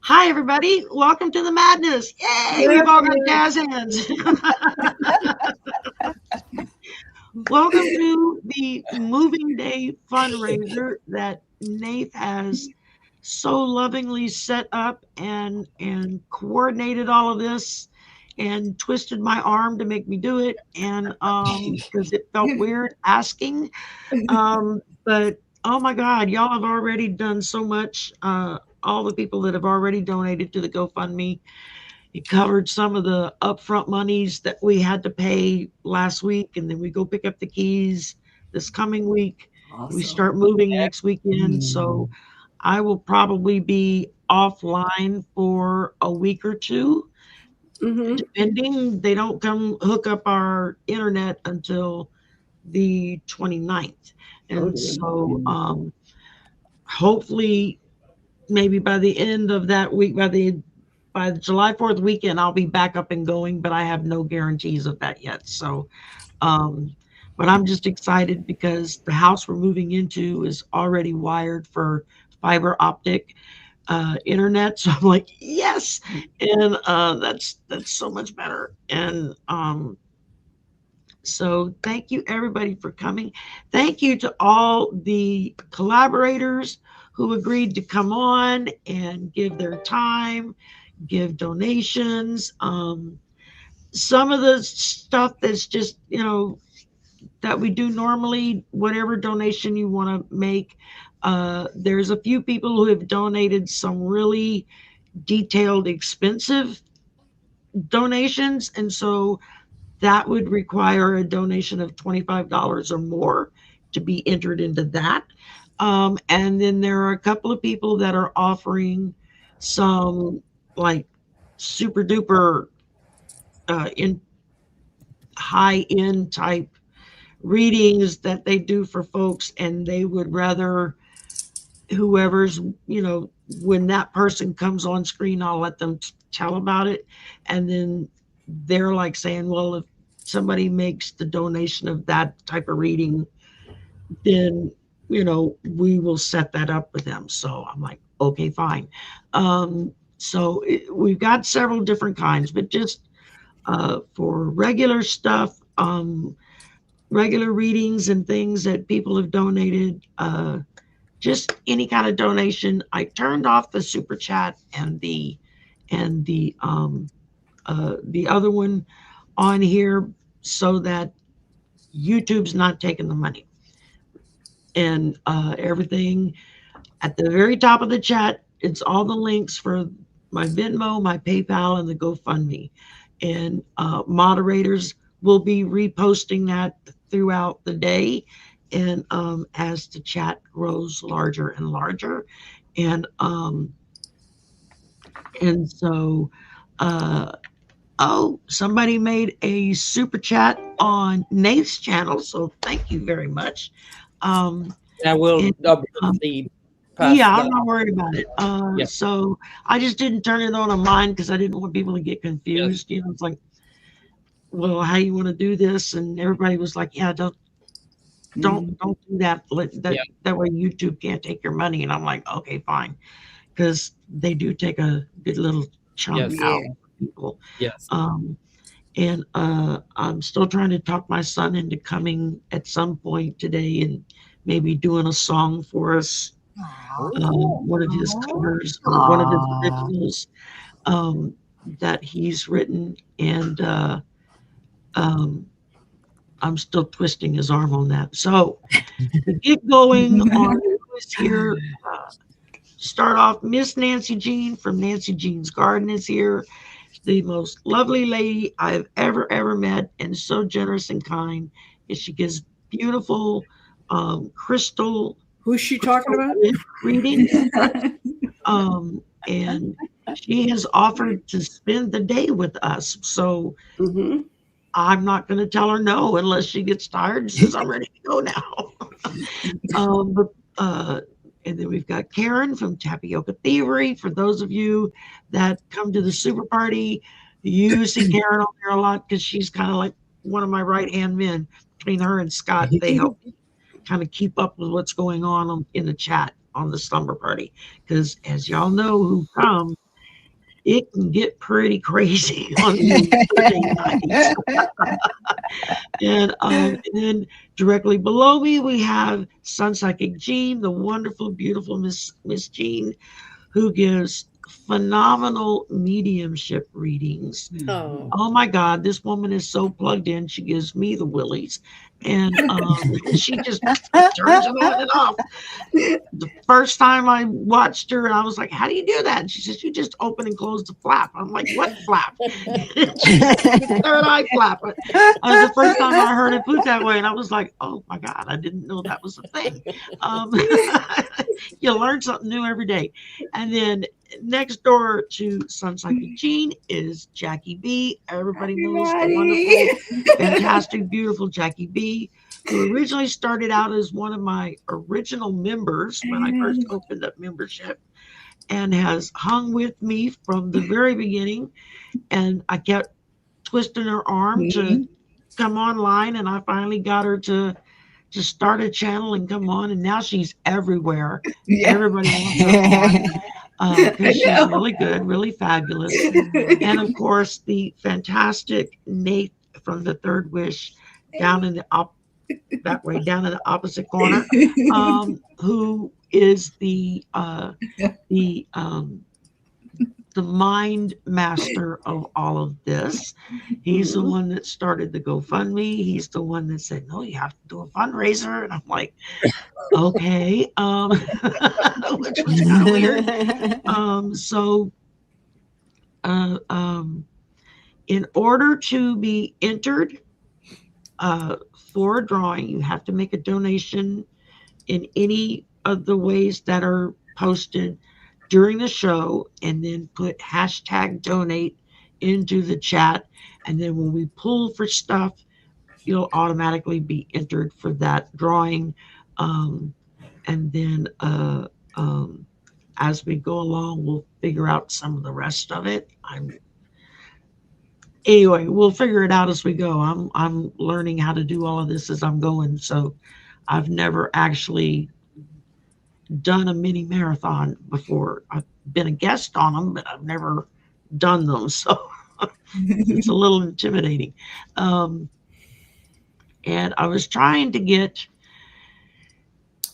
Hi, everybody. Welcome to the madness. Yay, we've all got jazz hands. Welcome to the moving day fundraiser that Nate has so lovingly set up and coordinated all of this and twisted my arm to make me do it, and because it felt weird asking, but oh my God, y'all have already done so much. All the people that have already donated to the GoFundMe. It covered some of the upfront monies that we had to pay last week, and then we go pick up the keys this coming week. We Awesome. start moving next weekend, so I will probably be offline for a week or two, Mm-hmm. depending. They don't come hook up our internet until the 29th. Oh And dear. so hopefully maybe by the end of that week, by the July 4th weekend, I'll be back up and going, but I have no guarantees of that yet. So, um, but I'm just excited because the house we're moving into is already wired for fiber optic internet. So I'm like, yes, and that's so much better. And so thank you everybody for coming. Thank you to all the collaborators who agreed to come on and give their time, give donations. Some of the stuff that's just, that we do normally, whatever donation you want to make. There's a few people who have donated some really detailed, expensive donations. And so that would require a donation of $25 or more to be entered into that. And then there are a couple of people that are offering some like super duper in high end type readings that they do for folks, and they would rather whoever's, when that person comes on screen, I'll let them tell about it. And then they're like saying, well, if somebody makes the donation of that type of reading, then, we will set that up with them. So I'm like, okay, fine. We've got several different kinds, but just for regular stuff, regular readings and things that people have donated, just any kind of donation. I turned off the super chat and the other one on here so that YouTube's not taking the money. And everything at the very top of the chat, it's all the links for my Venmo, my PayPal, and the GoFundMe. And moderators will be reposting that throughout the day. And as the chat grows larger and larger, and so somebody made a super chat on Nate's channel, so thank you very much. I will And, obviously pass yeah, I'm that. not worried about it. Yeah. So I just didn't turn it on mine because I didn't want people to get confused. It's like, well, how you want to do this? And everybody was like, yeah, don't do that. That way YouTube can't take your money. And I'm like, okay, fine, because they do take a good little chunk Yes. out Yeah. of people. Yes. And I'm still trying to talk my son into coming at some point today and maybe doing a song for us, one of his covers or one of his originals um, that he's written. And um, I'm still twisting his arm on that. So to get going on who's here, start off, Miss Nancy Jean from Nancy Jean's Garden is here. The most lovely lady I've ever met, and so generous and kind. And she gives beautiful crystal Who's she talking about? readings. And she has offered to spend the day with us. So Mm-hmm. I'm not going to tell her no unless she gets tired and says, I'm ready to go now. but, and then we've got Karen from Tapioca Thievery. For those of you that come to the super party, you see Karen on there a lot because she's kind of like one of my right hand men. Between her and Scott, they help kind of keep up with what's going on in the chat on the slumber party. Because as y'all know who come, it can get pretty crazy on Thursday nights. And then directly below me, we have Sun Psychic Jean, the wonderful, beautiful Miss Jean, who gives phenomenal mediumship readings. Oh. Oh my God, this woman is so plugged in. She gives me the willies. And she just turns it on and off. The first time I watched her, I was like, how do you do that? And she says, you just open and close the flap. I'm like, what flap? She said, the third eye flap. That was the first time I heard it put that way. And I was like, oh my God, I didn't know that was a thing. You learn something new every day. And then next door to Sun Psychic Jean is Jackie B. Everybody knows the wonderful, fantastic, beautiful Jackie B, who originally started out as one of my original members when I first opened up membership, and has hung with me from the very beginning. And I kept twisting her arm to come online, and I finally got her to start a channel and come on, and now she's everywhere. Everybody wants her on because she's really good, really fabulous. And of course, the fantastic Nate from the Third Wish down in the down in the opposite corner, who is the mind master of all of this. He's the one that started the GoFundMe. He's the one that said, no, you have to do a fundraiser. And I'm like, okay, which was kind of weird. So in order to be entered for a drawing, you have to make a donation in any of the ways that are posted during the show, and then put hashtag donate into the chat. And then when we pull for stuff, you'll automatically be entered for that drawing. And then as we go along, we'll figure out some of the rest of it. Anyway, we'll figure it out as we go. I'm learning how to do all of this as I'm going. So I've never actually done a mini marathon before. I've been a guest on them, but I've never done them. So it's a little intimidating. And I was trying to get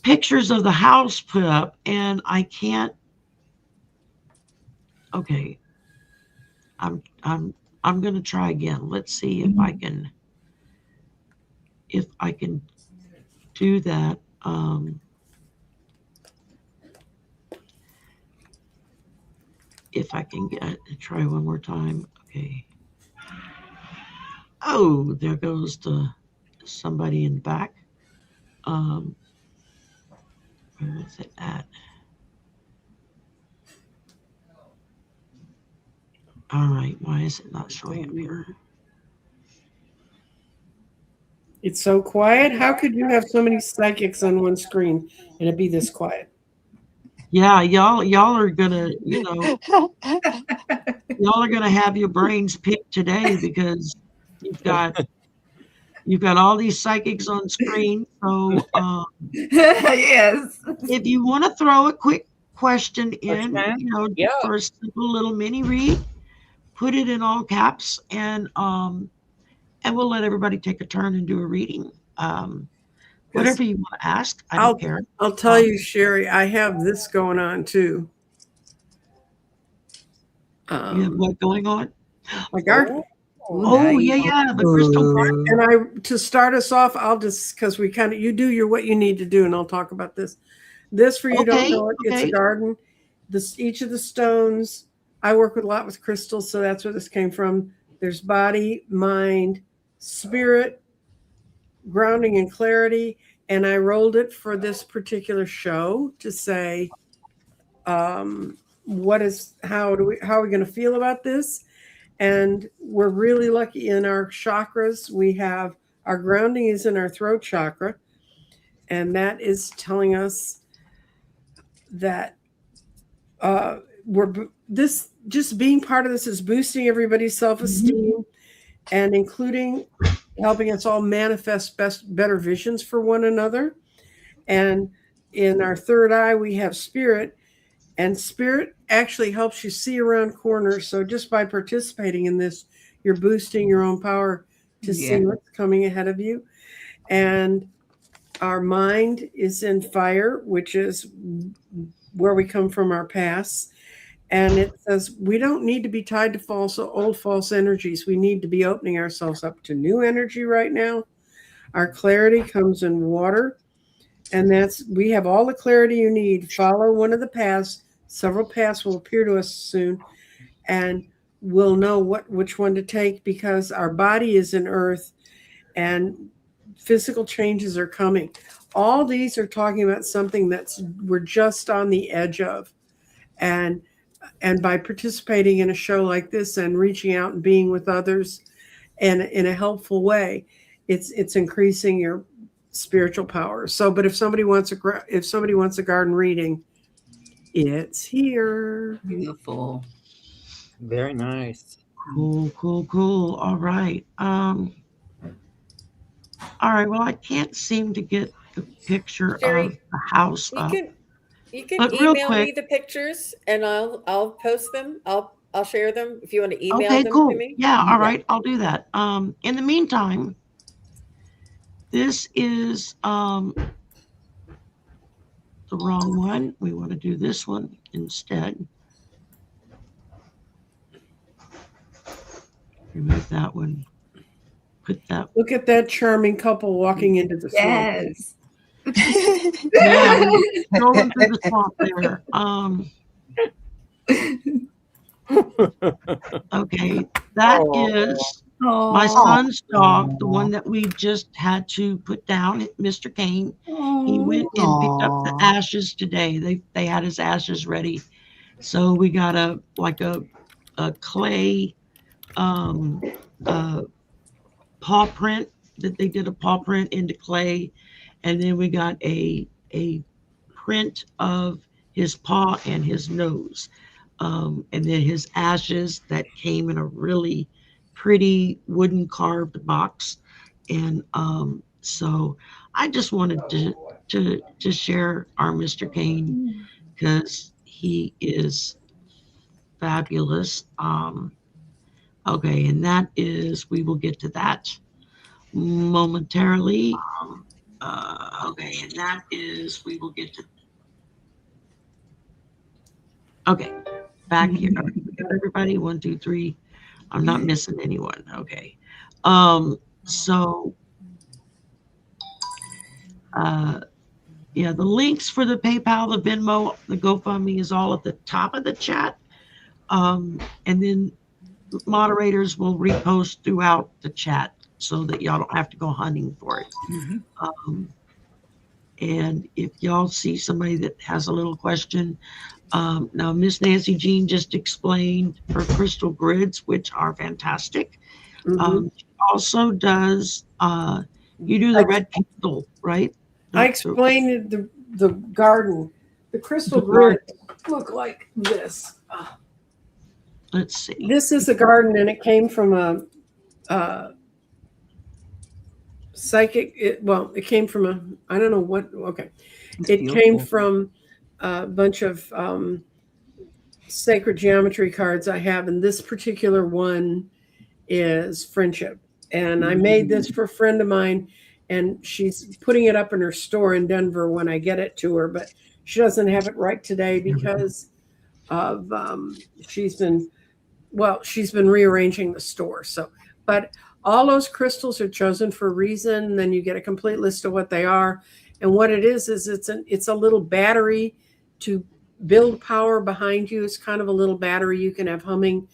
pictures of the house put up, and I can't. Okay. I'm going to try again. Let's see if I can do that. If I can try one more time. Okay. Oh, there goes somebody in the back. Where is it at? All right. Why is it not showing up here? It's so quiet. How could you have so many psychics on one screen and it be this quiet? Yeah, y'all are gonna, y'all are gonna have your brains picked today, because you've got all these psychics on screen. So yes, if you want to throw a quick question in, for a simple little mini read, put it in all caps, and we'll let everybody take a turn and do a reading. Whatever you want to ask, I don't care. I'll tell you, Sherry, I have this going on too. You have what going on? My garden. Oh, yeah, the crystal garden. And to start us off, I'll just, because we kind of, you do what you need to do, and I'll talk about this. This, for you don't know it, it's a garden. Each of the stones, I work a lot with crystals, so that's where this came from. There's body, mind, spirit, grounding and clarity. And I rolled it for this particular show to say, how are we going to feel about this? And we're really lucky in our chakras. We have our grounding is in our throat chakra. And that is telling us that just being part of this is boosting everybody's self-esteem and including helping us all manifest better visions for one another. And in our third eye, we have spirit. And spirit actually helps you see around corners. So just by participating in this, you're boosting your own power to see what's coming ahead of you. And our mind is in fire, which is where we come from, our past. And it says we don't need to be tied to old false energies. We need to be opening ourselves up to new energy right now. Our clarity comes in water. And we have all the clarity you need. Follow one of the paths. Several paths will appear to us soon. And we'll know which one to take, because our body is in earth and physical changes are coming. All these are talking about something we're just on the edge of. And by participating in a show like this and reaching out and being with others and in a helpful way, it's increasing your spiritual power. So, but if somebody wants a garden reading, it's here. Beautiful. Very nice. Cool. All right. All right. Well, I can't seem to get the picture Sherry, of the house up. You can But real email me quick- the pictures and I'll post them. I'll share them if you want to email Okay, them cool. to me. Yeah, all right. I'll do that. In the meantime, this is the wrong one. We want to do this one instead. Remove that one. Put that. Look at that charming couple walking into the swamp. Yes. Yeah, we're strolling through the swamp there. Okay, that is my son's dog, the one that we just had to put down, Mr. Kane. He went and picked up the ashes today. They had his ashes ready. So we got a clay paw print that they did a paw print into clay, and then we got a print of his paw and his nose, and then his ashes that came in a really pretty wooden carved box. And so I just wanted to share our Mr. Kane, because he is fabulous. Okay, and that is, we will get to that momentarily. Okay, and that is, we will get to. Okay, back here. Everybody, 1, 2, 3. I'm not missing anyone. Okay. So, yeah, the links for the PayPal, the Venmo, the GoFundMe is all at the top of the chat. And then moderators will repost throughout the chat so that y'all don't have to go hunting for it. And if y'all see somebody that has a little question, now Miss Nancy Jean just explained her crystal grids, which are fantastic. She also does, you do the red candle, right? I explained the garden. The crystal grids look like this. Let's see. This is a garden, and it came from a psychic. It came from I don't know what. Okay, it came from a bunch of sacred geometry cards I have, and this particular one is friendship. And I made this for a friend of mine, and she's putting it up in her store in Denver when I get it to her, but she doesn't have it right today because of she's been rearranging the store. So, but all those crystals are chosen for a reason. Then you get a complete list of what they are. And what it is it's a little battery to build power behind you. It's kind of a little battery you can have humming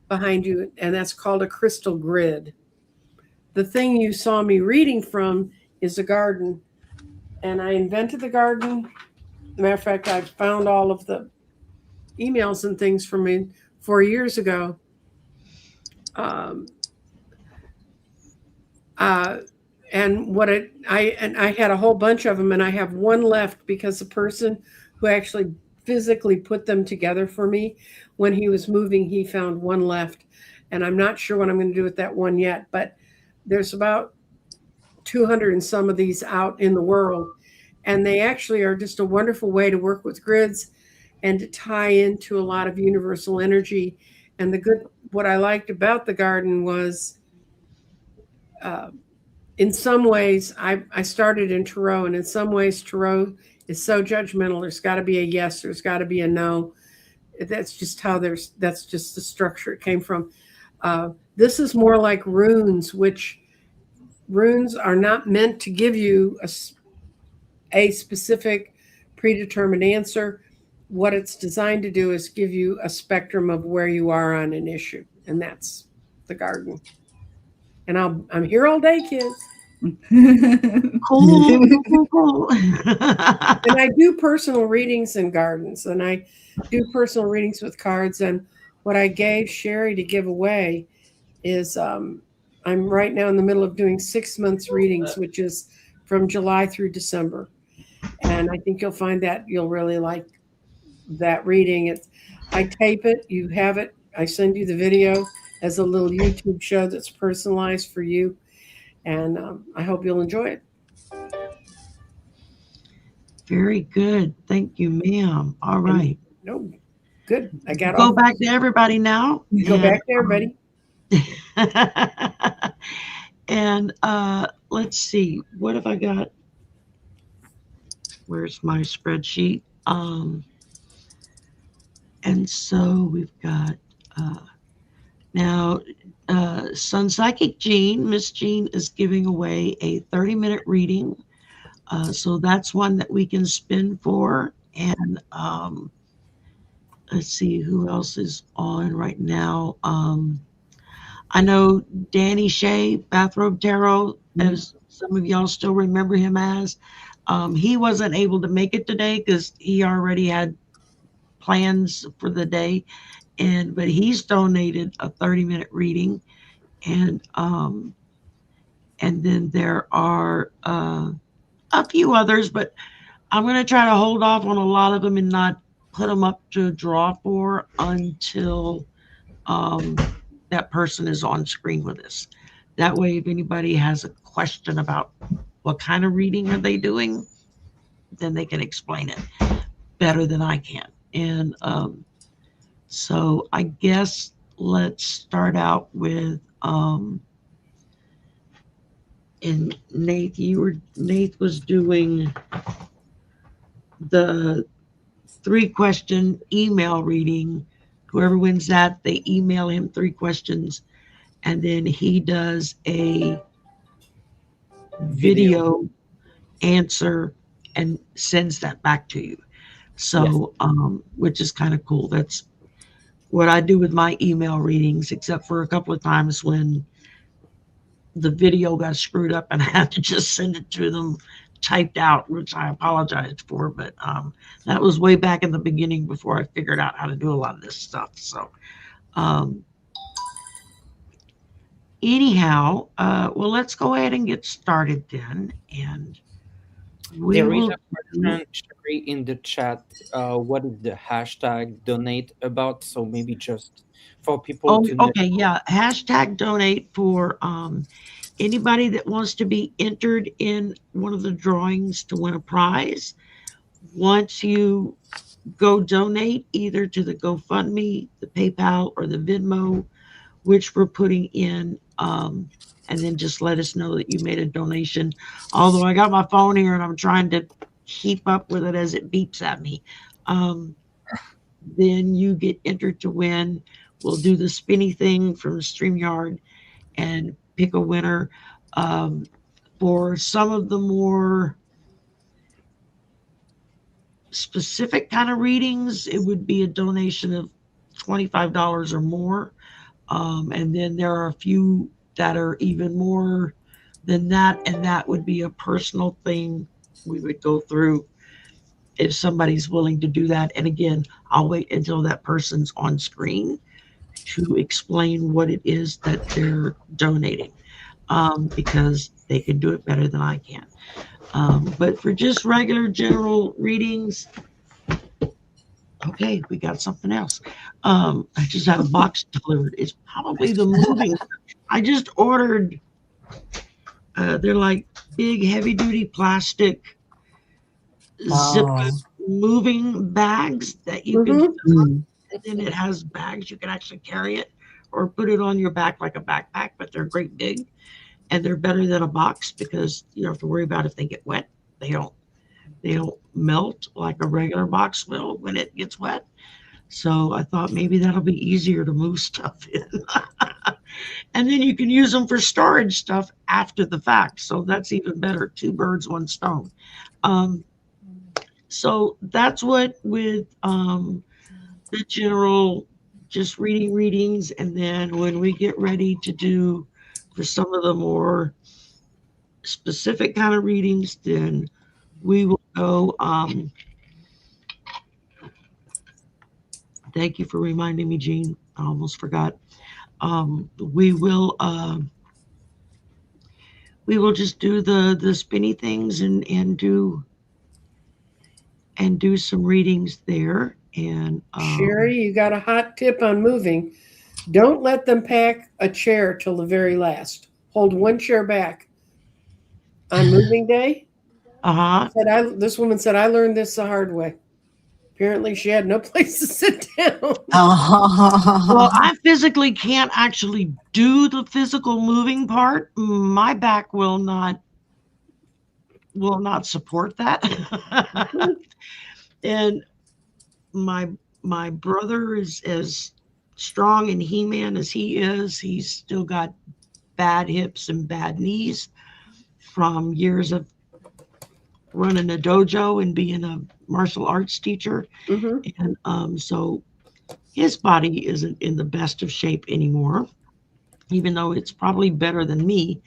behind you. And that's called a crystal grid. The thing you saw me reading from is a garden. And I invented the garden. Matter of fact, I found all of the emails and things from me 4 years ago. And I had a whole bunch of them, and I have one left because the person who actually physically put them together for me, when he was moving, he found one left, and I'm not sure what I'm going to do with that one yet, but there's about 200 and some of these out in the world, and they actually are just a wonderful way to work with grids and to tie into a lot of universal energy. And what I liked about the garden was, in some ways, I started in tarot, and in some ways, tarot is so judgmental. There's got to be a yes, there's got to be a no. That's just that's just the structure it came from. This is more like runes, which runes are not meant to give you a specific predetermined answer. What it's designed to do is give you a spectrum of where you are on an issue, and that's the garden. And I'm here all day, kids. Cool. And I do personal readings in gardens, and I do personal readings with cards. And what I gave Sherry to give away is I'm right now in the middle of doing 6 months readings, which is from July through December. And I think you'll find that you'll really like that reading. I tape it, you have it, I send you the video as a little YouTube show that's personalized for you. And I hope you'll enjoy it. Very good. Thank you, ma'am. All right. No, good. I got Go back to everybody now. Go back to everybody. And let's see. What have I got? Where's my spreadsheet? And so we've got now Sun Psychic Jean. Miss Jean is giving away a 30-minute reading. So that's one that we can spin for. And let's see who else is on right now. I know Danny Shea, Bathrobe Tarot, as some of y'all still remember him as. He wasn't able to make it today because he already had plans for the day, but he's donated a 30-minute reading, and then there are a few others, but I'm going to try to hold off on a lot of them and not put them up to draw for until that person is on screen with us. That way, if anybody has a question about what kind of reading are they doing, then they can explain it better than I can. And so I guess let's start out with and Nate was doing the 3-question email reading. Whoever wins that, they email him 3 questions, and then he does a video answer and sends that back to you. So, which is kind of cool. That's what I do with my email readings, except for a couple of times when the video got screwed up and I had to just send it to them typed out, which I apologized for. But that was way back in the beginning before I figured out how to do a lot of this stuff. So, anyhow, well, let's go ahead and get started then. And there is a question, Sherry, in the chat. What is the hashtag donate about? So maybe just for people to know. Okay, yeah. Hashtag donate for anybody that wants to be entered in one of the drawings to win a prize. Once you go donate either to the GoFundMe, the PayPal, or the Venmo, which we're putting in, and then just let us know that you made a donation. Although I got my phone here and I'm trying to keep up with it as it beeps at me. Then you get entered to win. We'll do the spinny thing from StreamYard and pick a winner. For some of the more specific kind of readings, it would be a donation of $25 or more. And then there are a few that are even more than that, and that would be a personal thing we would go through if somebody's willing to do that. And again, I'll wait until that person's on screen to explain what it is that they're donating, because they can do it better than I can. But for just regular general readings, okay, we got something else. I just had a box delivered. It's probably the moving. I just ordered, they're like big heavy duty plastic zip moving bags that you can, Mhm. and then it has bags you can actually carry it or put it on your back like a backpack, but they're great big and they're better than a box because you don't have to worry about if they get wet. They don't melt like a regular box will when it gets wet. So I thought maybe that'll be easier to move stuff in. And then you can use them for storage stuff after the fact. So that's even better. Two birds, one stone. Um, so that's what with the general, just reading readings. And then when we get ready to do for some of the more specific kind of readings, then we will go. Thank you for reminding me, Jean. I almost forgot. We will just do the spinny things and do some readings there. And Sherry, you got a hot tip on moving. Don't let them pack a chair till the very last. Hold one chair back. On moving day, this woman said, I learned this the hard way. Apparently, she had no place to sit down. well, I physically can't actually do the physical moving part. My back will not support that. And my brother is as strong and He-Man as he is. He's still got bad hips and bad knees from years of running a dojo and being a martial arts teacher. Mm-hmm. And so his body isn't in the best of shape anymore, even though it's probably better than me.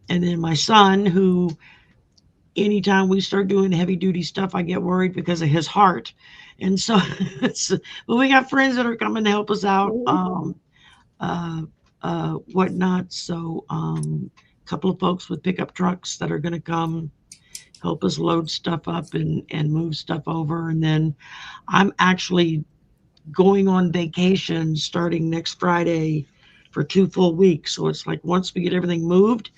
And then my son, who anytime we start doing heavy duty stuff, I get worried because of his heart. And so but we got friends that are coming to help us out, whatnot. So a couple of folks with pickup trucks that are going to come help us load stuff up and move stuff over. And then I'm actually going on vacation starting next Friday for 2 full weeks. So it's like once we get everything moved,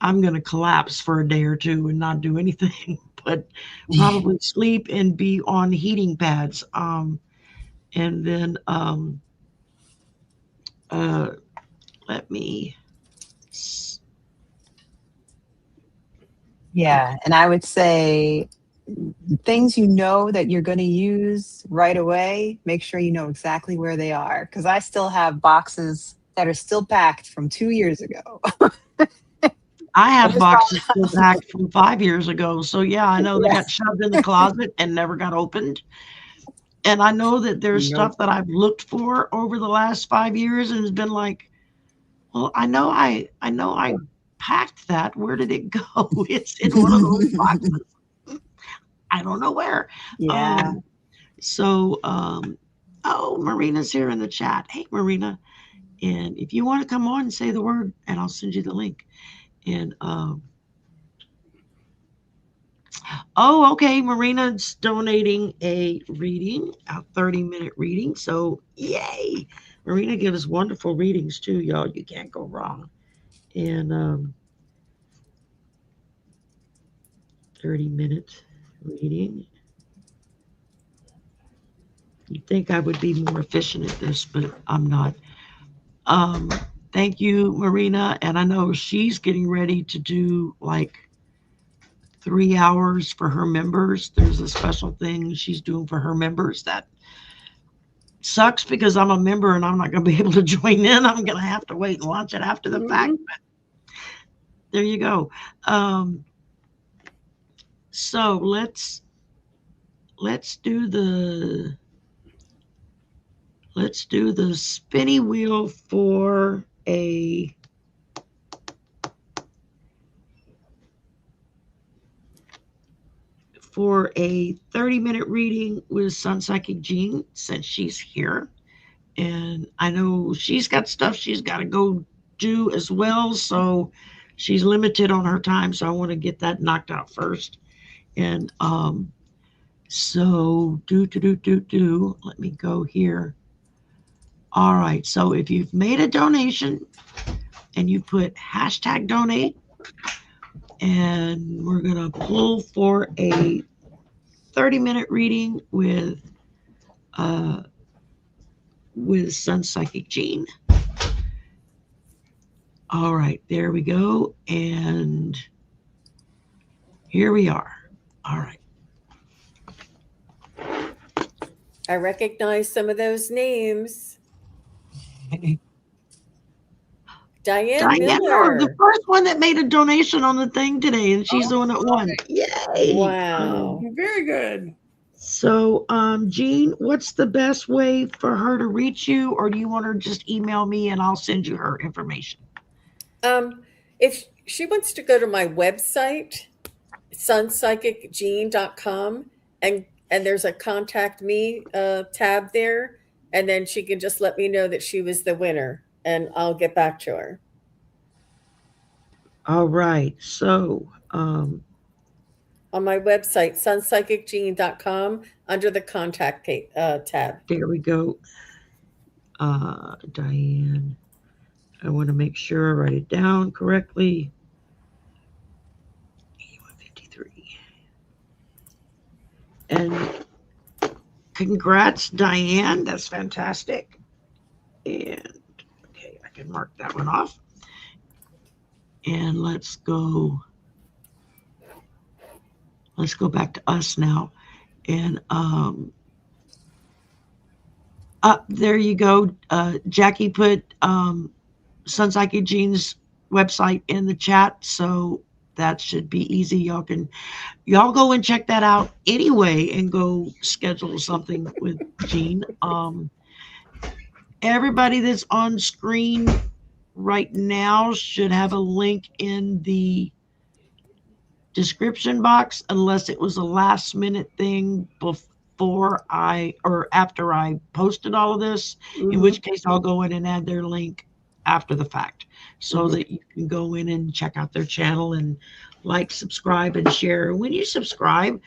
I'm going to collapse for a day or two and not do anything, but probably sleep and be on heating pads. And then let me. Yeah, and I would say things you know that you're going to use right away, make sure you know exactly where they are. Because I still have boxes that are still packed from 2 years ago. I have boxes still packed from 5 years ago. So yeah, I know they got shoved in the closet and never got opened. And I know that there's stuff that I've looked for over the last 5 years and has been like, well, I know I packed that. Where did it go? It's in one of those boxes. I don't know where. Yeah. Oh, Marina's here in the chat. Hey, Marina. And if you want to come on, say the word and I'll send you the link. And oh, okay. Marina's donating a reading, a 30-minute reading. So yay. Marina gives wonderful readings too, y'all. You can't go wrong. And 30-minute reading. You'd think I would be more efficient at this, but I'm not. Thank you, Marina. And I know she's getting ready to do like 3 hours for her members. There's a special thing she's doing for her members that sucks because I'm a member and I'm not going to be able to join in. I'm going to have to wait and watch it after the fact. But there you go. So let's do the spinny wheel for a for a 30-minute reading with Sun Psychic Jean, since she's here. And I know she's got stuff she's got to go do as well. So she's limited on her time. So I want to get that knocked out first. And so let me go here. All right. So if you've made a donation and you put hashtag donate, and we're going to pull for a 30-minute reading with Sun Psychic Jean. All right, there we go. And here we are. All right. I recognize some of those names. Diane Miller. The first one that made a donation on the thing today, and she's the one that won. Yay! Wow. Very good. So, Jean, what's the best way for her to reach you, or do you want her to just email me and I'll send you her information? If she wants to go to my website, sunpsychicjean.com, and there's a contact me tab there, and then she can just let me know that she was the winner, and I'll get back to her. All right. So, on my website, sunpsychicjean.com, under the contact tab. There we go. Diane, I want to make sure I write it down correctly. 8153. And congrats, Diane. That's fantastic. And okay, I can mark that one off. And let's go back to us now. And there you go. Jackie put Sun Psychic Jean's website in the chat, so that should be easy. Y'all go and check that out anyway and go schedule something with Jean. Everybody that's on screen right now should have a link in the description box, unless it was a last minute thing before or after I posted all of this, in which case I'll go in and add their link after the fact, so that you can go in and check out their channel and like, subscribe, and share. When you subscribe,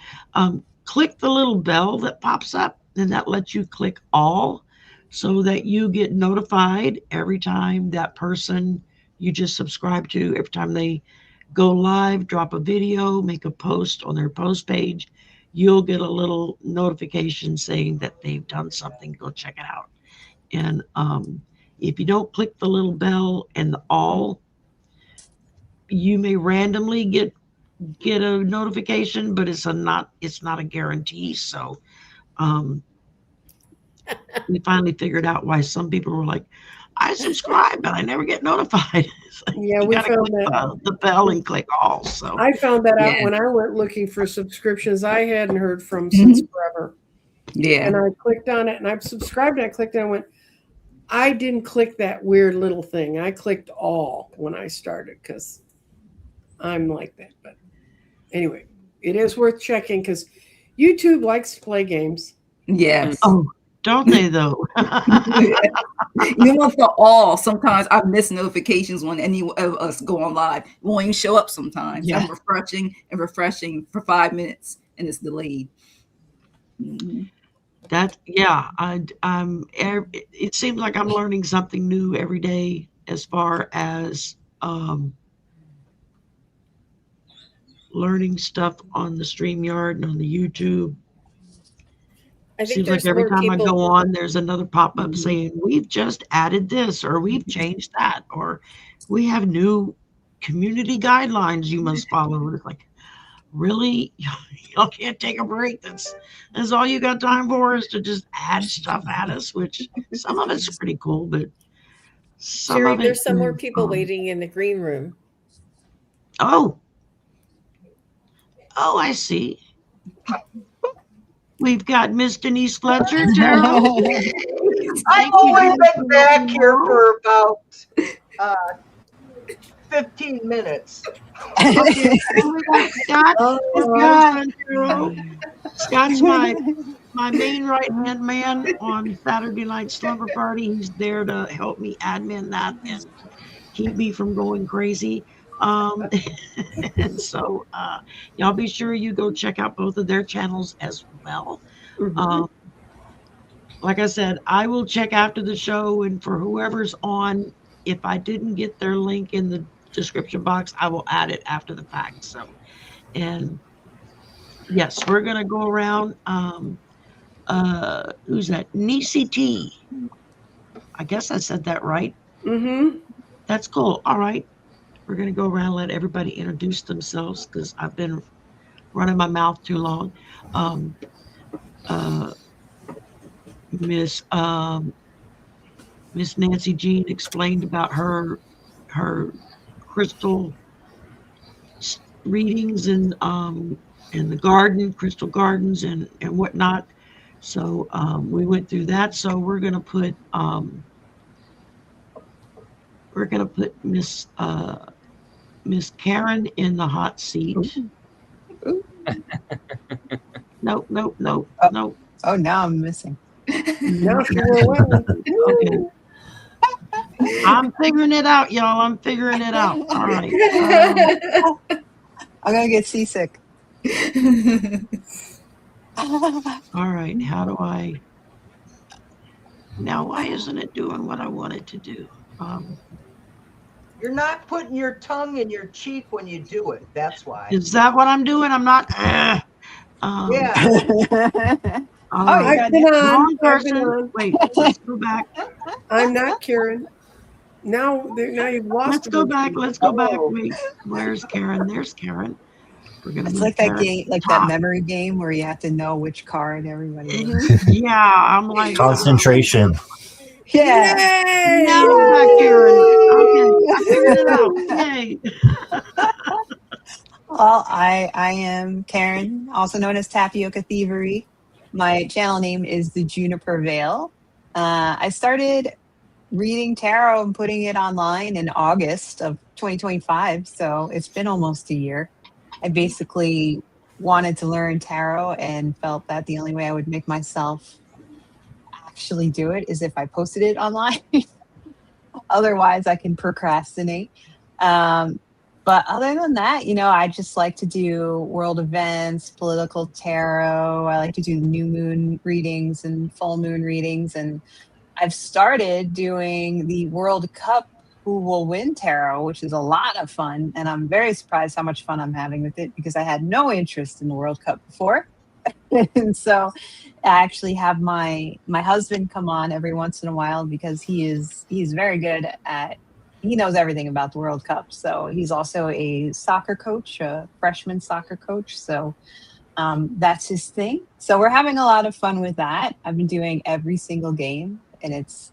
click the little bell that pops up, and that lets you click all, so that you get notified every time that person you just subscribe to, every time they go live, drop a video, make a post on their post page, you'll get a little notification saying that they've done something. Go check it out. And if you don't click the little bell and the all, you may randomly get a notification, but it's not a guarantee. So we finally figured out why some people were like, I subscribe, but I never get notified. Like, yeah, we found that the bell and click all. So I found that out when I went looking for subscriptions I hadn't heard from since forever. Yeah. And I clicked on it and I subscribed and I clicked and I went, I didn't click that weird little thing. I clicked all when I started because I'm like that. But anyway, it is worth checking because YouTube likes to play games. Yes. Oh, don't they though? You know, for all, sometimes I miss notifications when any of us go on live. It won't even show up sometimes. Yeah. I'm refreshing for 5 minutes and it's delayed. It seems like I'm learning something new every day as far as learning stuff on the StreamYard and on the YouTube. I think Seems like there's every more time I people. go on, there's another pop-up saying, we've just added this, or we've changed that, or we have new community guidelines you must follow. It's like, really? Y'all can't take a break? That's all you got time for, is to just add stuff at us, which some of it's pretty cool, but some Sherry, of it there's some more is, people waiting in the green room. Oh, I see. We've got Miss Denise Fletcher. I've only been back here for about 15 minutes. Okay, and we got Scott. Scott's my main right-hand man on Saturday Night Slumber Party. He's there to help me admin that and keep me from going crazy. And so y'all be sure you go check out both of their channels as well. Like I said, I will check after the show, and for whoever's on, if I didn't get their link in the description box, I will add it after the fact. So, and Yes, we're gonna go around. Who's that? Nisi T. I guess I said that right. Mm-hmm. That's cool. All right. We're gonna go around and let everybody introduce themselves because I've been running my mouth too long. Um, uh, Miss Miss Nancy Jean explained about her crystal readings and in the garden, crystal gardens and whatnot. So we went through that. So we're gonna put Miss Karen in the hot seat. Ooh. Nope, nope, nope, Oh, nope. oh, now I'm missing. Now she No. will win. Okay, I'm figuring it out, y'all. I'm figuring it out. All right. I'm gonna get seasick. All right. How do I now? Why isn't it doing what I want it to do? You're not putting your tongue in your cheek when you do it. That's why. Is that what I'm doing? I'm not. Yeah. All Oh, you right. I've got been it. on. Wrong I've been person. on. Wait. Let's go back. I'm not Karen. Now you've lost Let's a go bunch of back. people. Let's go back. Oh. Wait. Where's Karen? There's Karen. We're gonna It's move like that Karen game, to the like that top. memory game where you have to know which card everybody is. Yeah. I'm like. Concentration. Yeah. Yay! Now we got Karen. Okay. I figured it out. Yay. Well, I am Karen, also known as Tapioca Thievery. My channel name is the Juniper Veil. I started reading tarot and putting it online in August of 2025, so it's been almost a year. I basically wanted to learn tarot and felt that the only way I would make myself actually do it is if I posted it online. Otherwise, I can procrastinate. Um, but other than that, I just like to do world events, political tarot. I like to do new moon readings and full moon readings. And I've started doing the World Cup Who Will Win Tarot, which is a lot of fun. And I'm very surprised how much fun I'm having with it because I had no interest in the World Cup before. And so I actually have my husband come on every once in a while because he's very good at he knows everything about the World Cup. So he's also a soccer coach, a freshman soccer coach. So that's his thing. So we're having a lot of fun with that. I've been doing every single game and it's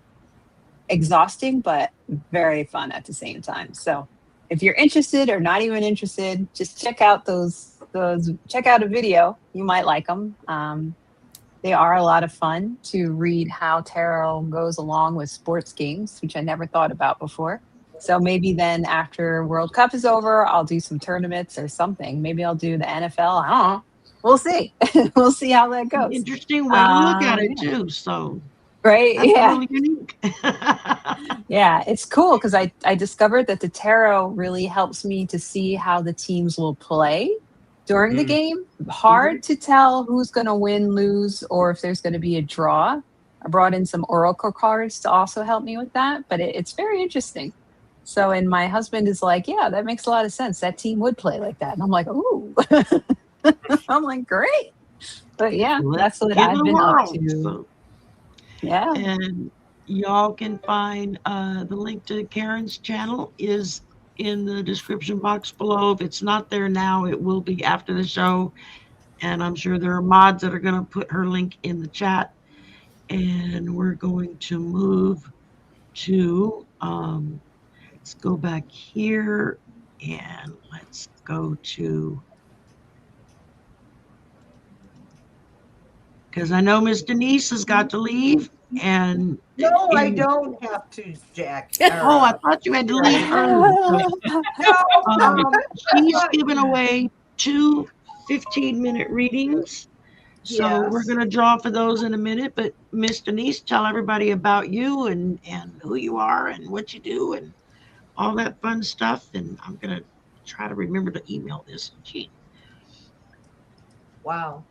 exhausting, but very fun at the same time. So if you're interested or not even interested, just check out check out a video. You might like them. They are a lot of fun to read how tarot goes along with sports games, which I never thought about before. So maybe then after World Cup is over, I'll do some tournaments or something. Maybe I'll do the NFL. I don't know. We'll see. We'll see how that goes. Interesting way to look at it Yeah. too. So Right? that's Yeah. really unique. Yeah, it's cool because I discovered that the tarot really helps me to see how the teams will play during the game. Hard to tell who's going to win, lose, or if there's going to be a draw. I brought in some oracle cards to also help me with that, but it's very interesting. So, and my husband is like, yeah, that makes a lot of sense. That team would play like that. And I'm like, ooh. I'm like, great. But yeah, that's what Give it I've a been up whirl. to. So, Yeah. and y'all can find the link to Karen's channel is in the description box below. If it's not there now, it will be after the show. And I'm sure there are mods that are going to put her link in the chat. And we're going to move to, let's go back here and let's go to, because I know Miss Denise has got to leave. And No, I don't have to, Jack. oh, I thought you had to leave early. So, she's giving away 2 15-minute readings. So we're Yes. going to draw for those in a minute. But Miss Denise, tell everybody about you and who you are and what you do and all that fun stuff. And I'm going to try to remember to email this. Gee. Wow.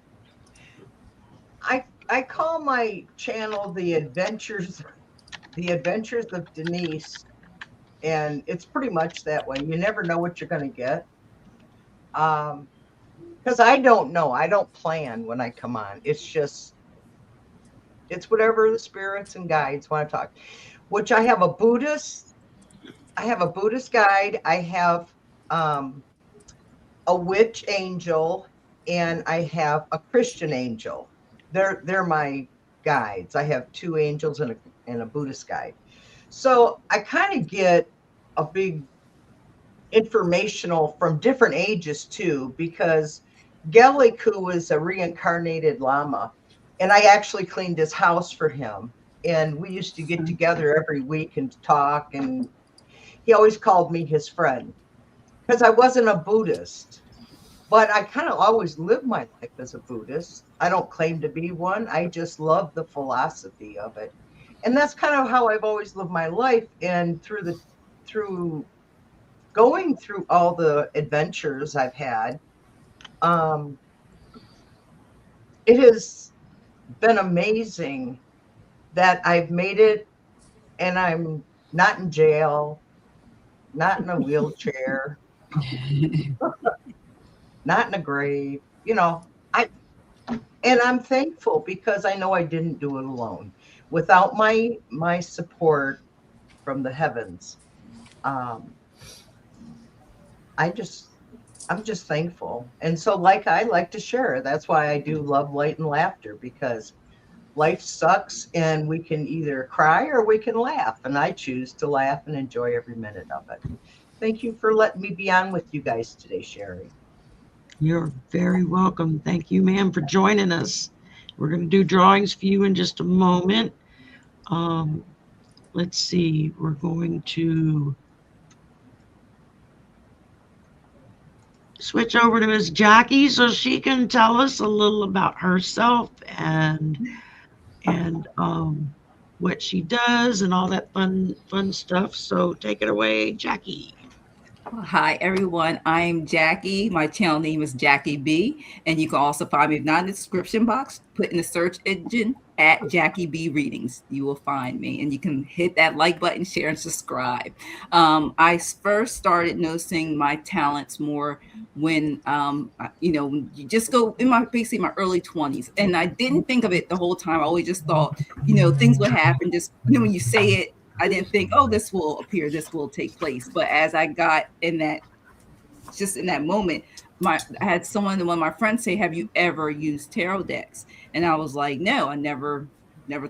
I call my channel the Adventures of Denise, and it's pretty much that way. You never know what you're going to get. Because I don't know. I don't plan when I come on. It's whatever the spirits and guides want to talk. Which I have a Buddhist guide. I have a witch angel, and I have a Christian angel. They're my guides. I have two angels and a Buddhist guide. So I kind of get a big informational from different ages too, because Geliku is a reincarnated Lama, and I actually cleaned his house for him. And we used to get together every week and talk, and he always called me his friend because I wasn't a Buddhist. But I kind of always lived my life as a Buddhist. I don't claim to be one. I just love the philosophy of it. And that's kind of how I've always lived my life. And through going through all the adventures I've had, it has been amazing that I've made it, and I'm not in jail, not in a wheelchair, not in a grave, and I'm thankful because I know I didn't do it alone. Without my support from the heavens, I'm just thankful. And so I like to share. That's why I do love light and laughter, because life sucks and we can either cry or we can laugh. And I choose to laugh and enjoy every minute of it. Thank you for letting me be on with you guys today, Sherry. You're very welcome. Thank you, ma'am, for joining us. We're going to do drawings for you in just a moment. Let's see. We're going to switch over to Miss Jackie so she can tell us a little about herself and what she does and all that fun stuff. So take it away, Jackie. Hi, everyone. I'm Jackie. My channel name is Jackie B. And you can also find me, if not in the description box, put in the search engine at Jackie B Readings. You will find me. And you can hit that like button, share, and subscribe. I first started noticing my talents more when, when you just go in basically my early 20s. And I didn't think of it the whole time. I always just thought, things would happen. Just, when you say it, I didn't think, oh, this will appear, this will take place. But as I got in that moment, I had one of my friends say, have you ever used tarot decks? And I was like, no, I never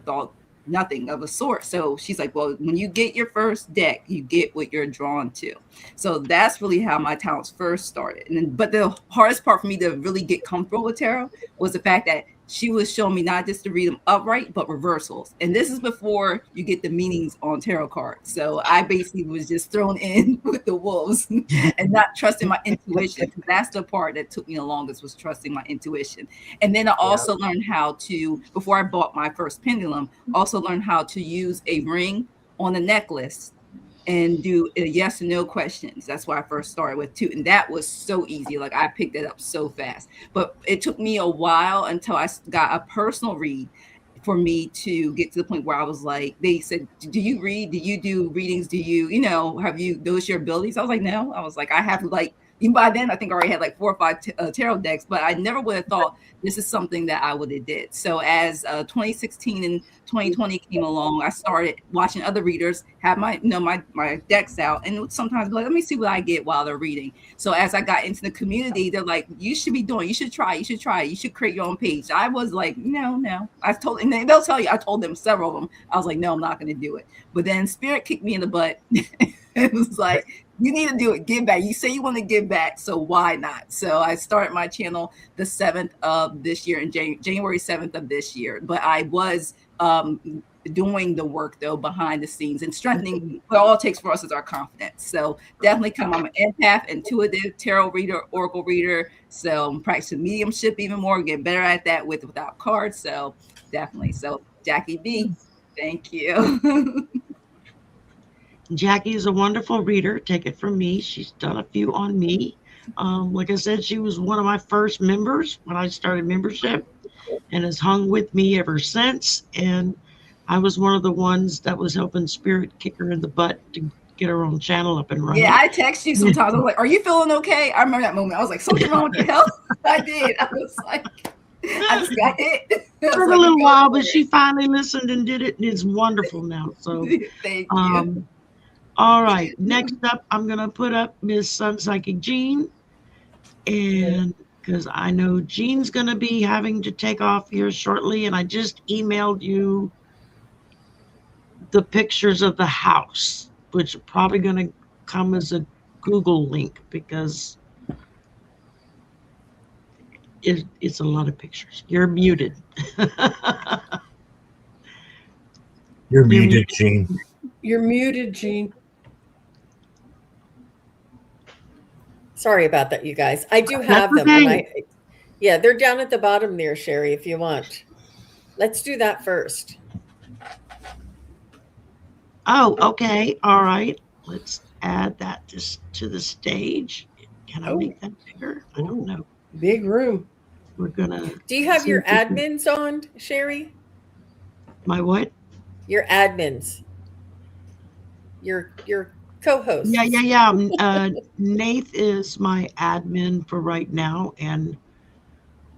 thought nothing of a sort. So she's like, well, when you get your first deck, you get what you're drawn to. So that's really how my talents first started. But the hardest part for me to really get comfortable with tarot was the fact that she was showing me not just to read them upright, but reversals. And this is before you get the meanings on tarot cards. So I basically was just thrown in with the wolves and not trusting my intuition. That's the part that took me the longest, was trusting my intuition. And then I also learned how to, before I bought my first pendulum, also learned how to use a ring on a necklace and do yes and no questions. That's why I first started with too. And that was so easy. Like, I picked it up so fast. But it took me a while until I got a personal read for me to get to the point where I was like, they said, do you read? Do you do readings? Do you, have you noticed your abilities? I was like, no. I was like, I have even by then, I think I already had like 4 or 5 tarot decks, but I never would have thought this is something that I would have did. So as 2016 and 2020 came along, I started watching other readers have my decks out, and sometimes be like, let me see what I get while they're reading. So as I got into the community, they're like, you should try, you should create your own page. I was like, no. And they'll tell you, I told them several of them. I was like, no, I'm not going to do it. But then Spirit kicked me in the butt. It was like, you need to do it. Give back. You say you want to give back, so why not? So I started my channel the 7th of this year, in January 7th of this year. But I was doing the work, though, behind the scenes and strengthening what all it takes for us is our confidence. So definitely I'm an empath, intuitive, tarot reader, oracle reader. So I'm practicing mediumship even more, getting better at that without cards. So definitely. So Jackie B, thank you. Jackie is a wonderful reader. Take it from me. She's done a few on me. Like I said, she was one of my first members when I started membership and has hung with me ever since. And I was one of the ones that was helping Spirit kick her in the butt to get her own channel up and running. Yeah, I text you sometimes. I'm like, "Are you feeling okay?" I remember that moment. I was like, "Something wrong with your health?" I did. I was like, I just got hit. It took a little while, but she finally listened and did it, and it's wonderful now. So, thank you. All right. Next up, I'm gonna put up Miss Sun Psychic Jean, and because I know Jean's gonna be having to take off here shortly, and I just emailed you the pictures of the house, which are probably gonna come as a Google link because it's a lot of pictures. You're muted. You're muted, Gene. You're muted, Gene. Sorry about that, you guys. I do have them. And yeah, they're down at the bottom there, Sherry, if you want. Let's do that first. Oh, okay. All right. Let's add that to the stage. Can I make that bigger? I don't know. Big room. We're gonna. Do you have your admins on, Sherry? My what? Your admins. Your co-host. Yeah. Nath is my admin for right now, and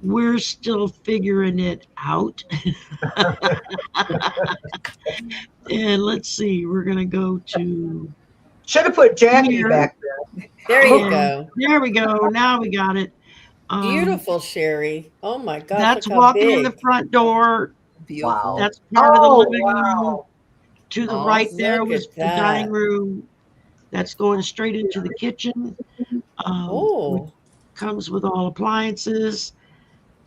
we're still figuring it out. And let's see, we're gonna go to. Should have put Jackie back there. There you go. There we go. Now we got it. Beautiful, Sherry. Oh my God. That's walking in the front door. Beautiful. That's part of the living room. To the right there look was at the that. dining room. That's going straight into the kitchen. Which comes with all appliances.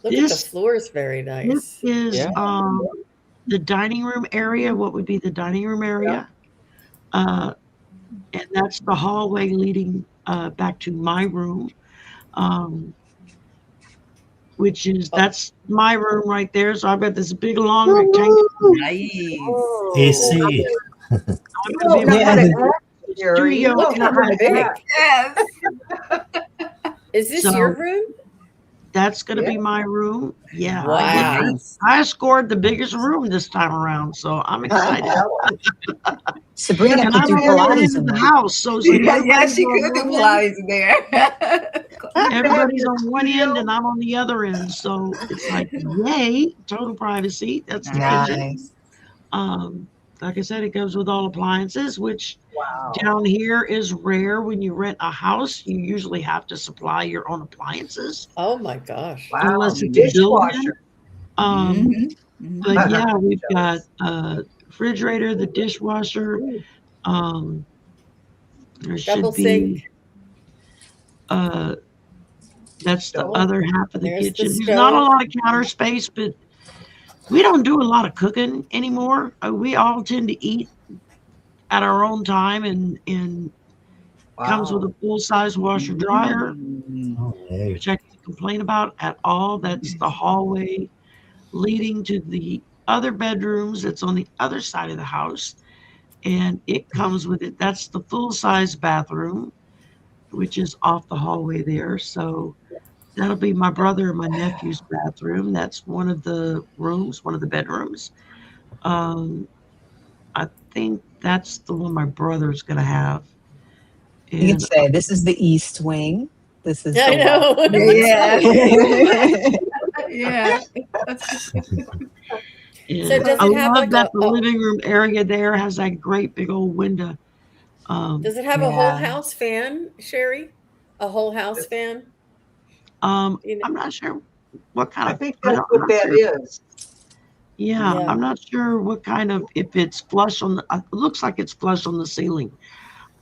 Look at the floor is very nice. This is the dining room area. What would be the dining room area? And that's the hallway leading back to my room. Which is that's my room right there. So I've got this big long rectangle. Nice. AC. Studio. Look how big. Yes. Is this your room? That's going to be my room. Yeah. Wow. I scored the biggest room this time around, so I'm excited. Sabrina And could I'm do Pilates in in the there. house, so Yeah, she could do Pilates there. everybody's on one end and I'm on the other end, so it's like yay, total privacy. That's the kitchen. Like I said, it goes with all appliances, which down here is rare. When you rent a house, you usually have to supply your own appliances. Oh my gosh. Unless it's a dishwasher. But yeah, we've got refrigerator, the dishwasher. There should Double be sink. that's the Stove. other half of the There's the kitchen. There's not a stove. lot of counter space, but we don't do a lot of cooking anymore. We all tend to eat at our own time, and comes with a full-size washer dryer, which I can't complain about at all. That's the hallway leading to the other bedrooms that's on the other side of the house, and it comes with it. That's the full-size bathroom, which is off the hallway there. So that'll be my brother and my nephew's bathroom. That's one of the rooms, one of the bedrooms. I think that's the one my brother's going to have. And You could say this is the east wing. This is I the know. Yeah. and So does I it have love like that the living room area there has that great big old window. Does it have a whole house fan, Sherry? A whole house fan? I'm not sure what kind I of. think that's what that is. Yeah, I'm not sure what kind of, if it's flush on the, it looks like it's flush on the ceiling.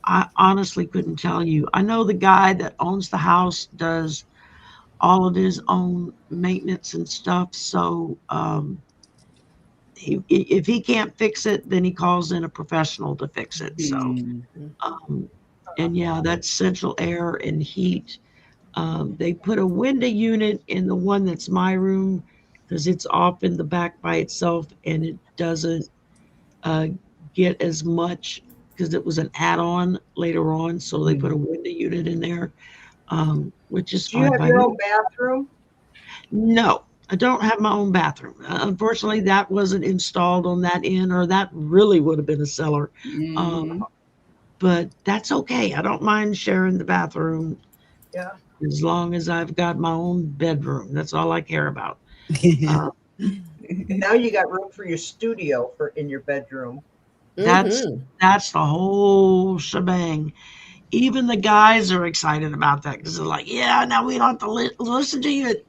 I honestly couldn't tell you. I know the guy that owns the house does all of his own maintenance and stuff. So if he can't fix it, then he calls in a professional to fix it. So, and yeah, that's central air and heat. They put a window unit in the one that's my room because it's off in the back by itself, and it doesn't get as much because it was an add-on later on. So they put a window unit in there, which is Do you have your own bathroom? No, I don't have my own bathroom. Unfortunately, that wasn't installed on that end, or that really would have been a seller. but that's okay. I don't mind sharing the bathroom. Yeah. As long as I've got my own bedroom. That's all I care about. Now you got room for your studio for in your bedroom. That's Mm-hmm. that's the whole shebang. Even the guys are excited about that because they're like, "Yeah, now we don't have to listen to you at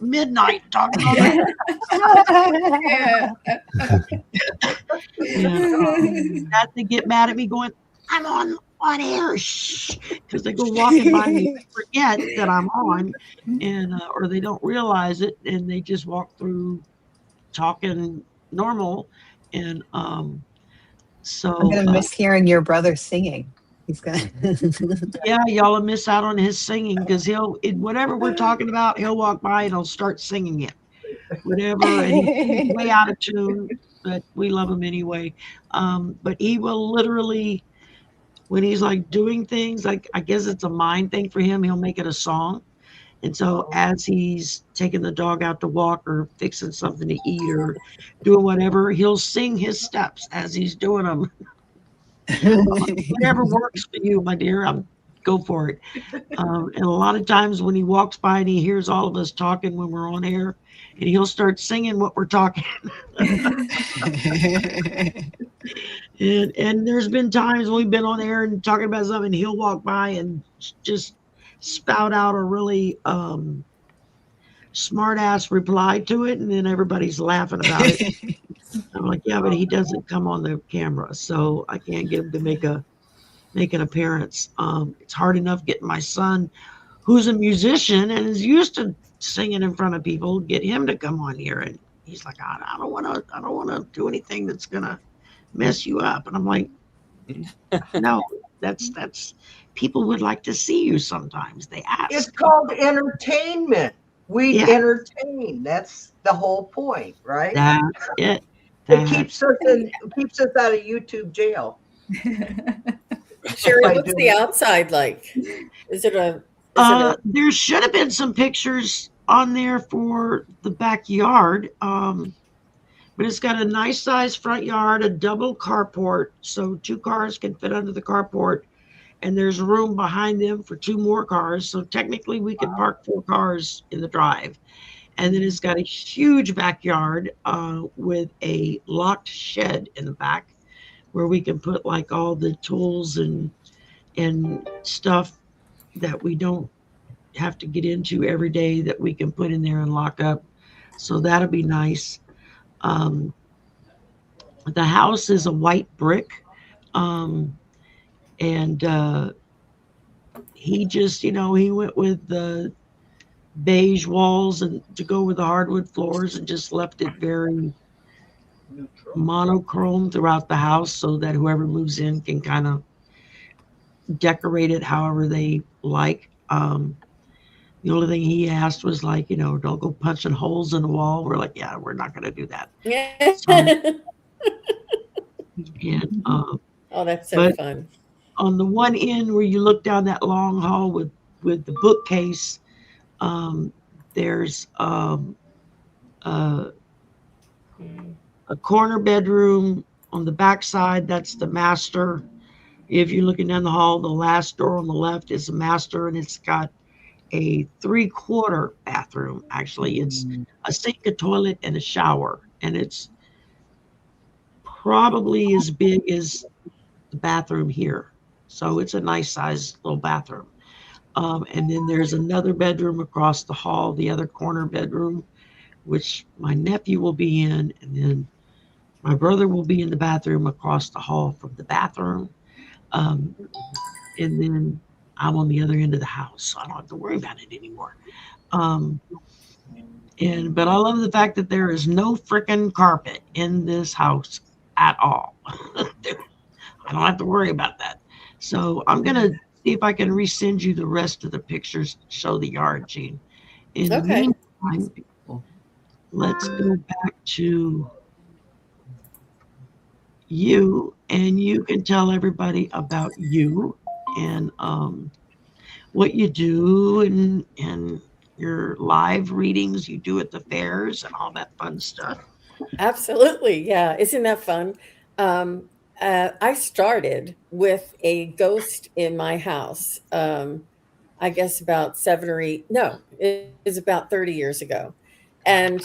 midnight talking about that." Yeah. And that they get mad at me going, "I'm on air," shh, because they go walking by me, forget that I'm on, and or they don't realize it, and they just walk through talking normal, and I'm so gonna miss hearing your brother singing. He's gonna. yeah, y'all will miss out on his singing because whatever we're talking about, he'll walk by and he'll start singing it, whatever, and he's way out of tune, but we love him anyway. But he will literally, when he's like doing things, like I guess it's a mind thing for him, he'll make it a song. And so as he's taking the dog out to walk or fixing something to eat or doing whatever, he'll sing his steps as he's doing them. Whatever works for you, my dear, go for it. And a lot of times when he walks by and he hears all of us talking when we're on air, and he'll start singing what we're talking. And there's been times when we've been on air and talking about something, and he'll walk by and just spout out a really smart ass reply to it, and then everybody's laughing about it. I'm like, yeah, but he doesn't come on the camera, so I can't get him to make an appearance. It's hard enough getting my son, who's a musician and is used to singing in front of people, get him to come on here, and he's like, I don't want to do anything that's gonna mess you up. And I'm like, no, that's people would like to see you sometimes. They ask. It's called entertainment. We entertain. That's the whole point, right? That's it. It keeps us out of YouTube jail. Sherry, what's the outside like? Is it a? There should have been some pictures on there for the backyard, but it's got a nice size front yard, a double carport, so 2 cars can fit under the carport, and there's room behind them for 2 more cars. So technically, we could park 4 cars in the drive. And then it's got a huge backyard with a locked shed in the back where we can put like all the tools and stuff that we don't have to get into every day that we can put in there and lock up. So that'll be nice. The house is a white brick. And he just, he went with the beige walls and to go with the hardwood floors and just left it very monochrome throughout the house so that whoever moves in can kind of decorate it however they like. The only thing he asked was like, don't go punching holes in the wall. We're like, yeah, we're not going to do that. And, oh, that's so fun. On the one end where you look down that long hall with the bookcase, there's a corner bedroom on the back side. That's the master. If you're looking down the hall, the last door on the left is the master, and it's got a 3/4 bathroom. Actually, it's a sink, a toilet, and a shower, and it's probably as big as the bathroom here. So it's a nice sized little bathroom. And then there's another bedroom across the hall, the other corner bedroom, which my nephew will be in, and then my brother will be in the bathroom across the hall from the bathroom. And then I'm on the other end of the house, so I don't have to worry about it anymore. But I love the fact that there is no freaking carpet in this house at all. I don't have to worry about that. So I'm gonna see if I can resend you the rest of the pictures to show the yard, Gene. In the meantime, let's go back to you, and you can tell everybody about you and what you do and your live readings you do at the fairs and all that fun stuff. Absolutely. Yeah. Isn't that fun? I started with a ghost in my house. I guess about 7 or 8. No, it was about 30 years ago, and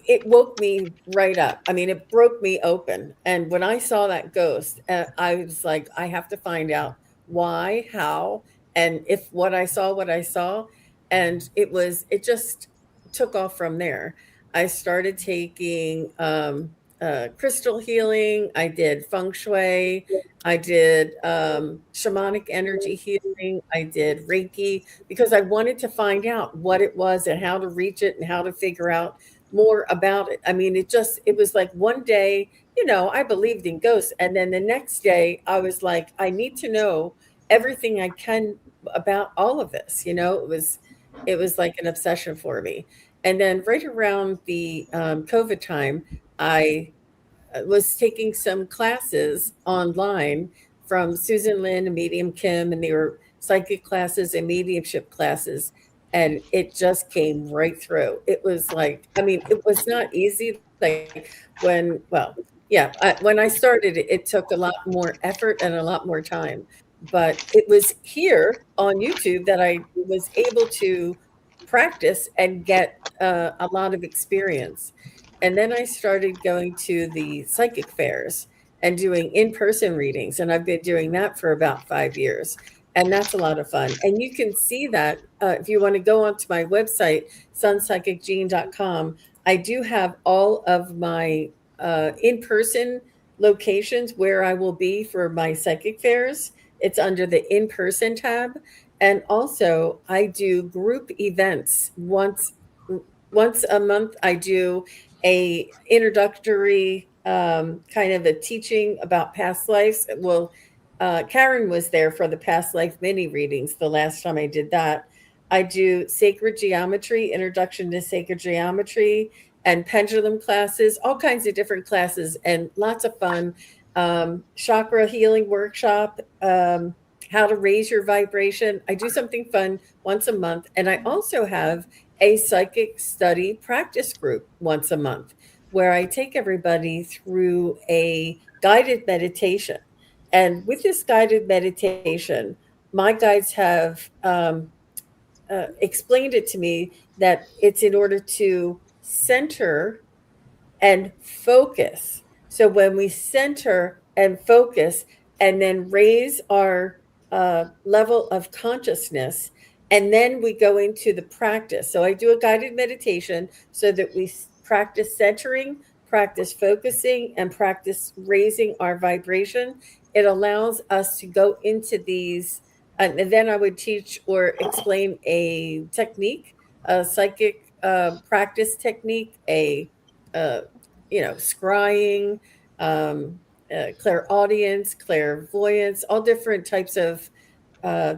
it woke me right up. I mean, it broke me open. And when I saw that ghost, I was like, I have to find out why, how, and if what I saw. And it just took off from there. I started taking crystal healing. I did feng shui. I did shamanic energy healing. I did Reiki because I wanted to find out what it was and how to reach it and how to figure out more about it. I mean, it was like one day, I believed in ghosts. And then the next day I was like, I need to know everything I can about all of this. It was like an obsession for me. And then right around the COVID time, I was taking some classes online from Susan Lynn and Medium Kim, and they were psychic classes and mediumship classes. And it just came right through. It was like, I mean, it was not easy. Like when I started, it took a lot more effort and a lot more time. But it was here on YouTube that I was able to practice and get a lot of experience. And then I started going to the psychic fairs and doing in-person readings. And I've been doing that for about 5 years. And that's a lot of fun. And you can see that if you want to go onto my website, sunpsychicjean.com. I do have all of my in-person locations where I will be for my psychic fairs. It's under the in-person tab. And also I do group events once a month. I do a introductory kind of a teaching about past lives. Well, Karen was there for the past life mini readings the last time I did that. I do sacred geometry, introduction to sacred geometry, and pendulum classes, all kinds of different classes, and lots of fun. Chakra healing workshop, how to raise your vibration. I do something fun once a month. And I also have a psychic study practice group once a month where I take everybody through a guided meditation. And with this guided meditation, my guides have explained it to me that it's in order to center and focus. So when we center and focus and then raise our level of consciousness, and then we go into the practice. So I do a guided meditation so that we practice centering, practice focusing, and practice raising our vibration. It allows us to go into these, and then I would teach or explain a technique, a psychic practice technique, scrying, clairaudience, clairvoyance, all different types of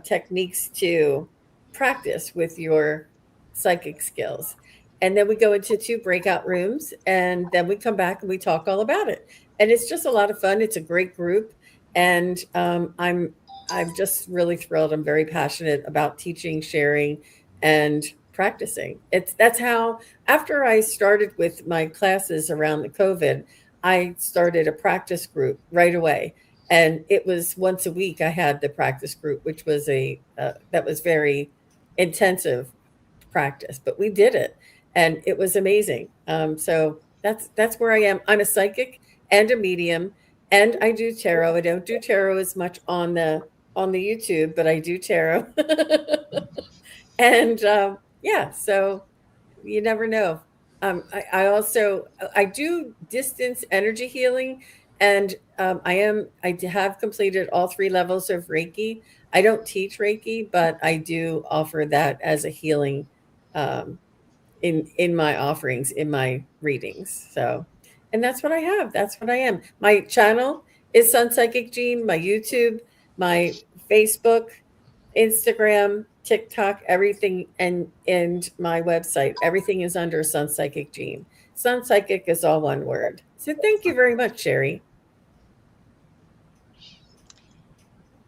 techniques to practice with your psychic skills. And then we go into 2 breakout rooms, and then we come back and we talk all about it. And it's just a lot of fun. It's a great group, and I'm just really thrilled. I'm very passionate about teaching, sharing, and practicing. That's how, after I started with my classes around the COVID, I started a practice group right away. And it was once a week I had the practice group, which was that was very intensive practice, but we did it and it was amazing. So that's where I am. I'm a psychic and a medium, and I do tarot. I don't do tarot as much on the YouTube, but I do tarot. And so you never know. I do distance energy healing, and I have completed all 3 levels of Reiki. I don't teach Reiki, but I do offer that as a healing in my offerings, in my readings. So, and that's what I have. That's what I am. My channel is Sun Psychic Jean. My YouTube, my Facebook, Instagram, TikTok, everything, and my website. Everything is under Sun Psychic Jean. Sun Psychic is all one word. So thank you very much, Sherry.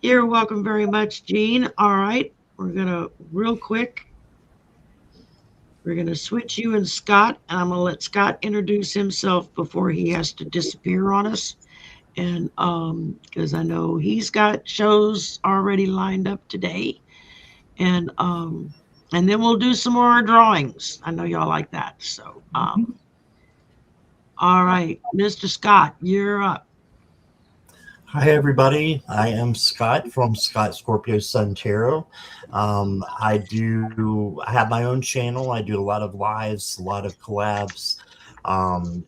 You're welcome very much, Jean. All right, we're gonna real quick. We're gonna switch you and Scott, and I'm gonna let Scott introduce himself before he has to disappear on us. And because I know he's got shows already lined up today, and then we'll do some more drawings. I know y'all like that. So all right, Mr. Scott, you're up. Hi, everybody. I am Scott from Scott Scorpio Sun Tarot. I have my own channel. I do a lot of lives, a lot of collabs. Um,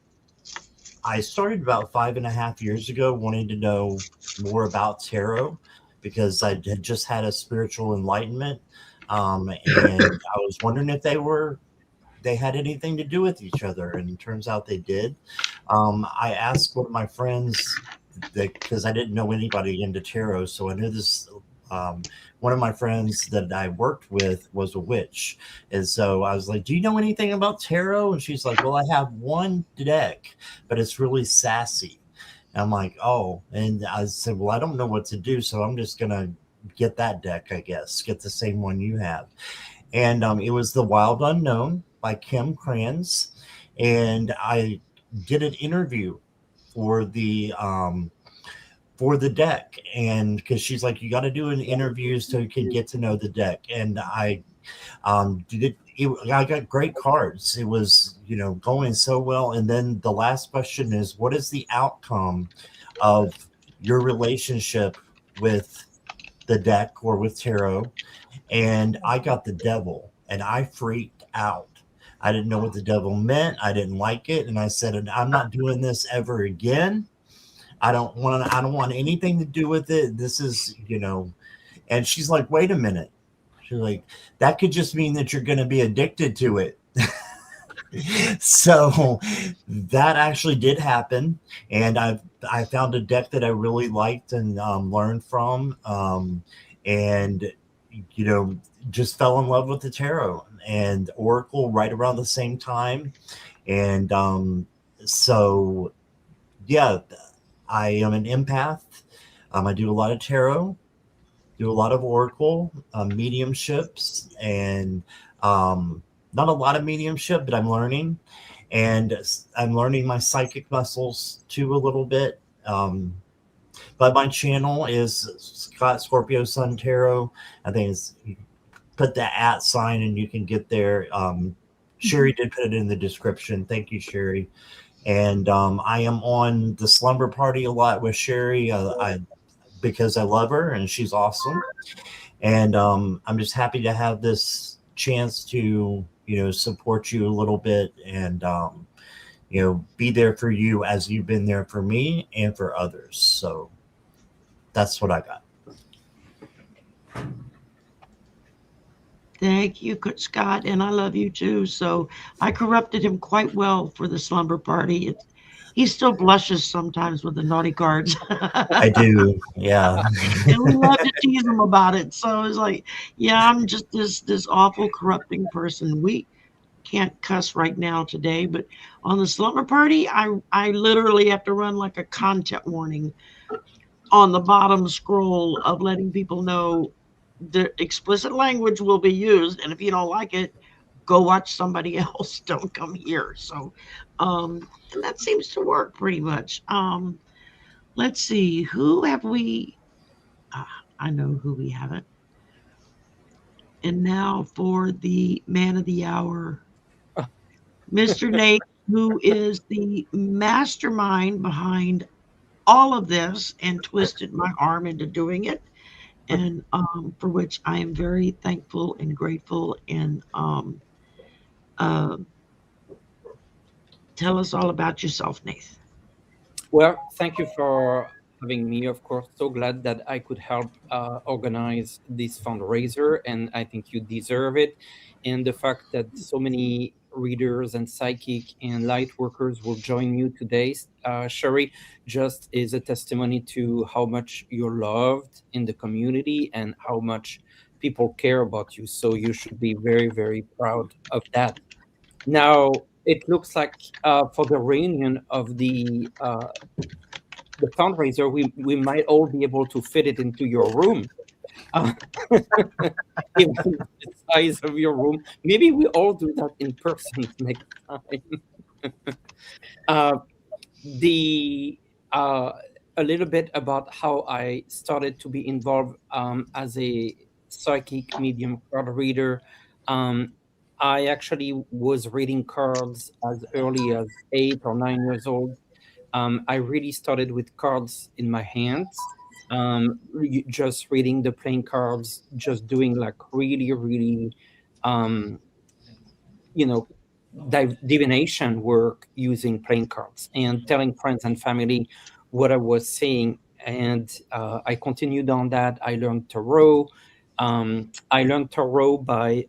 I started about 5.5 years ago wanting to know more about tarot because I had just had a spiritual enlightenment. And I was wondering if they had anything to do with each other, and it turns out they did. I asked one of my friends because I didn't know anybody into tarot, so I knew this. One of my friends that I worked with was a witch, and so I was like, "Do you know anything about tarot?" And she's like, "Well, I have one deck, but it's really sassy." And I'm like, "Oh," and I said, "Well, I don't know what to do, so I'm just gonna get that deck, I guess, get the same one you have." And it was The Wild Unknown by Kim Kranz, and I did an interview for the deck, and because she's like, you got to do an interview so you can get to know the deck, and I did it. I got great cards. It was going so well. And then the last question is, what is the outcome of your relationship with the deck or with tarot? And I got the devil, and I freaked out. I didn't know what the devil meant. I didn't like it, and I said, I'm not doing this ever again. I don't want anything to do with it. This is. And she's like, wait a minute. She's like, that could just mean that you're going to be addicted to it. So that actually did happen, and I found a deck that I really liked and learned from, and just fell in love with the tarot and oracle right around the same time. And so yeah, I am an empath. I do a lot of tarot, do a lot of oracle, mediumships, and not a lot of mediumship, but I'm learning. And I'm learning my psychic muscles too a little bit. But my channel is Scott Scorpio Sun Tarot. I think it's put the @ sign and you can get there. Sherry did put it in the description. Thank you, Sherry. And I am on the Slumber Party a lot with Sherry because I love her and she's awesome. And I'm just happy to have this chance to support you a little bit and be there for you as you've been there for me and for others. So that's what I got. Thank you, Scott, and I love you too. So I corrupted him quite well for the slumber party. He still blushes sometimes with the naughty cards. I do, yeah. And we love to tease him about it. So it's like, yeah, I'm just this awful corrupting person. We can't cuss right now today, but on the slumber party, I literally have to run like a content warning on the bottom scroll of letting people know the explicit language will be used, and if you don't like it, go watch somebody else. Don't come here. So and that seems to work pretty much. Let's see, who have we I know who we haven't. And now for the man of the hour, Mr. Nate, who is the mastermind behind all of this and twisted my arm into doing it, and for which I am very thankful and grateful. And uh, tell us all about yourself, Nathan. Well, thank you for having me. Of course, so glad that I could help organize this fundraiser, and I think you deserve it. And the fact that so many readers and psychic and light workers will join you today, Sherry, just is a testimony to how much you're loved in the community and how much people care about you. So you should be very, very proud of that. Now, it looks like for the reunion of the fundraiser, we might all be able to fit it into your room. Given the size of your room, maybe we all do that in person next time. The a little bit about how I started to be involved as a psychic medium card reader. Um, I actually was reading cards as early as 8 or 9 years old. I really started with cards in my hands, just reading the playing cards, just doing like really, really, um, you know, divination work using playing cards and telling friends and family what I was seeing. And I continued on that. I learned tarot. I learned tarot by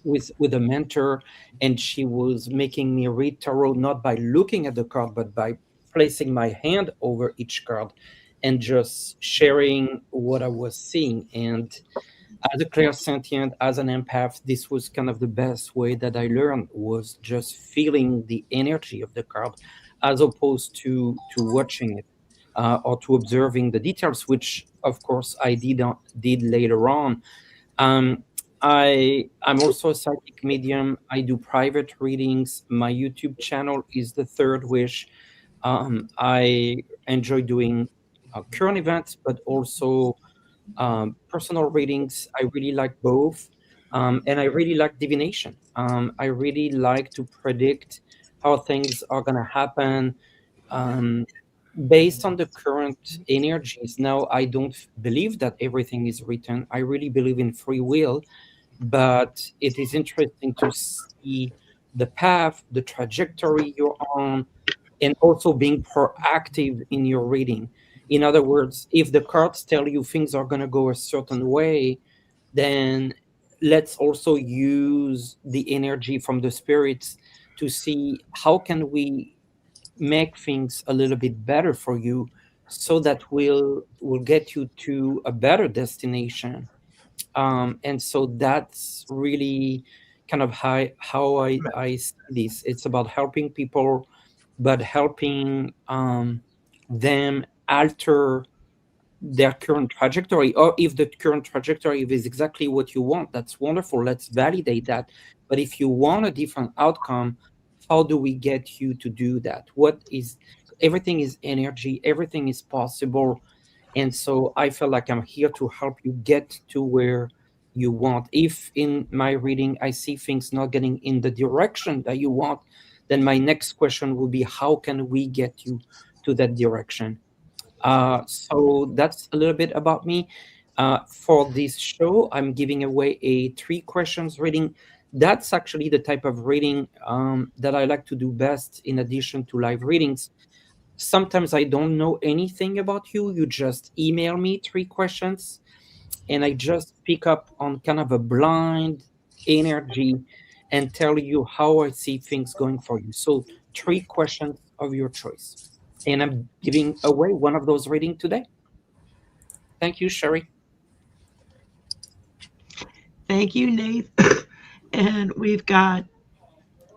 with a mentor, and she was making me read tarot not by looking at the card, but by placing my hand over each card and just sharing what I was seeing. And as a clairsentient, as an empath, this was kind of the best way that I learned, was just feeling the energy of the card, as opposed to watching it or to observing the details, which of course I did later on. Um, I'm also a psychic medium. I do private readings. My YouTube channel is The Third Wish. I enjoy doing current events, but also personal readings. I really like both. And I really like divination. I really like to predict how things are going to happen um, based on the current energies. Now, I don't believe that everything is written. I really believe in free will, but it is interesting to see the path, the trajectory you're on, and also being proactive in your reading. In other words, if the cards tell you things are going to go a certain way, then let's also use the energy from the spirits to see how can we make things a little bit better for you, so that will get you to a better destination. And so that's really kind of how I see this. It's about helping people, but helping them alter their current trajectory. Or if the current trajectory is exactly what you want, that's wonderful. Let's validate that. But if you want a different outcome, how do we get you to do that? What is Everything is energy, everything is possible. And so I feel like I'm here to help you get to where you want. If in my reading I see things not getting in the direction that you want, then my next question will be, how can we get you to that direction? So that's a little bit about me. For this show, I'm giving away a 3 questions reading. That's actually the type of reading that I like to do best in addition to live readings. Sometimes I don't know anything about you. You just email me 3 questions, and I just pick up on kind of a blind energy and tell you how I see things going for you. So 3 questions of your choice. And I'm giving away one of those reading today. Thank you, Sherry. Thank you, Nate. And we've got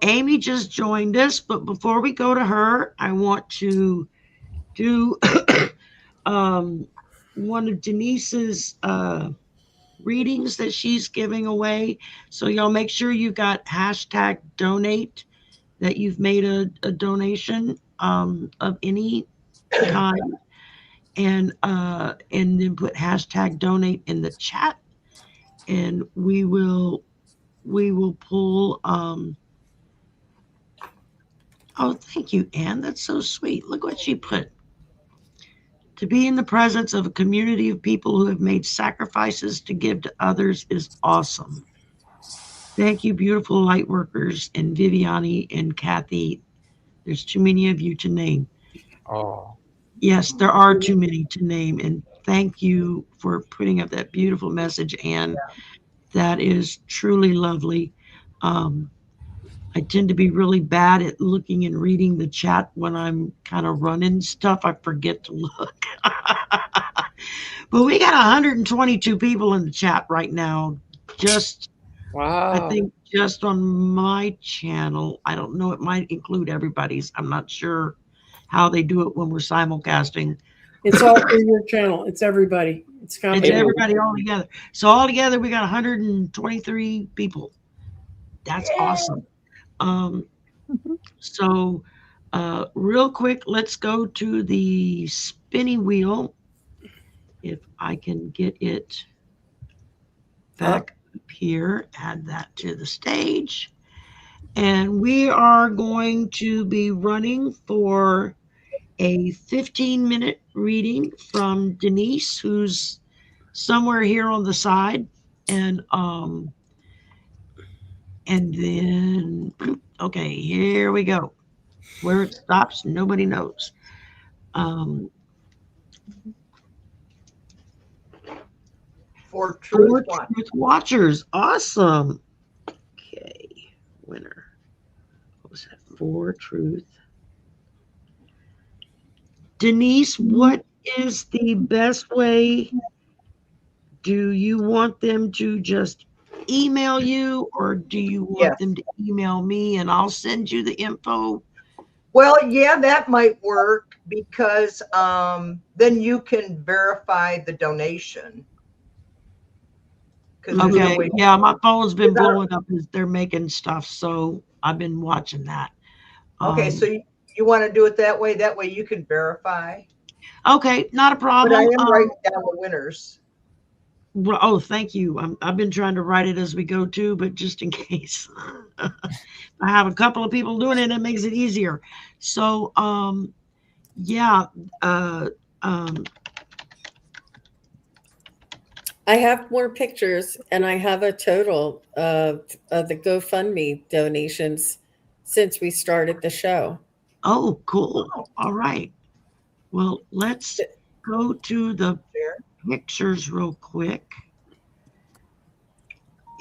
Amy just joined us, but before we go to her, I want to do um, one of Denise's readings that she's giving away. So y'all make sure you got hashtag donate, that you've made a donation of any kind, and then put hashtag donate in the chat, and we will pull. Oh, thank you, Anne. That's so sweet. Look what she put. To be in the presence of a community of people who have made sacrifices to give to others is awesome. Thank you, beautiful light workers, and Viviani and Kathy. There's too many of you to name. Oh, Yes, there are too many to name. And thank you for putting up that beautiful message, Anne. That is truly lovely. Um, I tend to be really bad at looking and reading the chat when I'm kind of running stuff. I forget to look. But we got 122 people in the chat right now. Just, I wow. think, just on my channel. I don't know. It might include everybody's. I'm not sure how they do it when we're simulcasting. It's all through your channel. It's everybody. It's It's everybody all together. So all together, we got 123 people. That's awesome. Um, so Real quick, let's go to the spinny wheel. If I can get it back up here, add that to the stage. And we are going to be running for a 15-minute reading from Denise, who's somewhere here on the side. And then, okay, here we go. Where it stops, nobody knows. For Truth Watchers. Awesome. Okay, winner. What was that? For Truth. Denise, what is the best way? Do you want them to just email you, or do you want them to email me and I'll send you the info? Well, yeah, that might work because then you can verify the donation. Okay, yeah, my phone's been blowing up as they're making stuff, so I've been watching that. Okay, so you want to do it that way? That way you can verify. Okay, not a problem. But I am writing down the winners. Oh, thank you. I've been trying to write it as we go too, but just in case. I have a couple of people doing it, it makes it easier. So, yeah. I have more pictures, and I have a total of the GoFundMe donations since we started the show. Oh, cool. All right. Well, let's go to the pictures real quick.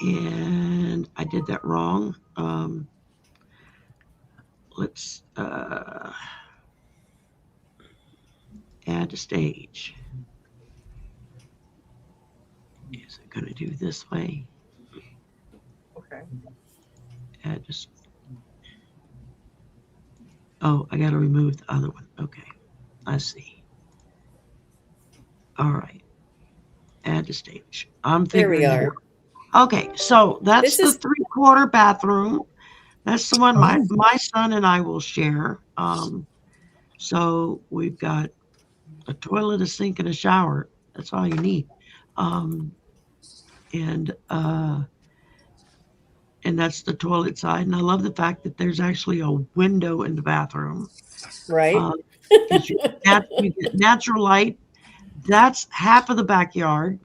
And I did that wrong. Let's add to stage. Is it going to do this way? Okay. Add just. Oh, I got to remove the other one. Okay, I see. All right. Add to stage. I'm figuring there we are. Okay, so that's the 3/4 bathroom. That's the one my son and I will share. So we've got a toilet, a sink, and a shower. That's all you need. And that's the toilet side. And I love the fact that there's actually a window in the bathroom. Right. You get natural light. That's half of the backyard.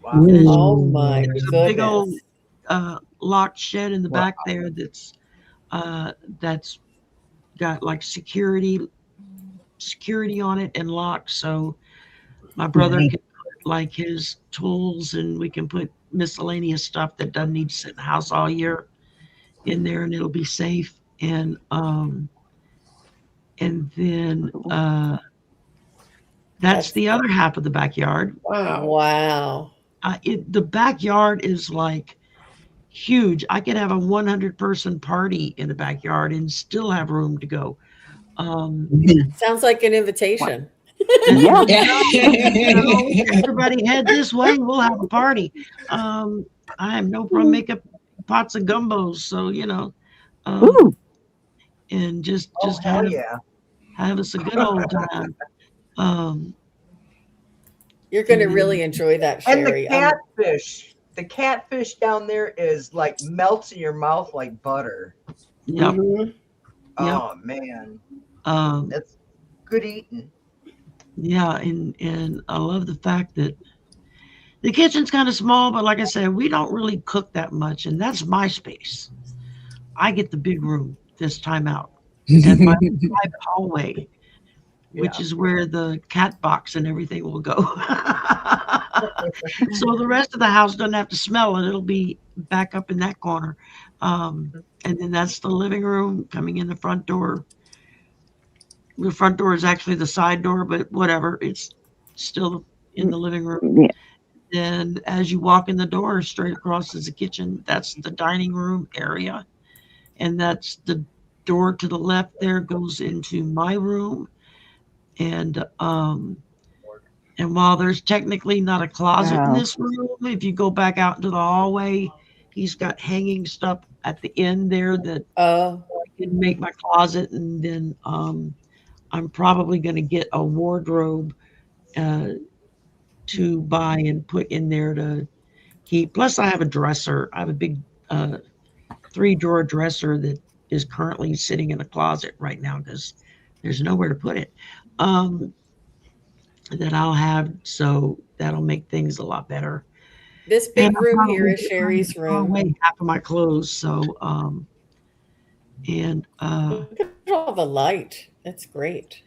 Wow. Oh my goodness. A big old locked shed in the back there that's got like security on it and locked. So my brother can put like his tools, and we can put miscellaneous stuff that doesn't need to sit in the house all year in there, and it'll be safe. And then that's the other half of the backyard. Wow. The backyard is like huge. I could have a 100-person party in the backyard and still have room to go. Sounds like an invitation. Yeah. Everybody head this way. We'll have a party. I have no problem making pots of gumbos. So, and just have us a good old time. You're going to really enjoy that, Sherry. And the catfish down there is like melts in your mouth like butter. Yep. Oh man, that's good eating. Yeah, and I love the fact that the kitchen's kind of small, but like I said, we don't really cook that much, and that's my space. I get the big room this time out, and my private hallway, which is where the cat box and everything will go. So the rest of the house doesn't have to smell it. It'll be back up in that corner. And then that's the living room coming in the front door. The front door is actually the side door, but whatever. It's still in the living room. Yeah. Then as you walk in the door, straight across is the kitchen. That's the dining room area. And that's the door to the left there goes into my room. And while there's technically not a closet in this room, if you go back out into the hallway, he's got hanging stuff at the end there that can make my closet, and then I'm probably going to get a wardrobe to buy and put in there to keep. Plus, I have a dresser. I have a big 3-drawer dresser that is currently sitting in a closet right now because there's nowhere to put it. That I'll have, so that'll make things a lot better. This big room here is Sherry's room. Away half of my clothes, so and look at all the light. That's great.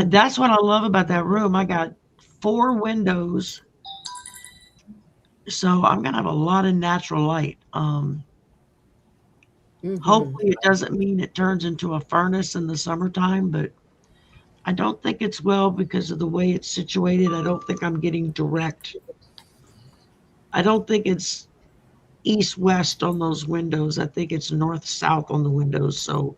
that's what I love about that room. I got 4 windows, so I'm gonna have a lot of natural light. Hopefully it doesn't mean it turns into a furnace in the summertime, but I don't think it's well because of the way it's situated. I don't think I'm getting direct. I don't think it's east-west on those windows. I think it's north-south on the windows. So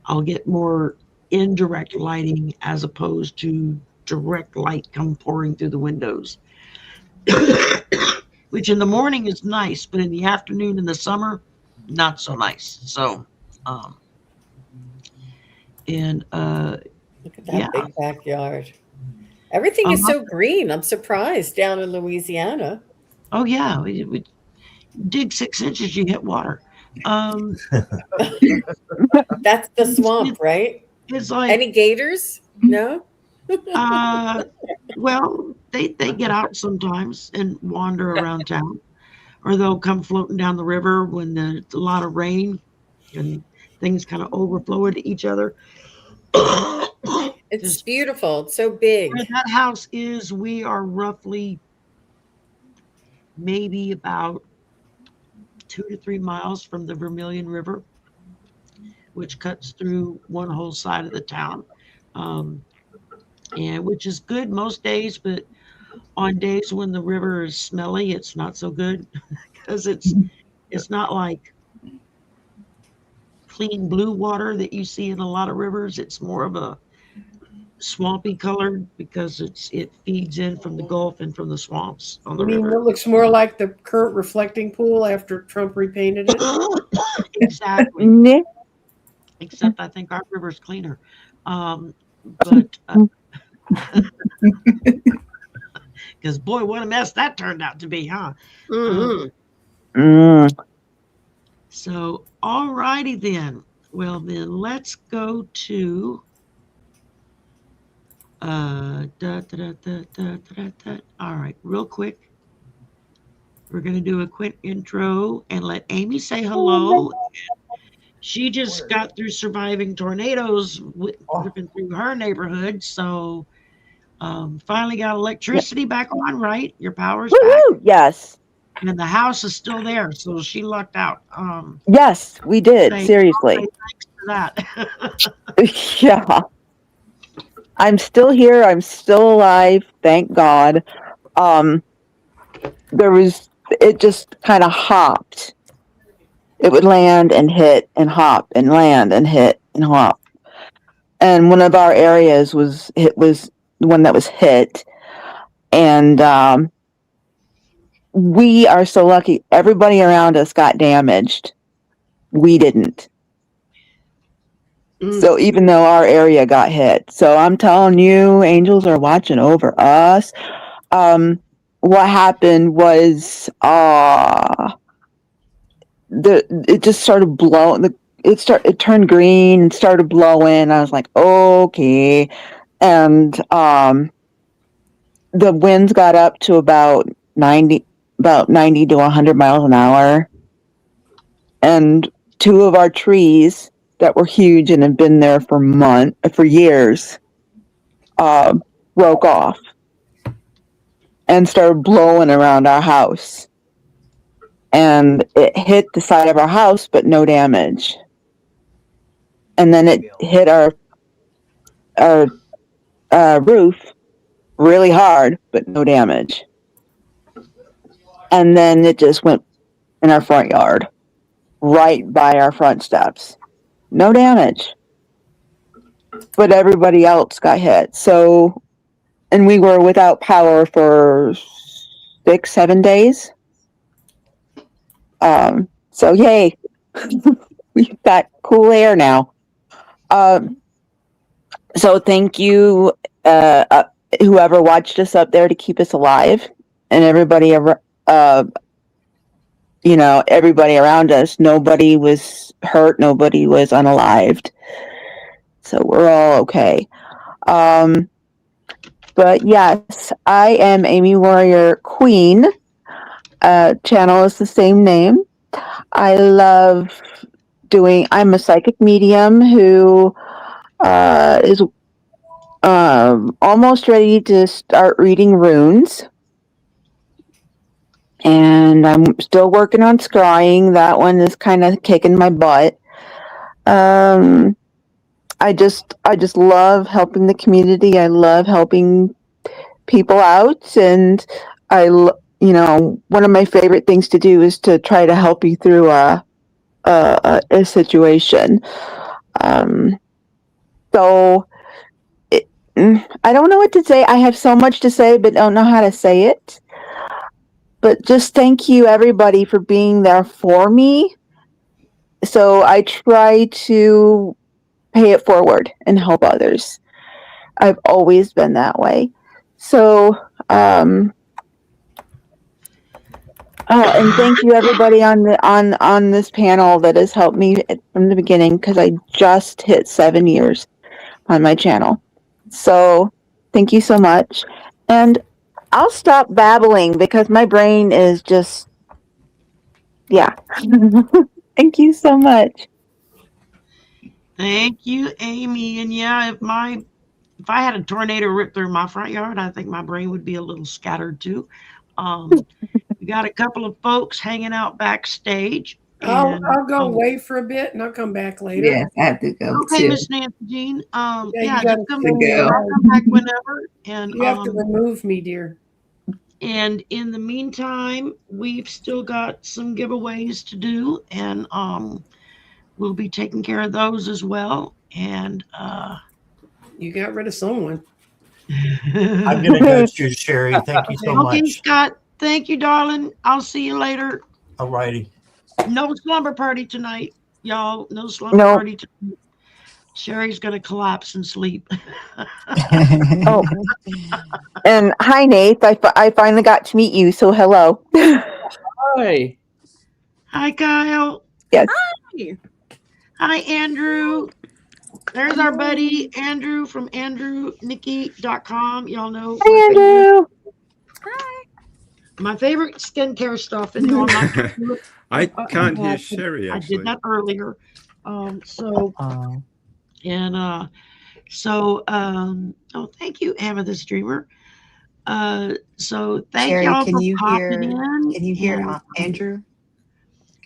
I'll get more indirect lighting as opposed to direct light come pouring through the windows. Which in the morning is nice, but in the afternoon in the summer, not so nice. So, look at that big backyard. Everything is so green. I'm surprised down in Louisiana. Oh yeah, we dig 6 inches, you hit water. That's the swamp, right? It's like any gators? No. Well, they get out sometimes and wander around town, or they'll come floating down the river when there's a lot of rain and things kind of overflow into each other. It's beautiful. It's so big. Where that house is, we are roughly maybe about 2 to 3 miles from the Vermilion River, which cuts through one whole side of the town, and which is good most days, but on days when the river is smelly, it's not so good because it's not like clean blue water that you see in a lot of rivers. It's more of a swampy colored because it feeds in from the Gulf and from the swamps on the river. It looks more like the current reflecting pool after Trump repainted it? Exactly. Except I think our river's cleaner. But because boy, what a mess that turned out to be, huh? So, all righty then. Well, then let's go to all right, real quick. We're going to do a quick intro and let Amy say hello. She just got through surviving tornadoes ripping through her neighborhood. So finally got electricity back on, right? Your power's back. Yes. And the house is still there. So she lucked out. Yes, we did. Seriously. Thanks for that. Yeah. I'm still here. I'm still alive. Thank God. It just kind of hopped. It would land and hit and hop and land and hit and hop. And one of our areas was the one that was hit. And we are so lucky. Everybody around us got damaged. We didn't. So even though our area got hit. So I'm telling you, angels are watching over us. What happened was it just started blowing. It turned green and started blowing. I was like, okay. And the winds got up to about 90 to 100 miles an hour. And 2 of our trees that were huge and had been there for years, broke off and started blowing around our house. And it hit the side of our house, but no damage. And then it hit our roof really hard, but no damage. And then it just went in our front yard, right by our front steps. No damage. But everybody else got hit. So, and we were without power for 6-7 days. So yay. we've got cool air now. So thank you, whoever watched us up there to keep us alive, and everybody, everybody around us. Nobody was hurt. Nobody was unalived. So we're all okay. But yes, I am Amy Warrior Queen. Channel is the same name. I love I'm a psychic medium who is almost ready to start reading runes. And I'm still working on scrying. That one is kind of kicking my butt. I just love helping the community. I love helping people out, and one of my favorite things to do is to try to help you through a situation. So I don't know what to say. I have so much to say, but don't know how to say it. But just thank you, everybody, for being there for me. So I try to pay it forward and help others. I've always been that way. So, and thank you, everybody on this panel that has helped me from the beginning, because I just hit 7 years on my channel. So thank you so much. And I'll stop babbling because my brain is just, yeah. Thank you so much. Thank you, Amy. And yeah, if I had a tornado rip through my front yard, I think my brain would be a little scattered too. We got a couple of folks hanging out backstage. I'll go away for a bit and I'll come back later. Yes, I have to go. Okay, Miss Nancy Jean. Yeah, just come back whenever. And you have to remove me, dear. And in the meantime, we've still got some giveaways to do, and we'll be taking care of those as well. And you got rid of someone. I'm gonna go to Sherry. Thank you so much. Okay, Scott. Thank you, darling. I'll see you later. All righty. No slumber party tonight, y'all. No slumber party tonight. Sherry's gonna collapse and sleep. Oh, and hi, Nate. I finally got to meet you. So hello. Hi. Hi, Kyle. Yes. Hi, Andrew. There's our buddy Andrew from AndrewNikki.com. Y'all know. Hi, Andrew. Hi. My favorite skincare stuff, and no, I'm not. I can't hear Sherry. Actually, I did that earlier. Thank you, Amethyst Dreamer. So thank Sherry, y'all can for you popping hear? in. Can you hear Andrew?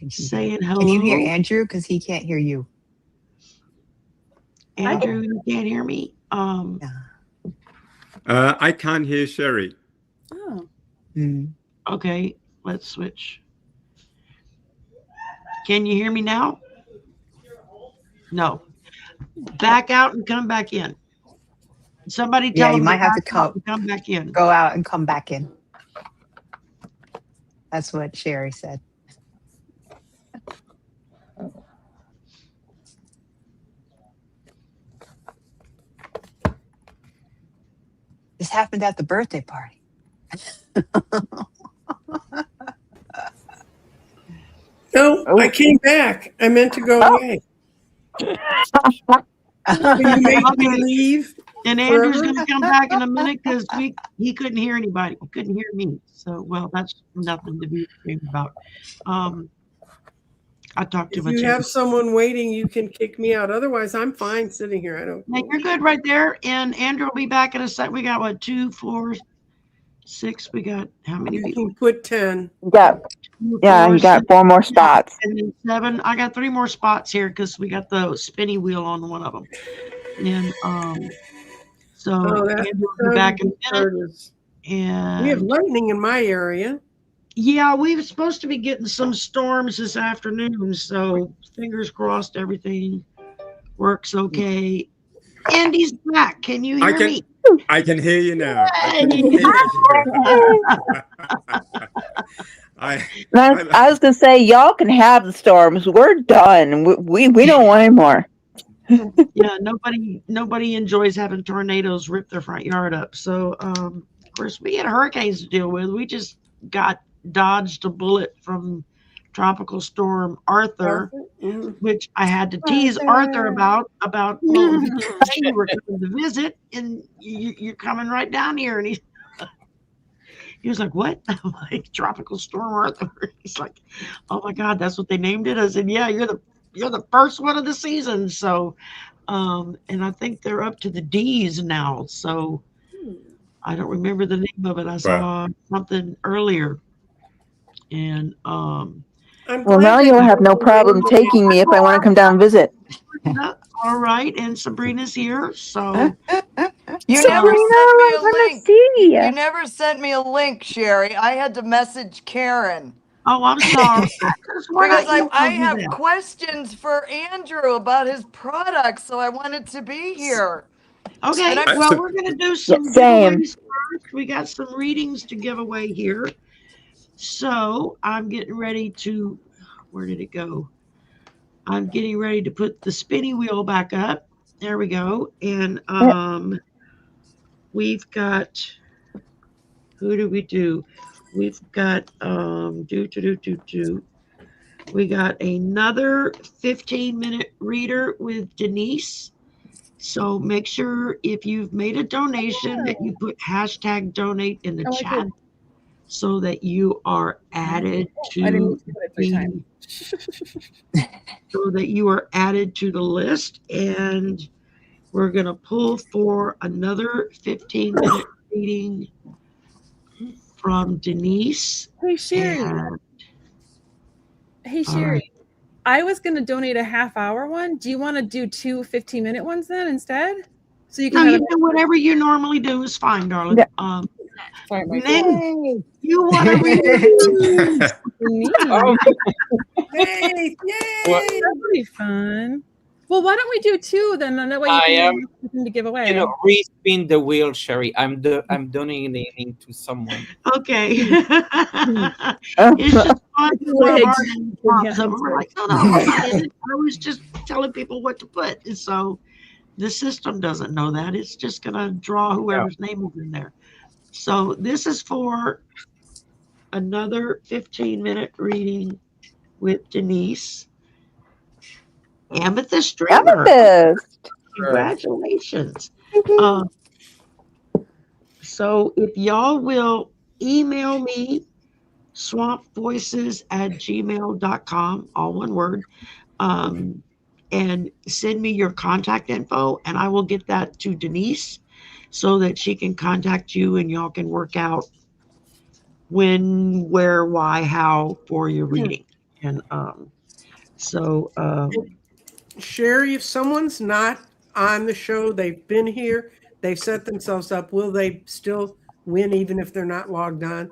Saying hello. Can you hear Andrew? Because he can't hear you. Andrew, you can't hear me. I can't hear Sherry. Oh. Okay, let's switch. Can you hear me now? No. Back out and come back in. Somebody tell you them might have to come back in. Go out and come back in. That's what Sherry said. This happened at the birthday party. No, I came back. I meant to go away. So you made me leave. And Andrew's going to come back in a minute because he couldn't hear anybody. He couldn't hear me. So, well, that's nothing to be ashamed about. I talked too much. If you have someone waiting, you can kick me out. Otherwise, I'm fine sitting here. I don't. You're good right there. And Andrew will be back in a sec. We got what, 2, 4, 6. We got how many people? You can put 10. You got 4 more spots. And then 7. I got 3 more spots here because we got the spinny wheel on one of them. And Andrew will be back in a minute. And we have lightning in my area. Yeah, we were supposed to be getting some storms this afternoon, so fingers crossed everything works okay. Andy's back. Can you hear me? I can hear you now. I was gonna say, y'all can have the storms. We're done. We don't want any more. Yeah, nobody enjoys having tornadoes rip their front yard up. So, of course, we had hurricanes to deal with. We just got dodged a bullet from Tropical Storm Arthur, which I had to tease Arthur about. Well, you were coming to visit, and you're coming right down here, and he was like, "What?" I'm like, "Tropical Storm Arthur." He's like, "Oh my God, that's what they named it." I said, "Yeah, you're the first one of the season." So, and I think they're up to the D's now. So I don't remember the name of it. I saw something earlier, and well, now you'll have no problem taking me if I want to come down and visit. All right, and Sabrina's here, so. You never sent me a link. You never sent me a link, Sherry. I had to message Karen. Oh, I'm sorry. Because I have questions for Andrew about his products, so I wanted to be here. Okay, well, we're going to do some giveaways first. We got some readings to give away here. So I'm getting ready to, where did it go? I'm getting ready to put the spinny wheel back up. There we go. And we've got, who do we do? We've got, we got another 15-minute reader with Denise. So make sure if you've made a donation that you put hashtag donate in the chat so that you are added to the list. And we're going to pull for another 15-minute reading from Denise. Hey, Sherry. Hey, Sherry. I was going to donate a half-hour one. Do you want to do 2 15-minute ones then instead? So you can. No, you do whatever you normally do is fine, darling. Yeah. Then you want to read? Hey, yay! That'd be fun. Well, why don't we do 2 then? And that way you can have something to give away. Respin the wheel, Sherry. I'm donating to someone. Okay. It's just fun. We're like, no, I was just telling people what to put. And so the system doesn't know that. It's just going to draw whoever's name is in there. So this is for another 15-minute reading with Denise. Amethyst Dreamer. Amethyst. Congratulations. So if y'all will email me swampvoices@gmail.com, all one word, and send me your contact info, and I will get that to Denise so that she can contact you and y'all can work out when, where, why, how for your reading. And Sherry, if someone's not on the show, they've been here, they've set themselves up, will they still win even if they're not logged on?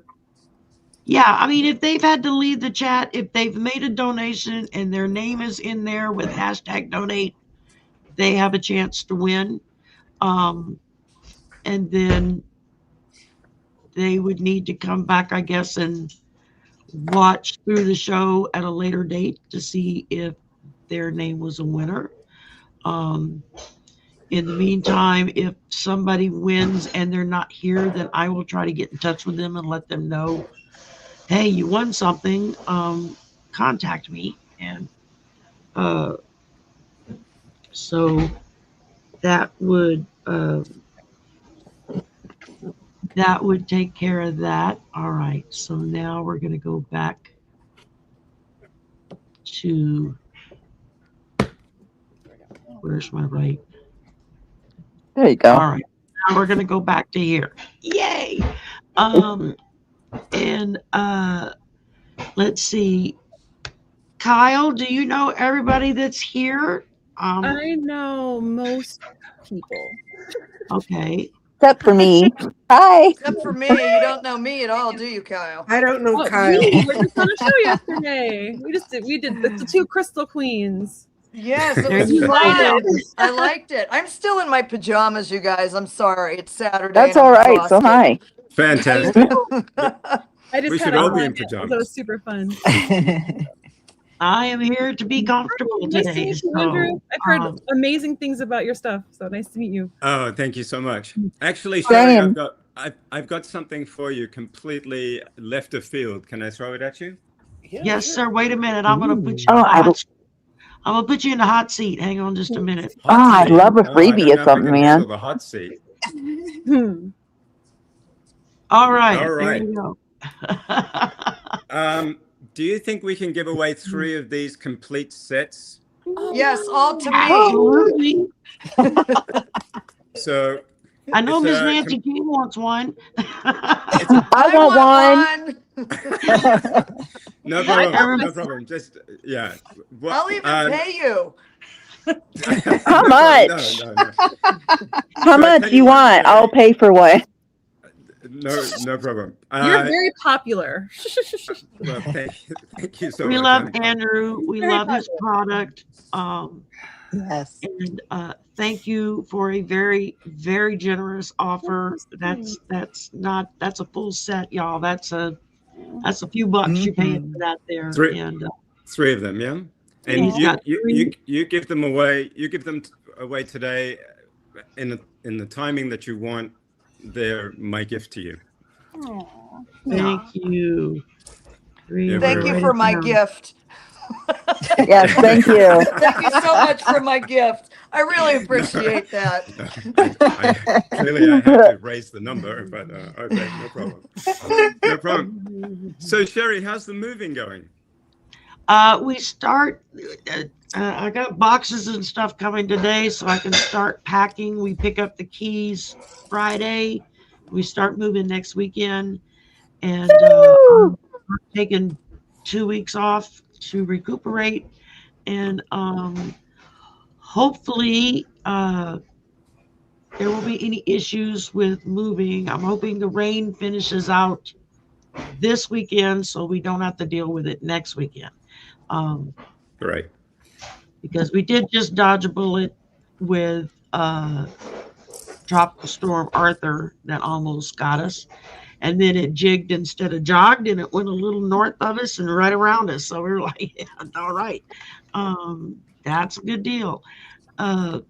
Yeah, I mean, if they've had to leave the chat, if they've made a donation and their name is in there with hashtag donate, they have a chance to win. And then they would need to come back, I guess, and watch through the show at a later date to see if their name was a winner. In the meantime, if somebody wins and they're not here, then I will try to get in touch with them and let them know, hey, you won something, contact me. And so that would take care of that. All right, so now we're going to go back to, where's my right? There you go. All right, now we're going to go back to here. Yay! And let's see. Kyle, do you know everybody that's here? I know most people. Okay. Except for me. Hi. Except for me. You don't know me at all, do you, Kyle? I don't know Kyle. We were just on a show yesterday. We did the 2 Crystal Queens. Yes, it was fun. I liked it. I'm still in my pajamas, you guys. I'm sorry. It's Saturday. That's all right. So hi. Fantastic. I just We had should a all be run. in That pajamas. was super fun. I am here to be comfortable Nice to today. meet you, So, Andrew. I've heard amazing things about your stuff. So nice to meet you. Oh, thank you so much. Actually, Same. Sherry, I've got something for you completely left of field. Can I throw it at you? yes, sir. Wait a minute. I'm going to put you Oh, I'm going to put you in the hot seat. Hang on just a minute. I'd love a Oh, I freebie don't or know if I something, can handle man. the hot seat. All right. All right. There you go. Do you think we can give away 3 of these complete sets? Yes, all to me. Absolutely. So I know it's Miss a Nancy G wants one. I want one. No problem. No problem. Just yeah. I'll even pay you. How much? No. How much you want? I'll pay for one. No problem. You're very popular. Well, thank you so We much. love Andrew. We Very love his product. Yes. And thank you for a very, very generous offer. That's a full set, y'all. That's a few bucks you're paying for that there. 3 And 3 of them, yeah. And he's got you give them away. You give them away today in the timing that you want. They're my gift to you. Thank you. Thank you for my gift. Yes, thank you. Thank you so much for my gift. I really appreciate that. Clearly, I have to raise the number, but okay, no problem. No problem. So, Sherry, how's the moving going? We start. I got boxes and stuff coming today, so I can start packing. We pick up the keys Friday. We start moving next weekend, and I'm taking 2 weeks off to recuperate, and hopefully there won't be any issues with moving. I'm hoping the rain finishes out this weekend, so we don't have to deal with it next weekend. Right. Because we did just dodge a bullet with Tropical Storm Arthur that almost got us. And then it jigged instead of jogged, and it went a little north of us and right around us. So we were like, yeah, all right. That's a good deal. Okay.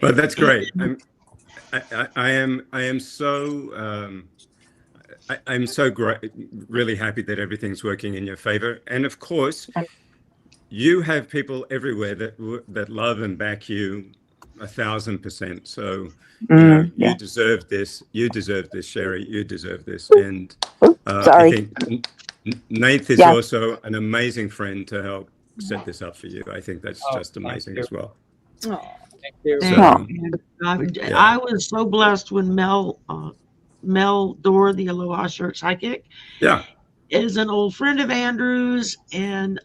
But that's great. I am so I'm so really happy that everything's working in your favor. And of course, you have people everywhere that love and back you 1,000%. So you deserve this. You deserve this, Sherry. You deserve this. And I think Nath is also an amazing friend to help set this up for you. I think that's just amazing as well. Oh, thank you. I was so blessed when Mel Dorr, the Aloha Shirt Psychic, is an old friend of Andrew's, and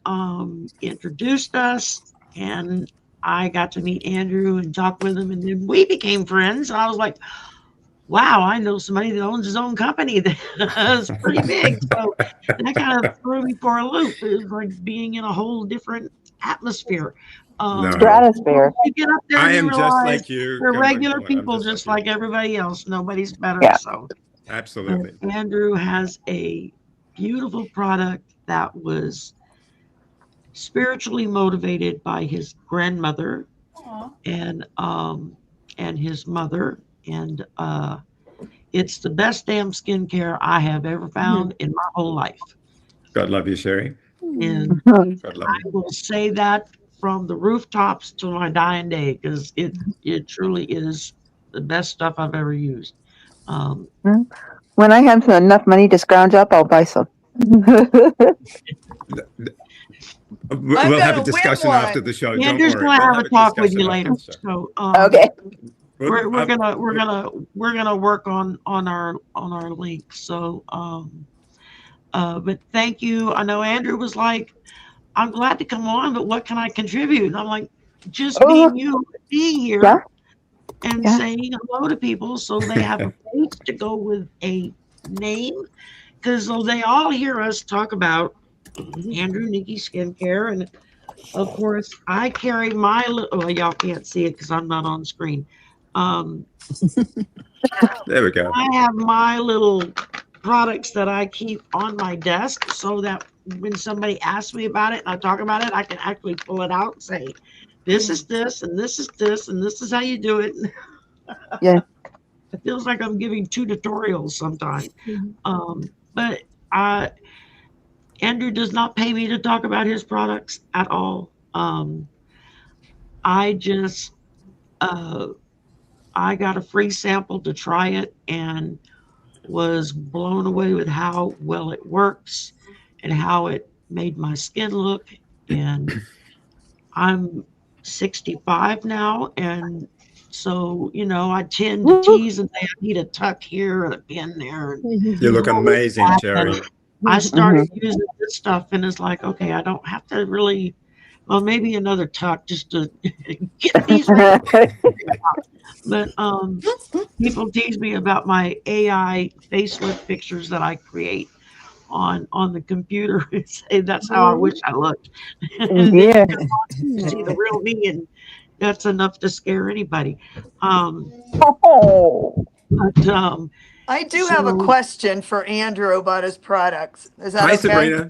introduced us, and I got to meet Andrew and talk with him, and then we became friends. And I was like, wow, I know somebody that owns his own company that's pretty big. So that kind of threw me for a loop. It was like being in a whole different atmosphere. Stratosphere. You get up there, I and am you just realize like you. we're regular people, just like everybody else. Nobody's better. So absolutely. And Andrew has a beautiful product that was spiritually motivated by his grandmother and his mother, and it's the best damn skincare I have ever found in my whole life. God love you, Sherry. And God love I will say that from the rooftops to my dying day, because it truly is the best stuff I've ever used. When I have enough money to scrounge up, I'll buy some. We'll have a discussion after the show. Andrew's Don't worry. gonna have a talk with you later. So okay. We're gonna work on our link. So but thank you. I know Andrew was like, I'm glad to come on, but what can I contribute? And I'm like, just being here and saying hello to people, so they have a face to go with a name, because they all hear us talk about Andrew Nikki Skincare, and of course I carry my y'all can't see it because I'm not on screen. There we go. I have my little products that I keep on my desk so that when somebody asks me about it and I talk about it, I can actually pull it out and say, this is this, and this is this, and this is how you do it. Yeah. It feels like I'm giving 2 tutorials sometimes. But Andrew does not pay me to talk about his products at all. I just, I got a free sample to try it and was blown away with how well it works and how it made my skin look. And I'm 65 now, and so I tend to tease and say I need a tuck here and a pin there. You look amazing, Jerry. I started using this stuff, and it's like, okay, I don't have to really. Well, maybe another tuck just to get these right. But people tease me about my AI facelift pictures that I create on the computer and say that's how I wish I looked. And Yeah. then you see the real me, and that's enough to scare anybody. Oh. But, I do have a question for Andrew about his products. Is that Hi, okay? Sabrina.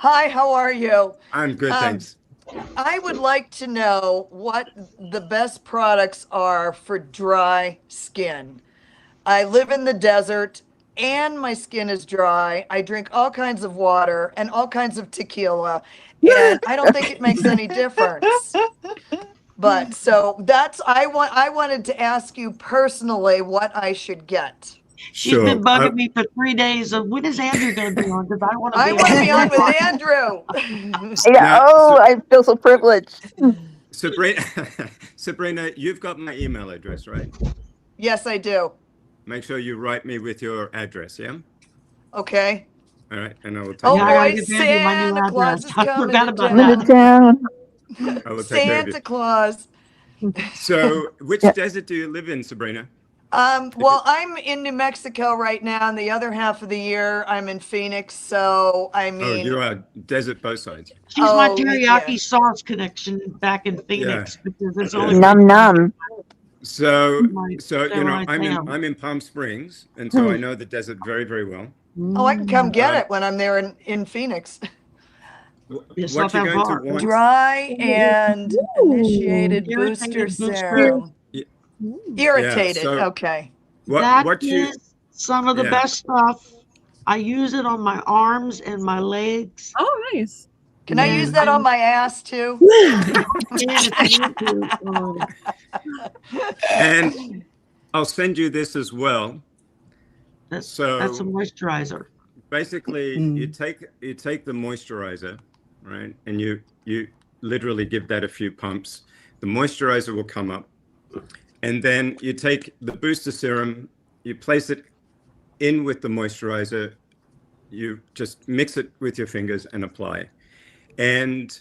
Hi, how are you? I'm good, thanks. I would like to know what the best products are for dry skin. I live in the desert and my skin is dry. I drink all kinds of water and all kinds of tequila, and I don't think it makes any difference. But so I wanted to ask you personally what I should get. She's been bugging me for 3 days of when is Andrew going to be on? Because I want to be on with Andrew. Yeah. I feel so privileged. Sabrina, you've got my email address, right? Yes, I do. Make sure you write me with your address, yeah? Okay. All right, and I will take Oh care of boy, it. Santa Claus is coming to town. I will take care of Santa it. Claus. So, which desert do you live in, Sabrina? Well, I'm in New Mexico right now, and the other half of the year I'm in Phoenix. So I mean, Oh, you are desert both sides. She's my teriyaki sauce connection back in Phoenix because it's only Num. So I'm in Palm Springs, and so I know the desert very, very well. Oh, I can come get it when I'm there in Phoenix. What you're going to want? Dry and initiated booster serum. Irritated. Yeah, so okay. What you? Some of the best stuff. I use it on my arms and my legs. Oh, nice. Can I use that on my ass too? And I'll send you this as well. That's a moisturizer. Basically, you take the moisturizer, right, and you literally give that a few pumps. The moisturizer will come up, and then you take the booster serum, you place it in with the moisturizer, you just mix it with your fingers and apply. And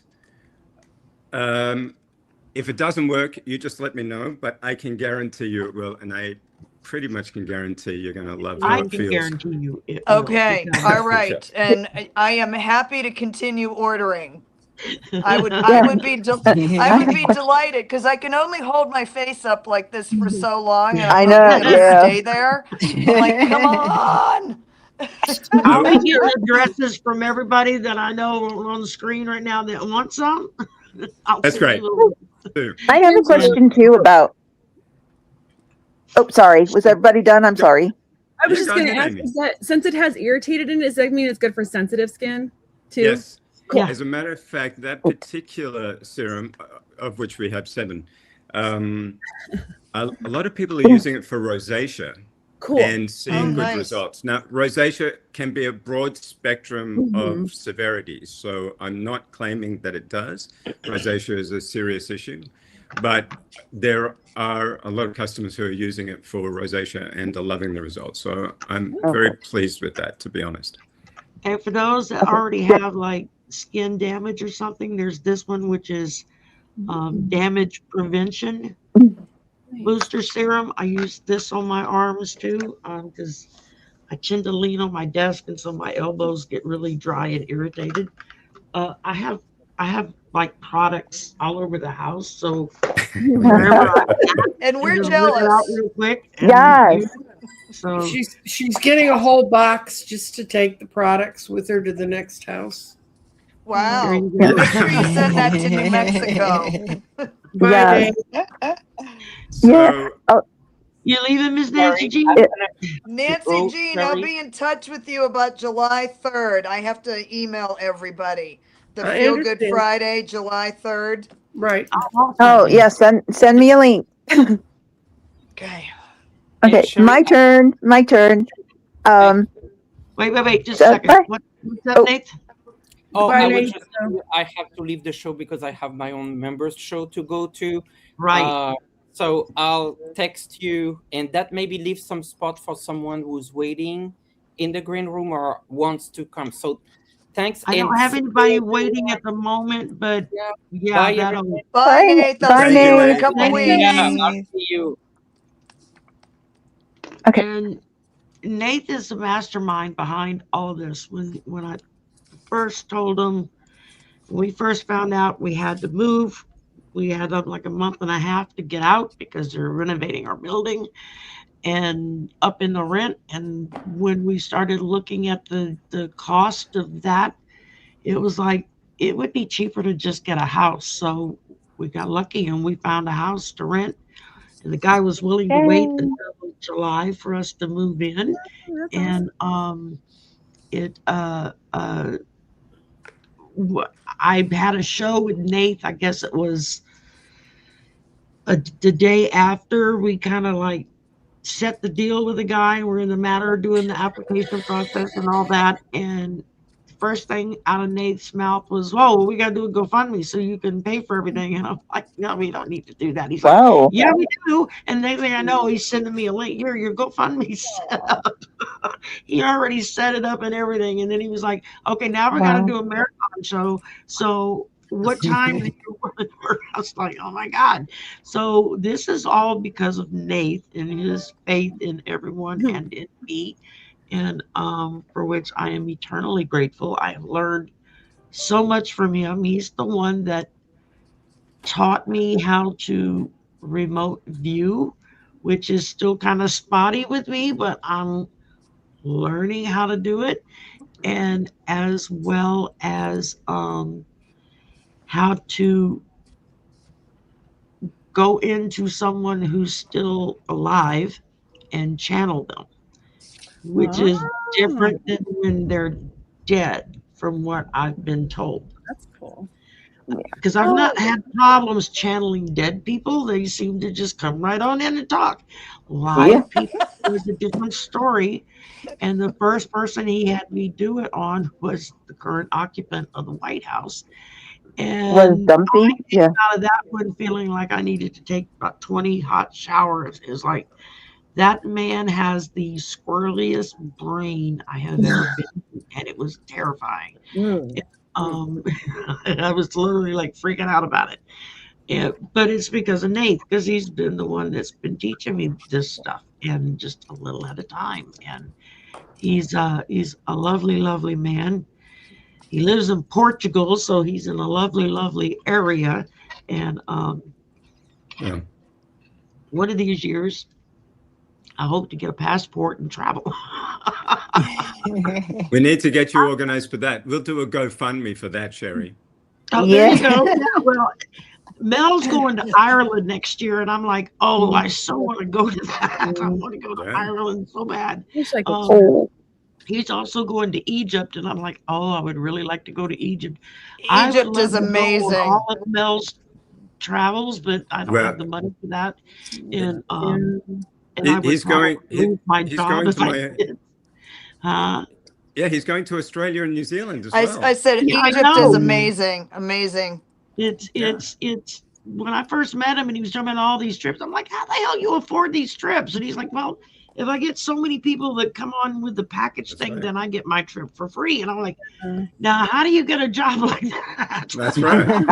if it doesn't work, you just let me know, but I can guarantee you it will, and I pretty much can guarantee you're going to love how it feels. I can guarantee you it will. Okay, all right. And I am happy to continue ordering. I would be delighted because I can only hold my face up like this for so long, and I'm going to stay there. I'm like, come on. I'll be getting addresses from everybody that I know on the screen right now that want some. That's great. I have a question too about. Oh, sorry. Was everybody done? I'm sorry. I was just going to ask, is that, since it has irritated in it, does that mean it's good for sensitive skin too? Yes. Cool. As a matter of fact, that particular serum, of which we have 7, a lot of people are using it for rosacea. Cool. And seeing good results. Now, rosacea can be a broad spectrum of severity, so I'm not claiming that it does. Rosacea is a serious issue, but there are a lot of customers who are using it for rosacea and are loving the results. So I'm very pleased with that, to be honest. And for those that already have like skin damage or something, there's this one, which is damage prevention booster serum. I use this on my arms too because I tend to lean on my desk, and so my elbows get really dry and irritated. I have have like products all over the house, so wherever I'm at, And we're just whip it out jealous. real quick. And Yes. So She's getting a whole box just to take the products with her to the next house. Wow. there you go. Make sure you send that to New Mexico. Bye, Yes. Dave. So You leaving, Miss Nancy G? Nancy Jean, I'll be in touch with you about July 3rd. I have to email everybody. The I Feel Good understand. Friday, July 3rd. Right. Oh, yes. Send me a link. Okay. Okay, Sherry, my turn. My turn. Wait, just a second. Bye. What's up, Nate? Oh, Bye, I was Nate. just I have to leave the show because I have my own members show to go to. Right. So I'll text you, and that maybe leaves some spot for someone who's waiting in the green room or wants to come. So thanks. I don't and have see anybody you waiting at the moment, but Yeah. yeah, Bye, that'll. everyone. Bye, Nate. I'll Bye, see you in a Nate. couple Thank weeks. Yeah, I'll see you. Okay. And Nate is the mastermind behind all of this. When I first told him, when we first found out we had to move, we had like a month and a half to get out because they're renovating our building and up in the rent. And when we started looking at the cost of that, it was like it would be cheaper to just get a house. So we got lucky and we found a house to rent. And the guy was willing to wait Yay. until July for us to move in. That's And it I had a show with Nate. I guess it was the day after we kind of like set the deal with the guy. We're in the matter of doing the application process and all that. And the first thing out of Nate's mouth was, "Whoa, we got to do a GoFundMe so you can pay for everything." And I'm like, "No, we don't need to do that." He's like, Wow. "Yeah, we do." And next thing I know, he's sending me a link. Here, your GoFundMe set up. He already set it up and everything. And then he was like, "Okay, now we're gonna Wow. do a marathon show. So what time do you want to work?" I was like, "Oh my God." So this is all because of Nate and his faith in everyone and in me, and for which I am eternally grateful. I have learned so much from him. He's the one that taught me how to remote view, which is still kind of spotty with me, but I'm learning how to do it, and as well as how to go into someone who's still alive and channel them, which is different than when they're dead, from what I've been told. That's cool. Because I've not had problems channeling dead people. They seem to just come right on in and talk. Live people was a different story. And the first person he had me do it on was the current occupant of the White House. Was And Dumpy? Yeah. out of that one feeling like I needed to take about 20 hot showers. Is like, that man has the squirreliest brain I have ever been to, and it was terrifying. I was literally like freaking out about it. Yeah, but it's because of Nate, because he's been the one that's been teaching me this stuff, and just a little at a time. And he's a lovely, lovely man. He lives in Portugal, so he's in a lovely, lovely area. And yeah. one of these years, I hope to get a passport and travel. We need to get you organized for that. We'll do a GoFundMe for that, Sherry. Oh, there you go. Yeah, well, Mel's going to Ireland next year, and I'm like, oh, I so want to go to that. I want to go to Ireland so bad. He's also going to Egypt, and I'm like, oh, I would really like to go to Egypt. Egypt is amazing. All of Mel's travels, but I don't have the money for that. And he's going to yeah, he's going to Australia and New Zealand as well. I said Egypt is amazing. Amazing. It's when I first met him and he was talking about all these trips, I'm like, how the hell you afford these trips? And he's like, well, if I get so many people that come on with the package thing, then I get my trip for free. And I'm like, now how do you get a job like that? That's right.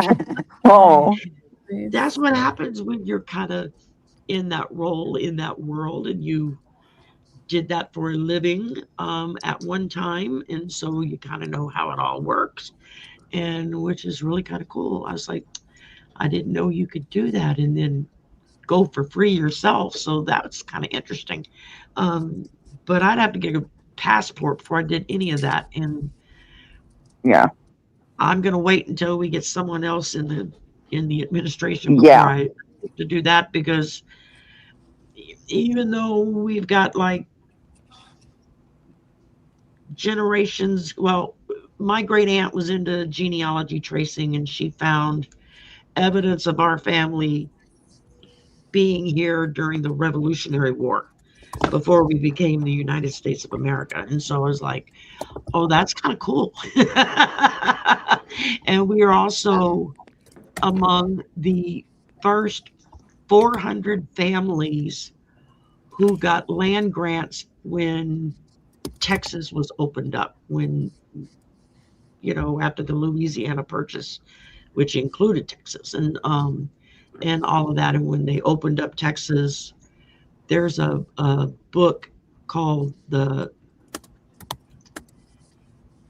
That's what happens when you're kind of in that role, in that world, and you did that for a living at one time, and so you kind of know how it all works. and which is really kind of cool. I was like, I didn't know you could do that and then go for free yourself. So that's kind of interesting. Um, but I'd have to get a passport before I did any of that. And Yeah. I'm going to wait until we get someone else in the administration before Yeah. I to do that, because even though we've got like generations, well, my great aunt was into genealogy tracing, and she found evidence of our family being here during the Revolutionary War before we became the United States of America. And so I was like, oh, that's kind of cool. And we are also among the first 400 families who got land grants when Texas was opened up, when, after the Louisiana Purchase, which included Texas and all of that. And when they opened up Texas, there's a book called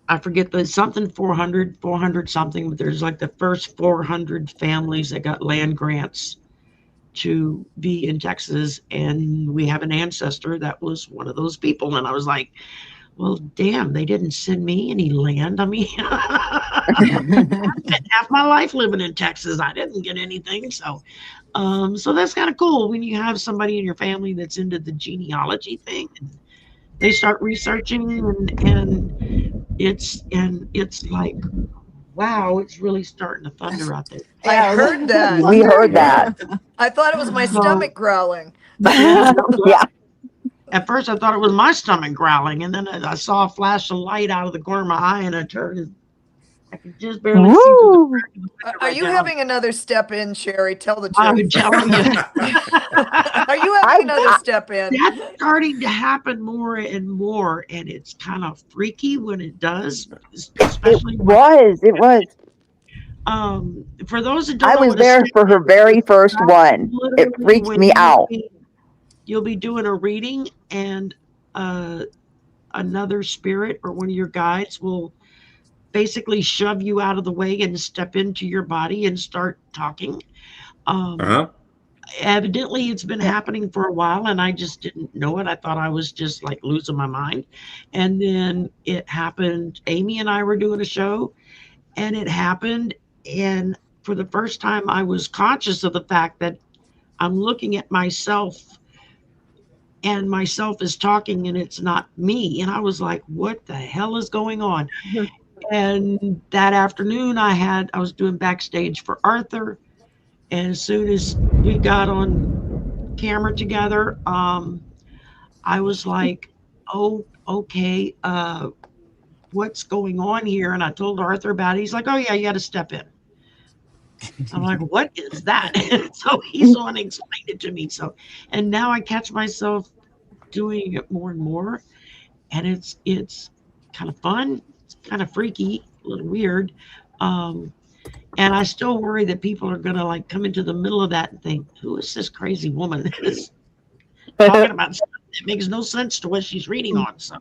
I forget the something 400 something, but there's like the first 400 families that got land grants to be in Texas. And we have an ancestor that was one of those people. And I was like, well, damn, they didn't send me any land. I mean, I spent half my life living in Texas. I didn't get anything. So that's kind of cool when you have somebody in your family that's into the genealogy thing, and they start researching, and it's like, wow, it's really starting to thunder out there. I heard that. We heard that. I thought it was my stomach growling. Yeah. At first, I thought it was my stomach growling, and then I saw a flash of light out of the corner of my eye, and I turned, and I could just barely see through the crack of the window. Are you having another step in, Sherry? Tell the truth. I'm telling you. Are you having another step in? That's starting to happen more and more, and it's kind of freaky when it does. Especially It was. For those that don't I know was what there for her very first one. It freaked me out. You'll be doing a reading, and another spirit or one of your guides will basically shove you out of the way and step into your body and start talking. Evidently, it's been happening for a while, and I just didn't know it. I thought I was just like losing my mind. And then it happened. Amy and I were doing a show, and it happened. And for the first time, I was conscious of the fact that I'm looking at myself, and myself is talking, and it's not me. And I was like, what the hell is going on? And that afternoon I was doing backstage for Arthur. And as soon as we got on camera together, I was like, oh, okay, what's going on here? And I told Arthur about it. He's like, oh yeah, you got to step in. I'm like, what is that? So he's the one to explain it to me. So, and now I catch myself doing it more and more, and it's kind of fun. It's kind of freaky, a little weird. And I still worry that people are going to like come into the middle of that and think, who is this crazy woman that is talking about stuff that makes no sense to what she's reading on? So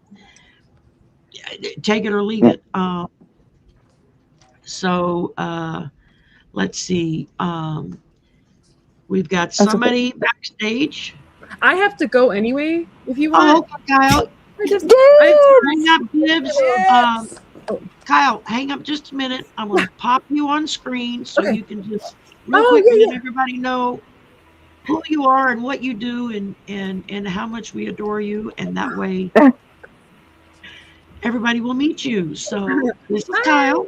take it or leave it. Let's see. We've got somebody backstage. I have to go anyway. If you want. Oh, okay, Kyle. Hang up, Gibbs. Kyle, hang up just a minute. I'm going to pop you on screen so you can just real quick let everybody know who you are and what you do and how much we adore you. And that way everybody will meet you. So this is Kyle.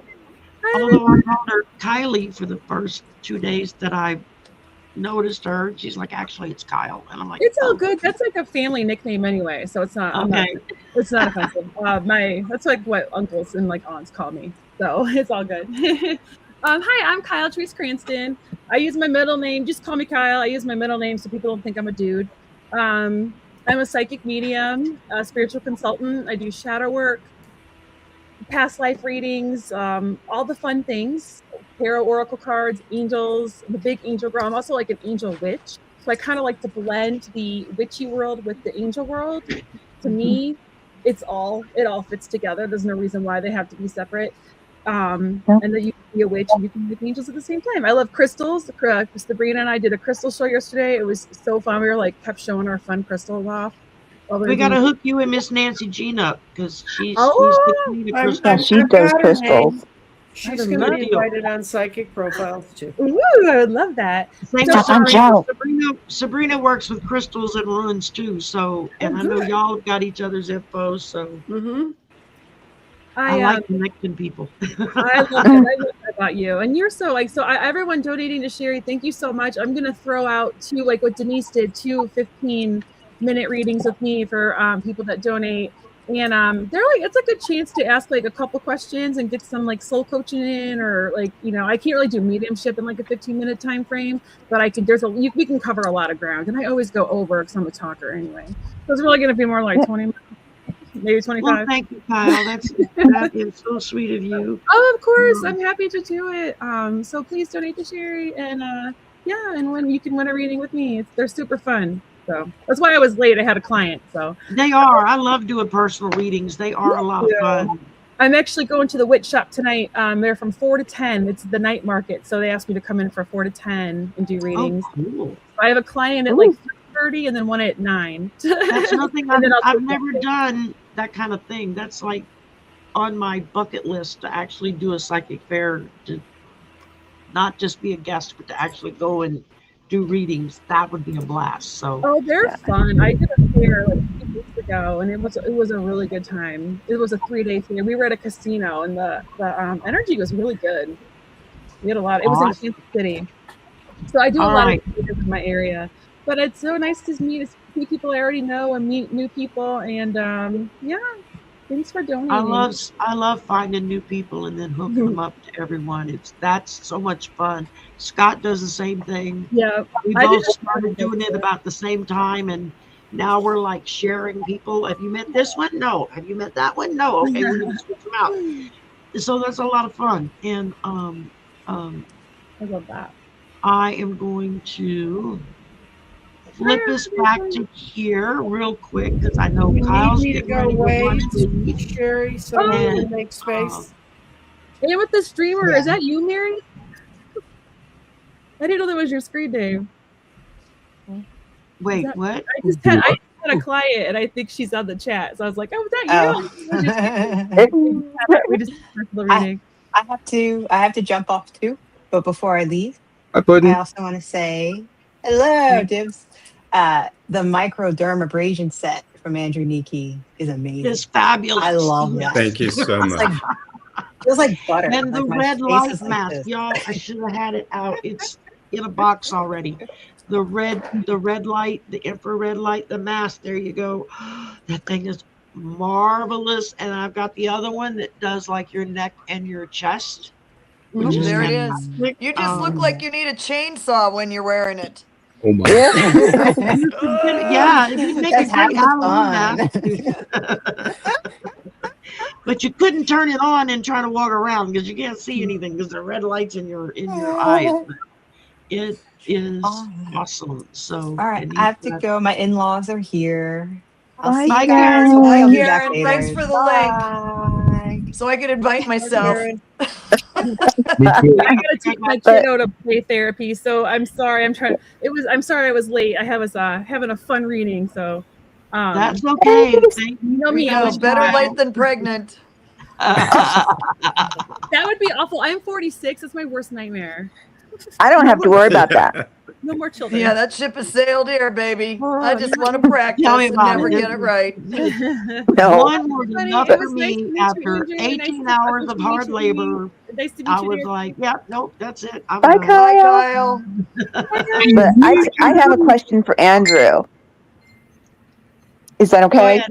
Although I called her Kylie for the first 2 days that I noticed her, she's like, actually, it's Kyle. And I'm like, it's all good. That's like a family nickname anyway, so it's not. Okay. It's not offensive. That's like what uncles and like aunts call me, so it's all good. Hi, I'm Kyle Treese Cranston. I use my middle name. Just call me Kyle. I use my middle name so people don't think I'm a dude. I'm a psychic medium, a spiritual consultant. I do shadow work, past life readings, all the fun things, tarot oracle cards, angels, the big angel girl. I'm also like an angel witch. So I kind of like to blend the witchy world with the angel world. To me, it all fits together. There's no reason why they have to be separate. And then you can be a witch and you can make angels at the same time. I love crystals. Sabrina and I did a crystal show yesterday. It was so fun. We were like kept showing our fun crystals off. We got to hook you and Miss Nancy Jean up because she's the queen of crystals. Yeah, she does crystals. She's going to be invited on Psychic Profiles too. Ooh, I would love that. Sabrina works with crystals and runes too. So, and I know y'all have got each other's info. So, I like connecting people. I love that about you, and you're so like everyone donating to Sherry. Thank you so much. I'm gonna throw out two, like what Denise did, 2 15-minute readings with me for people that donate. And they're like, it's a good chance to ask like a couple questions and get some like soul coaching in, or like, you know, I can't really do mediumship in like a 15-minute time frame, but I can. We can cover a lot of ground, and I always go over because I'm a talker anyway. So it's really going to be more like 20 minutes, maybe 25. Well, thank you, Kyle. That is so sweet of you. Oh, of course, I'm happy to do it. So please donate to Sherry, and and when you can win a reading with me, they're super fun. So that's why I was late. I had a client. So they are. I love doing personal readings. They are a lot of fun. I'm actually going to the witch shop tonight. They're from 4 to 10. It's the night market. So they asked me to come in for 4 to 10 and do readings. Oh, cool. I have a client at like 3:30 and then one at 9. That's nothing I've never done that kind of thing. That's like on my bucket list to actually do a psychic fair, to not just be a guest, but to actually go and do readings. That would be a blast. So they're fun. I did a fair like 2 weeks ago, and it was a really good time. It was a 3-day fair. We were at a casino, and the energy was really good. We had a lot. It was in Kansas City, so I do a lot of theaters in my area. But it's so nice to meet people I already know and meet new people. And thanks for donating. I love finding new people and then hooking them up to everyone. That's so much fun. Scott does the same thing. Yeah, we both started doing it about the same time, and now we're like sharing people. Have you met this one? No. Have you met that one? No. Okay, we're gonna switch them out. So that's a lot of fun, and I love that. I am going to flip us back to here real quick because I know Kyle's getting ready to watch the Sherry, so we can make space. Hey, with the streamer, is that you, Mary? I didn't know that was your screen name. Wait, what? I just had a client, and I think she's on the chat, so I was like, "Oh, is that you?" We just the reading. I have to jump off too, but before I leave, I also want to say hello, Dibs. The microdermabrasion set from Andrew Niki is amazing. It's fabulous. I love that. Thank you so much. Feels like butter. And the red light mask, y'all. I should have had it out. It's in a box already. The red light, the infrared light, the mask. There you go. That thing is marvelous. And I've got the other one that does like your neck and your chest. There it is. You just look like you need a chainsaw when you're wearing it. Oh my! Yeah, if you make a great Halloween mask. But you couldn't turn it on and try to walk around because you can't see anything because the red lights in your eyes. It is awesome. So all right, I have to go. My in-laws are here. Bye, Karen. Thanks for the link. So I could invite myself. I gotta take my kiddo to play therapy, so I'm sorry. I'm sorry I was late. I was having a fun reading, so that's okay. You know me, I was better late than pregnant. That would be awful. I'm 46. It's my worst nightmare. I don't have to worry about that. No more children. Yeah, that ship has sailed here, baby. I just want to practice and never get it right. No. One was enough for me after 18 hours of hard labor. I was like, yep, nope, that's it. Bye, Kyle. But I have a question for Andrew. Is that okay?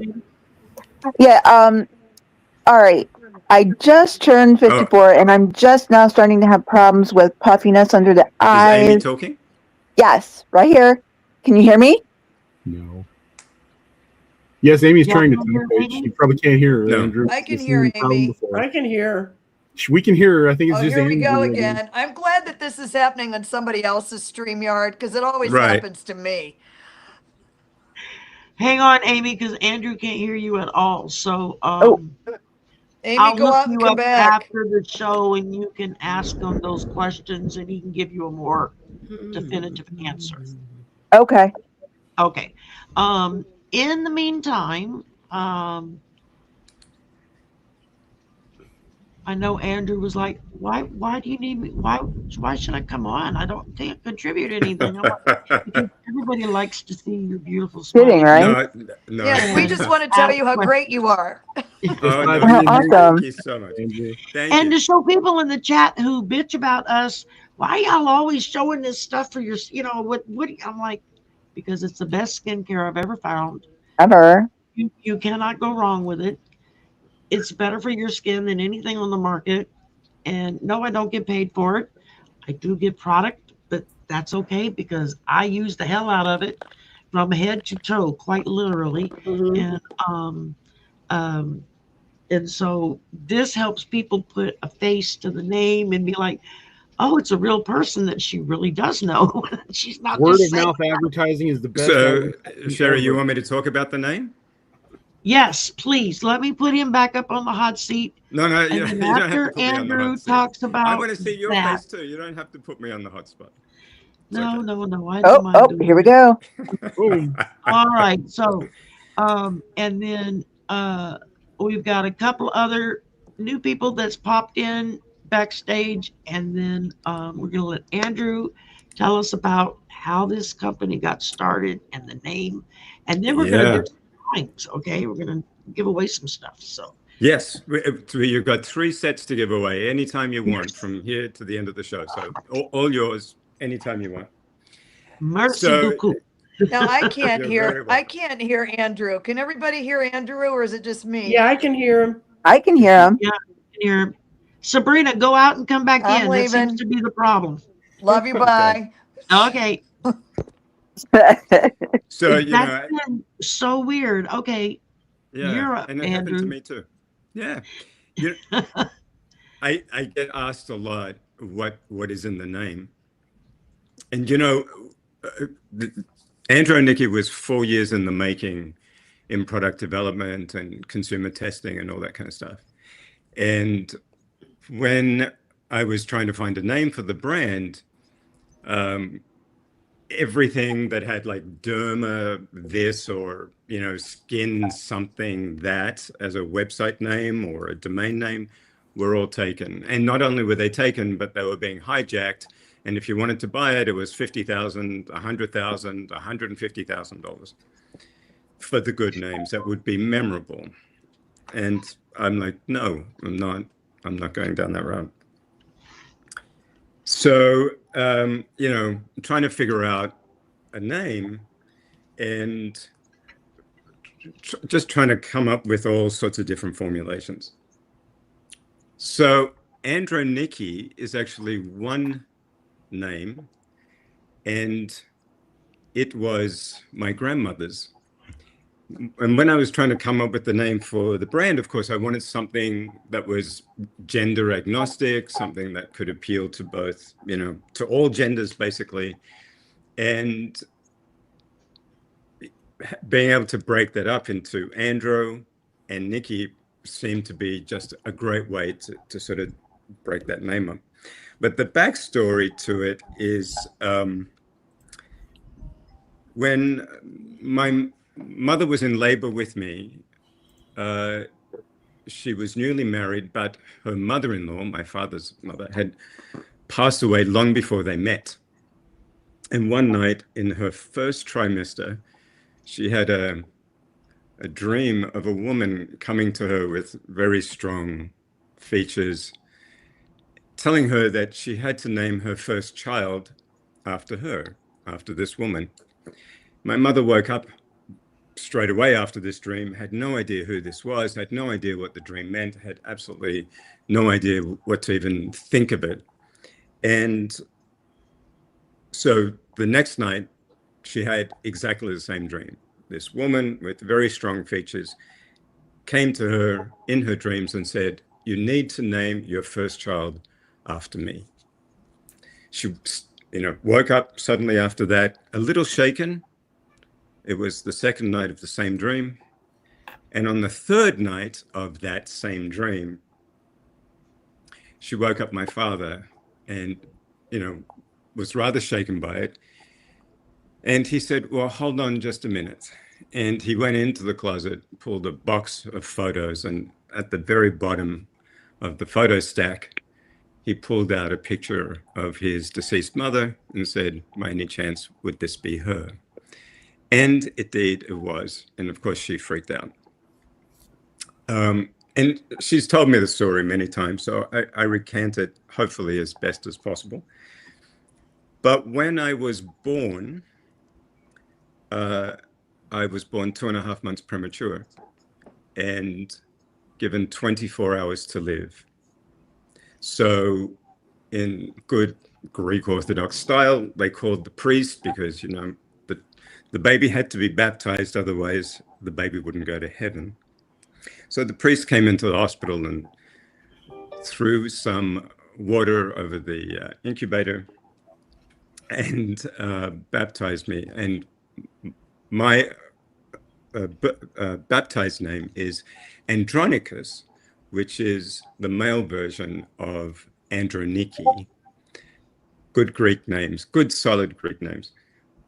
Yeah. All right. I just turned 54, and I'm just now starting to have problems with puffiness under the eyes. Is Amy talking? Yes, right here. Can you hear me? No. Yes, Amy's trying to talk. She probably can't hear her. No. Andrew. I can hear Amy. I can hear her. We can hear her. I think it's just here Amy. we go again. I'm glad that this is happening on somebody else's StreamYard because it always happens to me. Hang on, Amy, because Andrew can't hear you at all. So Amy, I'll go look out and you come up back. after the show, and you can ask him those questions, and he can give you a more definitive answer. Okay. Okay. In the meantime, I know Andrew was like, why do you need me? Why should I come on? Can't contribute anything. I'm like, because everybody likes to see your beautiful Kidding, smiling right? No, no. Yes, we just want to tell you how great you are. Oh, no, Awesome. thank you so much. Thank And you. to show people in the chat who bitch about us, why y'all always showing this stuff for your, what I'm like, because it's the best skincare I've ever found. Ever. You cannot go wrong with it. It's better for your skin than anything on the market. And no, I don't get paid for it. I do get product, but that's okay because I use the hell out of it from head to toe, quite literally. And um, and so this helps people put a face to the name and be like, oh, it's a real person that she really does know. She's not Word just of saying. mouth advertising is the best. So, Sherry, you ever. want me to talk about the name? Yes, please let me put him back up on the hot seat. No, And then you don't have to after put me on the Andrew hot seat. talks I about want to see your that. face too. You don't have to put me on the hot spot. No, I don't mind Oh, doing here we that. go. All right. So, and then we've got a couple other new people that's popped in backstage, and then we're going to let Andrew tell us about how this company got started and the name, and then we're going to Yeah. do some drawings. Okay, we're going to give away some stuff. So. Yes, you've got 3 sets to give away anytime you want from here to the end of the show. So all yours anytime you want. Merci beaucoup. Now I can't You're hear. very I welcome. can't hear Andrew. Can everybody hear Andrew, or is it just me? Yeah, I can hear him. I can hear him. Yeah, I can hear him. Sabrina, go out and come back I'm in. That seems leaving. to be the problem. Love you. Bye. Okay. So, That's been so weird. Okay. yeah, You're up, and it happened to Andrew. me too. Yeah. I get asked a lot what is in the name. And Andrew and Nikki was 4 years in the making in product development and consumer testing and all that kind of stuff. And when I was trying to find a name for the brand, everything that had like derma this or skin something that as a website name or a domain name were all taken. And not only were they taken, but they were being hijacked. And if you wanted to buy it, it was $50,000, $100,000, $150,000 for the good names that would be memorable. And I'm like, no, I'm not going down that route. So, trying to figure out a name and just trying to come up with all sorts of different formulations. So Andrew Nikki is actually one name, and it was my grandmother's. And when I was trying to come up with the name for the brand, of course, I wanted something that was gender agnostic, something that could appeal to both, to all genders, basically. And being able to break that up into Andrew and Nikki seemed to be just a great way to sort of break that name up. But the backstory to it is when my mother was in labor with me, she was newly married, but her mother-in-law, my father's mother, had passed away long before they met. And one night in her first trimester, she had a dream of a woman coming to her with very strong features, telling her that she had to name her first child after her, after this woman. My mother woke up straight away after this dream, had no idea who this was, had no idea what the dream meant, had absolutely no idea what to even think of it. And so the next night, she had exactly the same dream. This woman with very strong features came to her in her dreams and said, "You need to name your first child after me." She, woke up suddenly after that, a little shaken. It was the second night of the same dream. And on the third night of that same dream, she woke up my father and, was rather shaken by it. And he said, well, hold on just a minute. And he went into the closet, pulled a box of photos, and at the very bottom of the photo stack, he pulled out a picture of his deceased mother and said, by any chance, would this be her? And indeed it was. And of course, she freaked out. And she's told me the story many times, so I recant it hopefully as best as possible. But when I was born, I was born 2.5 months premature and given 24 hours to live. So in good Greek Orthodox style, they called the priest because, the baby had to be baptized, otherwise the baby wouldn't go to heaven. So the priest came into the hospital and threw some water over the incubator and baptized me. And my baptized name is Andronicus, which is the male version of Androniki. Good Greek names, good solid Greek names.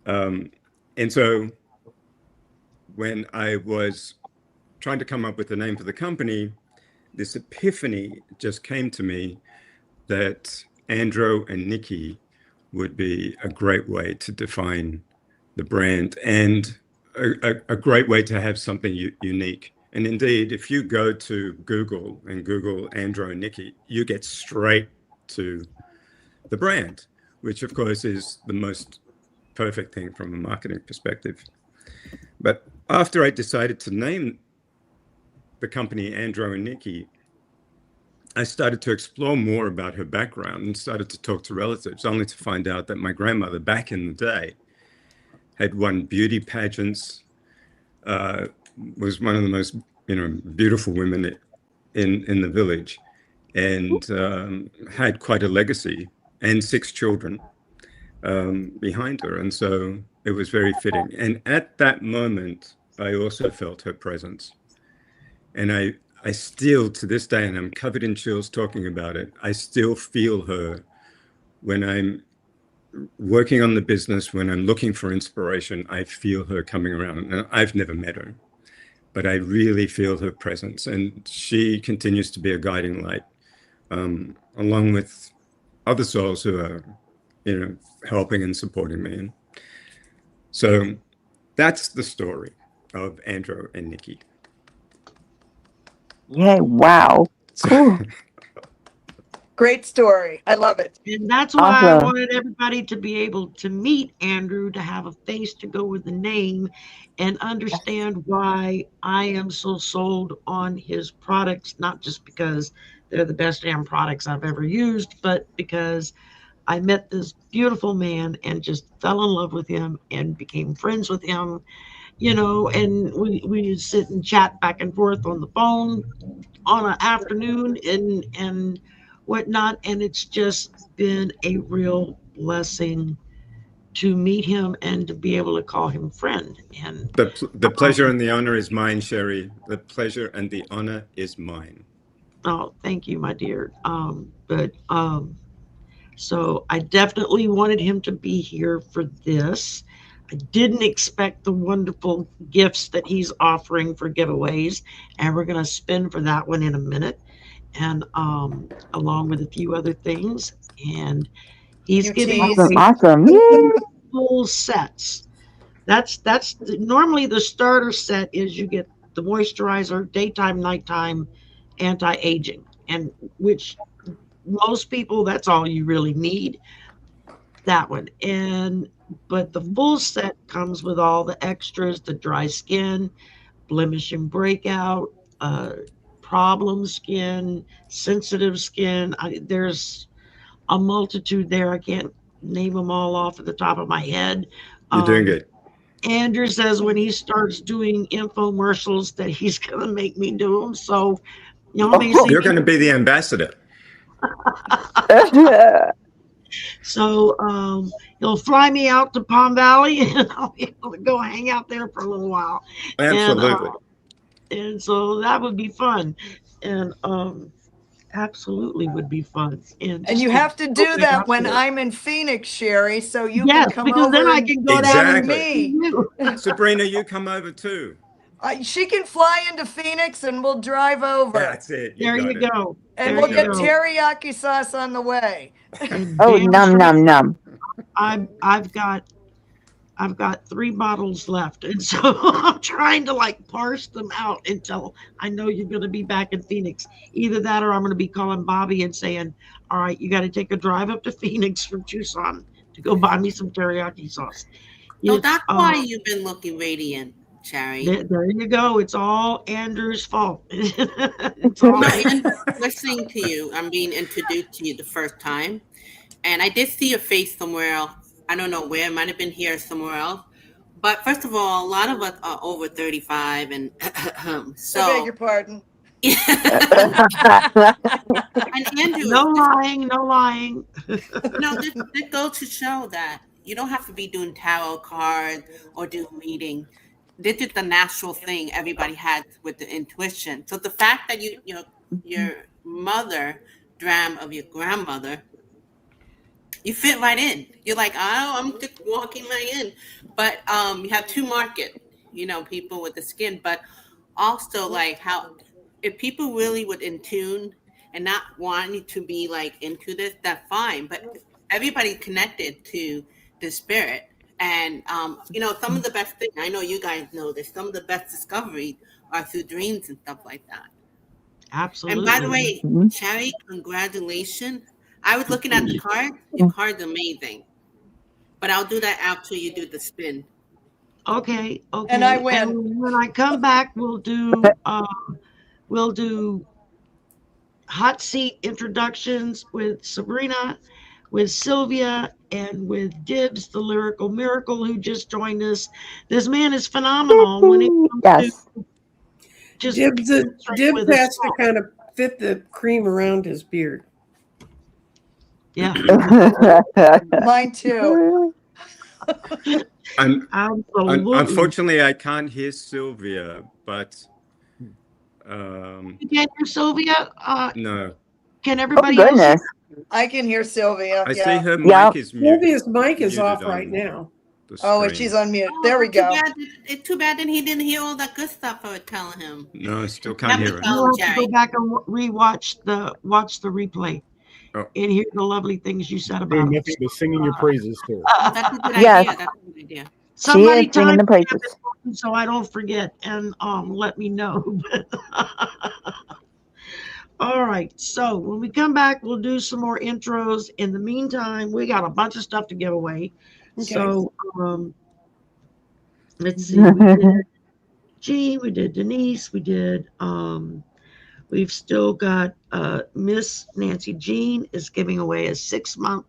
And so when I was trying to come up with a name for the company, this epiphany just came to me that Andro and Nikki would be a great way to define the brand and a great way to have something unique. And indeed, if you go to Google and Google Andro and Nikki, you get straight to the brand, which of course is the most perfect thing from a marketing perspective. But after I decided to name the company Andro and Nikki, I started to explore more about her background and started to talk to relatives, only to find out that my grandmother back in the day had won beauty pageants, was one of the most beautiful women in the village, and had quite a legacy and 6 children behind her. And so it was very fitting. And at that moment, I also felt her presence. And I still, to this day, and I'm covered in chills talking about it, I still feel her when I'm working on the business, when I'm looking for inspiration, I feel her coming around. And I've never met her, but I really feel her presence. And she continues to be a guiding light, along with other souls who are, helping and supporting me. And so that's the story of Andro and Nikki. Yay, wow. Cool. Great story. I love it. And that's why I wanted everybody to be able to meet Andrew, to have a face to go with the name and understand why I am so sold on his products, not just because they're the best damn products I've ever used, but because I met this beautiful man and just fell in love with him and became friends with him, and we sit and chat back and forth on the phone on an afternoon and whatnot. And it's just been a real blessing to meet him and to be able to call him friend. And the pleasure and the honor is mine, Sherry. The pleasure and the honor is mine. Oh, thank you, my dear. So I definitely wanted him to be here for this. I didn't expect the wonderful gifts that he's offering for giveaways, and we're going to spin for that one in a minute, and along with a few other things. And he's giving awesome. full sets. That's normally the starter set is you get the moisturizer, daytime, nighttime, anti-aging, and which most people, that's all you really need, that one. But the full set comes with all the extras: the dry skin, blemish and breakout, problem skin, sensitive skin. There's a multitude there. I can't name them all off at the top of my head. You're doing good. Andrew says when he starts doing infomercials that he's going to make me do them. So, you're going to be the ambassador. So he'll fly me out to Palm Valley and I'll be able to go hang out there for a little while. Absolutely. And so that would be fun. And absolutely would be fun. And you have to do that when I'm in Phoenix, Sherry, so you can come because over then I and can go visit down and me. Sabrina, you come over too. She can fly into Phoenix and we'll drive over. That's it. There you go. And we'll get teriyaki sauce on the way. Oh, num num num. I've got 3 bottles left, and so I'm trying to like parse them out until I know you're going to be back in Phoenix. Either that, or I'm going to be calling Bobby and saying, "All right, you got to take a drive up to Phoenix from Tucson to go buy me some teriyaki sauce." So that's why you've been looking radiant, Sherry. There you go. It's all Andrew's fault. Listening to you, I'm being introduced to you the first time, and I did see your face somewhere else. I don't know where. It might have been here or somewhere else. But first of all, a lot of us are over 35, and so. I beg your pardon. And Andrew, no lying. This goes to show that you don't have to be doing tarot cards or do reading. This is the natural thing everybody has with the intuition. So the fact that your mother dreamt of your grandmother, you fit right in. You're like, oh, I'm just walking right in. But you have 2 markets, people with the skin, but also like how if people really would in tune and not wanting to be like into this, that's fine. But everybody's connected to the spirit. And, some of the best things, I know you guys know this, some of the best discoveries are through dreams and stuff like that. Absolutely. And by the way, Sherry, congratulations. I was looking at the card. Your card's amazing. But I'll do that after you do the spin. Okay. And I win. And when I come back, we'll do hot seat introductions with Sabrina, with Sylvia, and with Dibs, the lyrical miracle, who just joined us. This man is phenomenal when it comes to just Dibs has to kind of fit the cream around his beard. Yeah. Mine too. Unfortunately, I can't hear Sylvia, but you can't hear Sylvia? No. Can everybody else hear? I can hear Sylvia. I see her mic is muted. Sylvia's mic is off right now. Oh, and she's on mute. There we go. It's too bad that he didn't hear all that good stuff I was telling him. No, I still can't hear her. You'll have to go back and watch the replay and hear the lovely things you said about Doing him. nothing but singing your praises to her. That's a good Yes. idea. That's a good idea. Somebody She is singing the praises. so I don't forget, and let me know. All right, so when we come back, we'll do some more intros. In the meantime, we got a bunch of stuff to give away. Okay. So let's see. We did Jean, we did Denise, we did we've still got Miss Nancy Jean is giving away a 6-month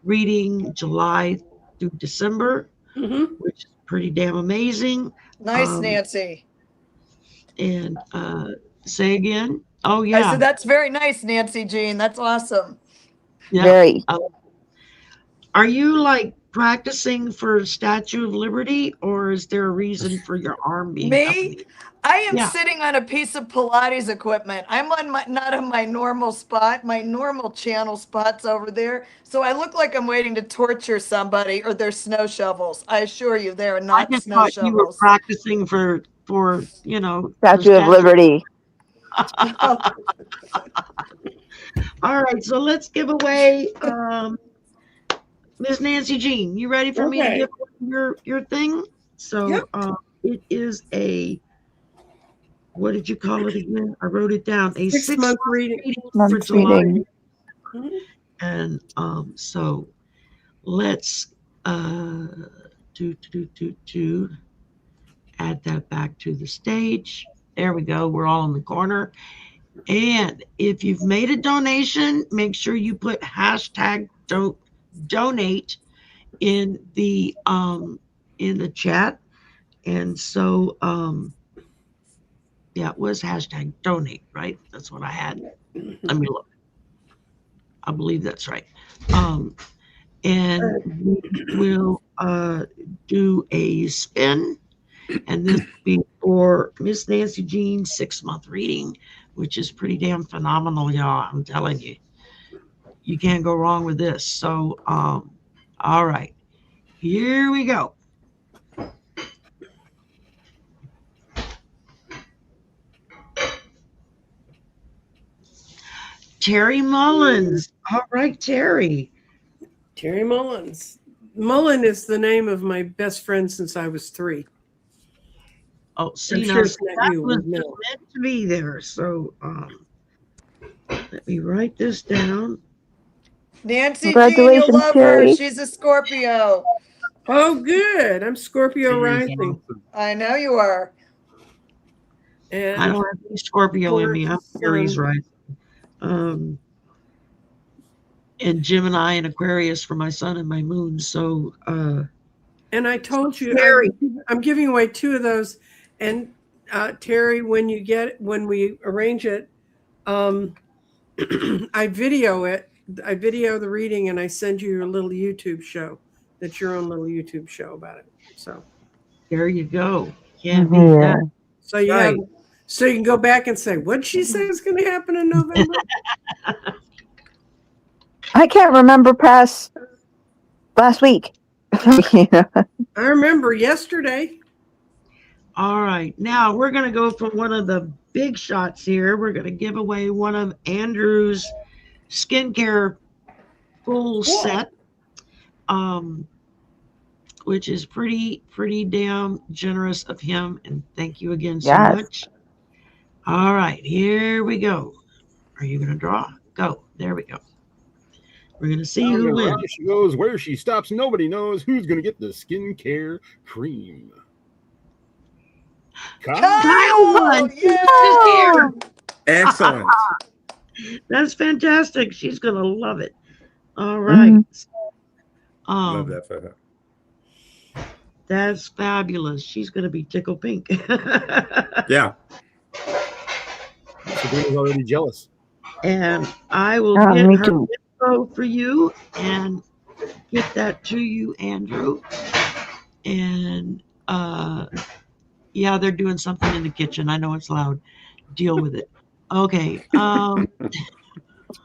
reading, July through December, which is pretty damn amazing. Nice, Nancy. And say again. Oh yeah. I said that's very nice, Nancy Jean. That's awesome. Yeah. Very. Are you like practicing for Statue of Liberty, or is there a reason for your arm being Me? I am Yeah. sitting on a piece of Pilates equipment. I'm on not on my normal spot. My normal channel spot's over there. So I look like I'm waiting to torture somebody, or they're snow shovels. I assure you, they are I not just snow thought shovels. you were practicing for Statue of Liberty. All right, so let's give away Miss Nancy Jean. You ready for me to give your thing? So it is a, what did you call it again? I wrote it down. A 6-month reading for July. And so let's add that back to the stage. There we go. We're all in the corner. And if you've made a donation, make sure you put hashtag donate in the chat. And so yeah, it was hashtag donate, right? That's what I had. Let me look. I believe that's right. And we'll do a spin, and this will be for Miss Nancy Jean's 6-month reading, which is pretty damn phenomenal, y'all. I'm telling you, you can't go wrong with this. So, all right, here we go. Terry Mullins. All right, Terry. Terry Mullins. Mullen is the name of my best friend since I was 3. Oh, see, I'm now sure it's not that you. was No. meant to be there. So, let me write this down. Nancy Jean, you'll Congratulations, love her. Terry. She's a Scorpio. Oh, good. I'm Scorpio rising. I know you are. And I don't have any Scorpio in me. I'm Aries rising. And Gemini and Aquarius for my sun and my moon. So, and I told you, Terry. I'm giving away 2 of those. And Terry, when we arrange it, I video it. I video the reading and I send you a little YouTube show. That's your own little YouTube show about it. So there you go. Can't beat that. So you have, so you can go back and say, what'd she say is going to happen in November? I can't remember past last week. I remember yesterday. All right. Now we're going to go for one of the big shots here. We're going to give away one of Andrew's skincare full set, which is pretty damn generous of him. And thank you again so much. All right. Here we go. Are you going to draw? Go. There we go. We're going to see who wins. She goes, where she stops, nobody knows who's going to get the skincare cream. Kyle won. Yeah. Excellent. That's fantastic. She's going to love it. All right. Love that for her. That's fabulous. She's going to be tickle pink. Yeah. Sabrina's already jealous. And I will get her info for you and get that to you, Andrew. And yeah, they're doing something in the kitchen. I know it's loud. Deal with it. Okay. I'm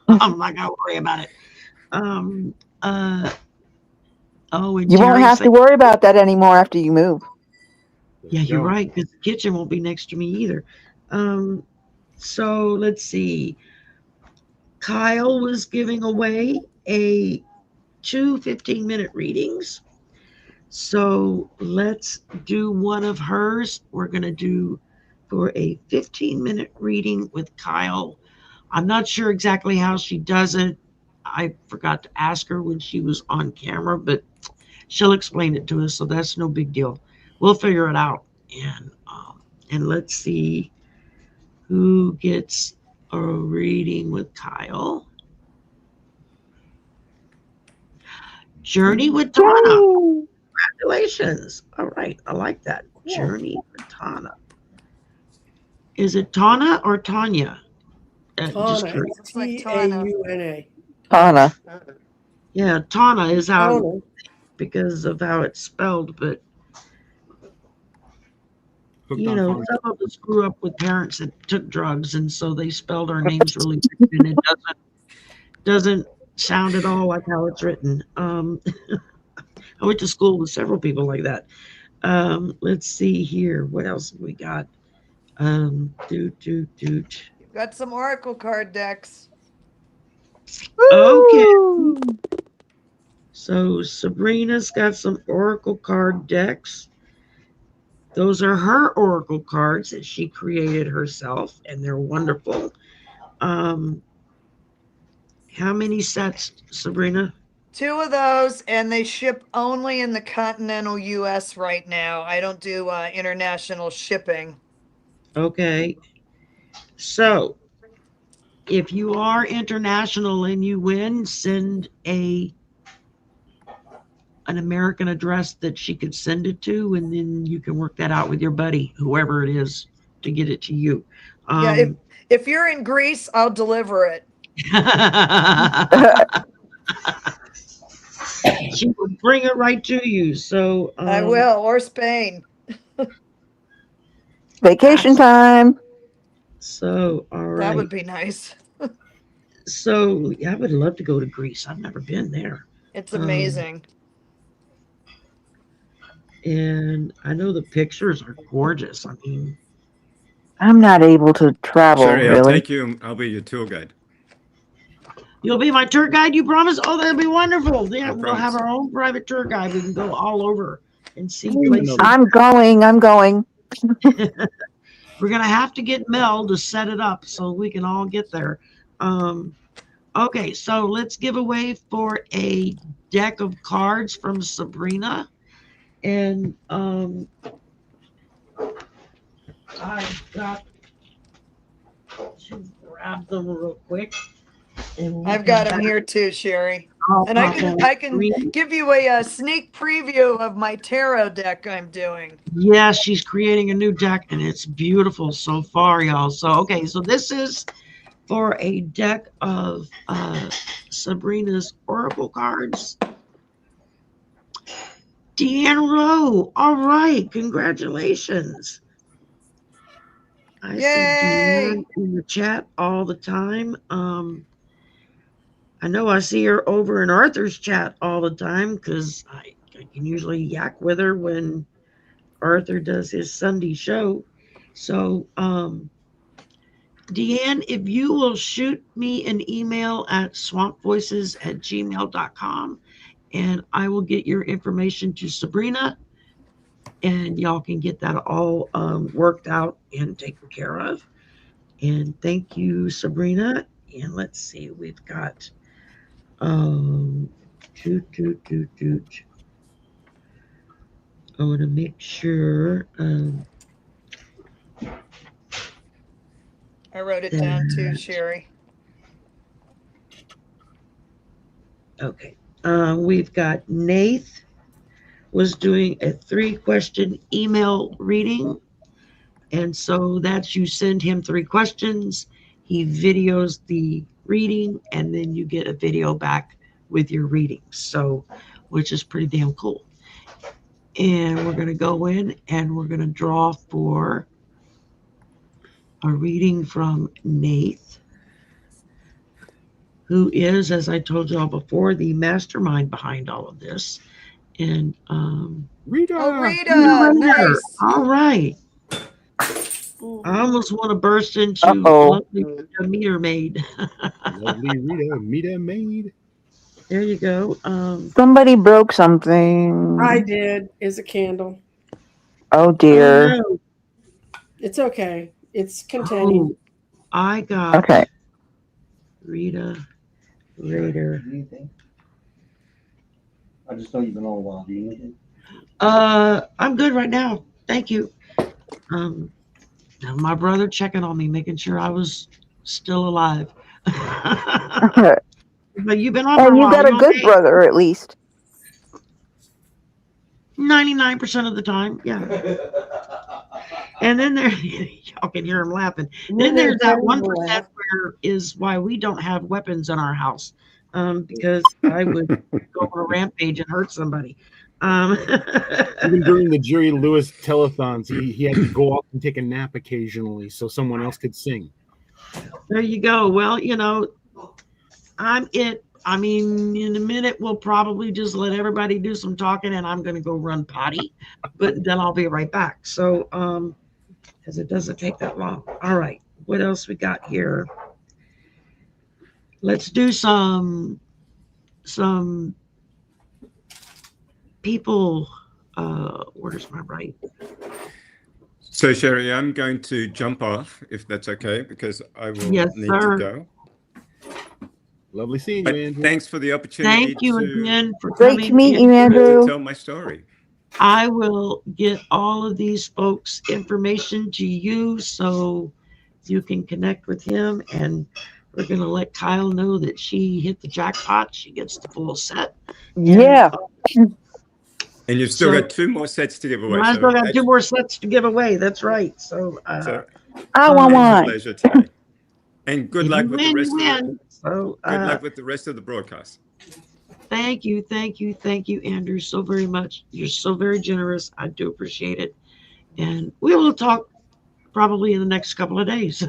not gonna worry about it. And you won't have to worry about that anymore after you move. Yeah, you're right, because the kitchen won't be next to me either. So let's see. Kyle was giving away two 15-minute readings. So let's do one of hers. We're going to do for a 15-minute reading with Kyle. I'm not sure exactly how she does it. I forgot to ask her when she was on camera, but she'll explain it to us, so that's no big deal. We'll figure it out. And let's see who gets a reading with Kyle. Journey with Donna. Congratulations. All right. I like that. Yeah. Journey with Tana. Is it Tana or Tanya? Tana. T-A-U-N-A. Tana. Yeah, Tana is how, because of how it's spelled, but you know, some of us grew up with parents that took drugs, and so they spelled our names really weird, and it doesn't sound at all like how it's written. I went to school with several people like that. Let's see here. What else have we got? You've got some oracle card decks. Okay. So Sabrina's got some oracle card decks. Those are her oracle cards that she created herself, and they're wonderful. How many sets, Sabrina? 2 of those, and they ship only in the continental U.S. right now. I don't do international shipping. Okay. So if you are international and you win, send an American address that she could send it to, and then you can work that out with your buddy, whoever it is, to get it to you. Yeah, if you're in Greece, I'll deliver it. She will bring it right to you. So I will, or Spain. Vacation time. So, all right. That would be nice. So, yeah, I would love to go to Greece. I've never been there. It's amazing. And I know the pictures are gorgeous. I mean, I'm not able to travel, Sherry, I'll really. take you. I'll be your tour guide. you'll be my tour guide, you promise? Oh, that'd be wonderful. Yeah, I we'll have promise. our own private tour guide. We can go all over and see places. I'm going. We're gonna have to get Mel to set it up so we can all get there. Okay, so let's give away for a deck of cards from Sabrina. And I've got to grab them real quick. And I've got them here too, Sherry. And I can give you a sneak preview of my tarot deck I'm doing. Yeah, she's creating a new deck and it's beautiful so far, y'all. So, okay, so this is for a deck of Sabrina's Oracle cards. Deanne Rowe, all right, congratulations. I see Deanne in the chat all the time. I know I see her over in Arthur's chat all the time because I can usually yak with her when Arthur does his Sunday show. So, Deanne, if you will shoot me an email at swampvoices@gmail.com, and I will get your information to Sabrina, and y'all can get that all worked out and taken care of. And thank you, Sabrina. And let's see, we've got I want to make sure. I wrote it down too, Sherry. Okay. We've got Nath was doing a 3-question email reading. And so that's you send him 3 questions. He videos the reading, and then you get a video back with your readings. So, which is pretty damn cool. And we're going to go in and we're going to draw for a reading from Nath, who is, as I told y'all before, the mastermind behind all of this. And Rita. Oh, Rita, nice. All right. I almost want to burst into lovely Rita Meter Maid. Lovely Rita Meter Maid. There you go. Somebody broke something. I did. Is a candle. Oh dear. Oh, no. It's okay. It's containing. Oh, I got Okay. Rita Raider. Anything? I just know you've been on a while. Do you need anything? I'm good right now. Thank you. My brother checking on me, making sure I was still alive. But you've been on for a And you while. got a good okay? brother, at least. 99% of the time, yeah. And then there, y'all can hear him laughing. Then there's that 1% where is why we don't have weapons in our house, because I would go on a rampage and hurt somebody. Even during the Jerry Lewis telethons, he had to go off and take a nap occasionally so someone else could sing. There you go. Well, you know, I'm it. I mean, in a minute, we'll probably just let everybody do some talking and I'm going to go run potty, but then I'll be right back. So, because it doesn't take that long. All right. What else we got here? Let's do some people. Where's my right? So, Sherry, I'm going to jump off, if that's okay, because I will need to go. Lovely seeing you, Andrew. Thanks for the opportunity. Thank you again for Great coming. to meet you, Andrew. To tell my story. I will get all of these folks' information to you so you can connect with him. And we're going to let Kyle know that she hit the jackpot. She gets the full set. Yeah. And you've still got 2 more sets to give away. I still got 2 more sets to give away. That's right. So, I want one. Pleasure today. And good If luck you with win, the rest you of win. So, good luck with the rest of the broadcast. Thank you, Andrew, so very much. You're so very generous. I do appreciate it. And we will talk probably in the next couple of days.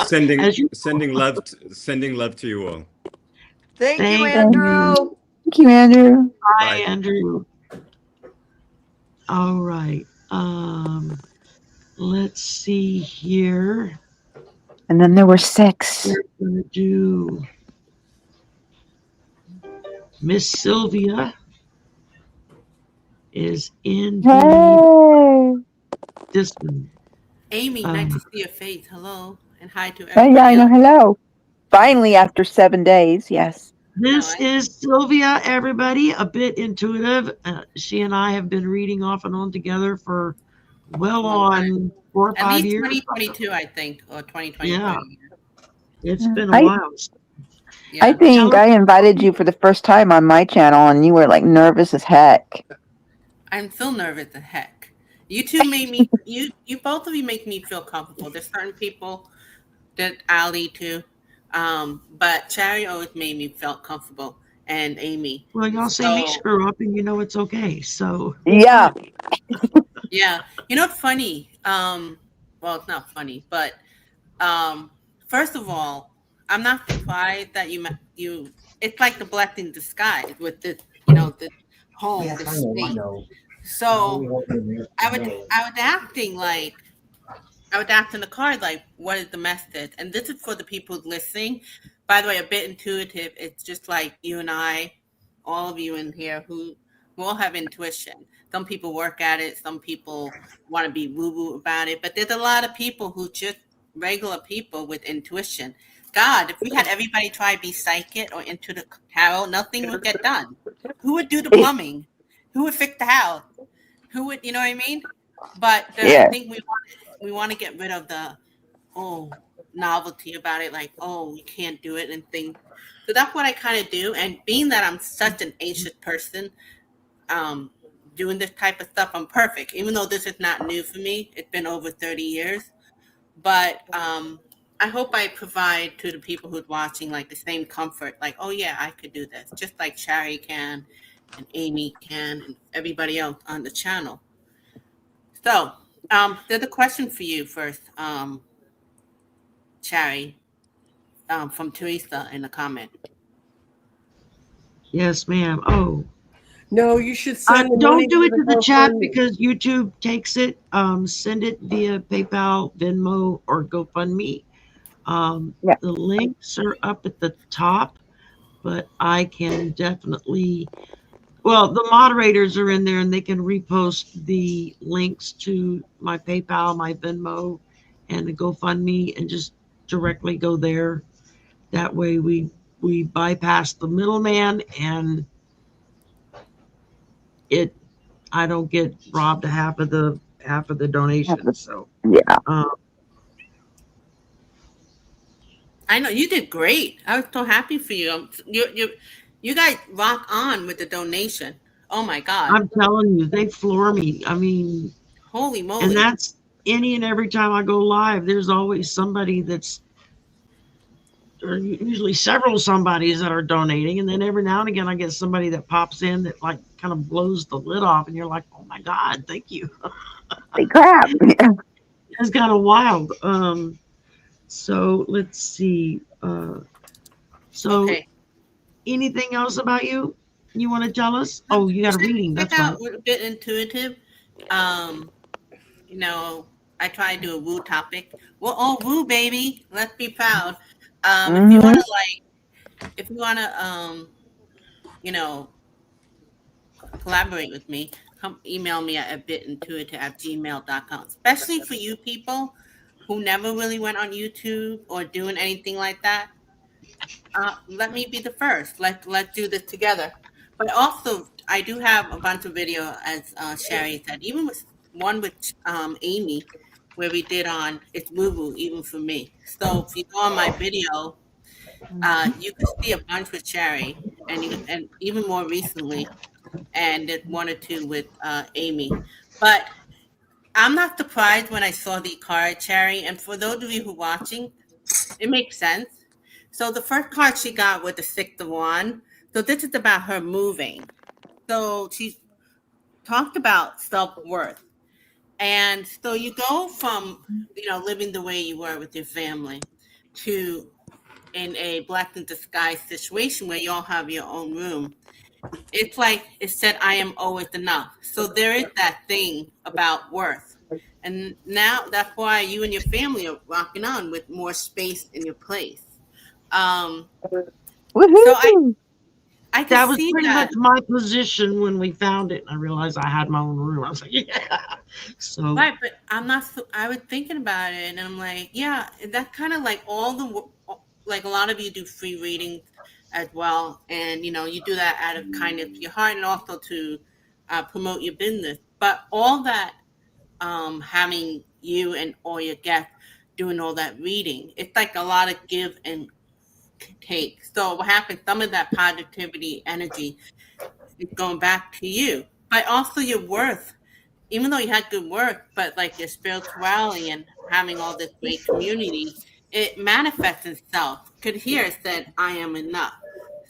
Sending As you sending love sending love to you all. Thank you, Thank Andrew. Thank you, Andrew. Bye, Bye. Andrew. All right. Let's see here. And then there were 6. We're gonna do Miss Sylvia is in Hey. this one. Amy, nice to see your face. Hello, and hi to Oh, yeah, I everybody know. else. Hello. Finally, after 7 days. Yes. This is Sylvia, everybody, a bit intuitive. She and I have been reading off and on together for well on 4 or At 5 least years. 2022, I think, or 2023. Yeah, it's been a I while. I think I invited you for the first time on my channel, and you were like nervous as heck. I'm still nervous as heck. You two made me. You both of you make me feel comfortable. There's certain people that I'll lead to, but Cherry always made me feel comfortable, and Amy. Well, y'all see me screw up, and you know it's okay. So Yeah. Yeah, you know what's funny? Well, it's not funny, but first of all, I'm not surprised that you. It's like the blessing in disguise with this, the home, Yes, the I know, I space. know. So I was acting like I would ask in the card, like, what is the message? And this is for the people listening. By the way, a bit intuitive. It's just like you and I, all of you in here who all have intuition. Some people work at it. Some people want to be woo-woo about it. But there's a lot of people who just regular people with intuition. God, if we had everybody try to be psychic or into the tarot, nothing would get done. Who would do the plumbing? Who would fix the house? Who would, you know what I mean? But I think we want to get rid of the novelty about it, like, oh, we can't do it and things. So that's what I kind of do. And being that I'm such an ancient person, doing this type of stuff, I'm perfect. Even though this is not new for me, it's been over 30 years. But I hope I provide to the people who's watching like the same comfort, like, oh yeah, I could do this, just like Shari can, and Amy can, and everybody else on the channel. So there's a question for you first, Shari, from Teresa in the comment. yes, ma'am. Oh, no, you should send the don't money do it to the chat GoFundMe. because YouTube takes it. Send it via PayPal, Venmo, or GoFundMe. The links are up at the top, but I can definitely. Well, the moderators are in there and they can repost the links to my PayPal, my Venmo, and the GoFundMe and just directly go there. That way we bypass the middleman and I don't get robbed half of the donation. So I know you did great. I was so happy for you. You guys rock on with the donation. Oh my God. I'm telling you, they floor me. I mean, holy moly. And that's any and every time I go live, there's always somebody or usually several somebodies that are donating. And then every now and again, I get somebody that pops in that like kind of blows the lid off. And you're like, oh my God, thank you. Hey, crap. It's kind of wild. So let's see. Anything else about you want to tell us? Oh, you got a reading. That's right. A bit intuitive. I try to do a woo topic. Well, woo, baby. Let's be proud. If you want to collaborate with me, come email me at abitintuitive@gmail.com. Especially for you people who never really went on YouTube or doing anything like that. Let me be the first. Let's do this together. But also, I do have a bunch of video, as Shari said, even with one with Amy, where we did on it's woo woo, even for me. So if you go on my video, you can see a bunch with Shari, and even more recently, and there's one or two with Amy. But I'm not surprised when I saw the card, Shari. And for those of you who are watching, it makes sense. So the first card she got was the 6 of Wands. So this is about her moving. So she talked about self-worth. And so you go from, living the way you were with your family to in a Black in Disguise situation where you all have your own room. It's like it said, I am always enough. So there is that thing about worth. And now that's why you and your family are rocking on with more space in your place. So I can that was see pretty that. much my position when we found it. And I realized I had my own room. I was like, yeah. So Right, but I'm not. I was thinking about it, and I'm like, yeah, that's kind of like like a lot of you do free readings as well, and you do that out of kindness of your heart, and also to promote your business. But all that, having you and all your guests doing all that reading, it's like a lot of give and take. So what happens? Some of that positivity energy is going back to you, but also your worth. Even though you had good work, but like your spirituality and having all this great community, it manifests itself. Could hear it said, I am enough.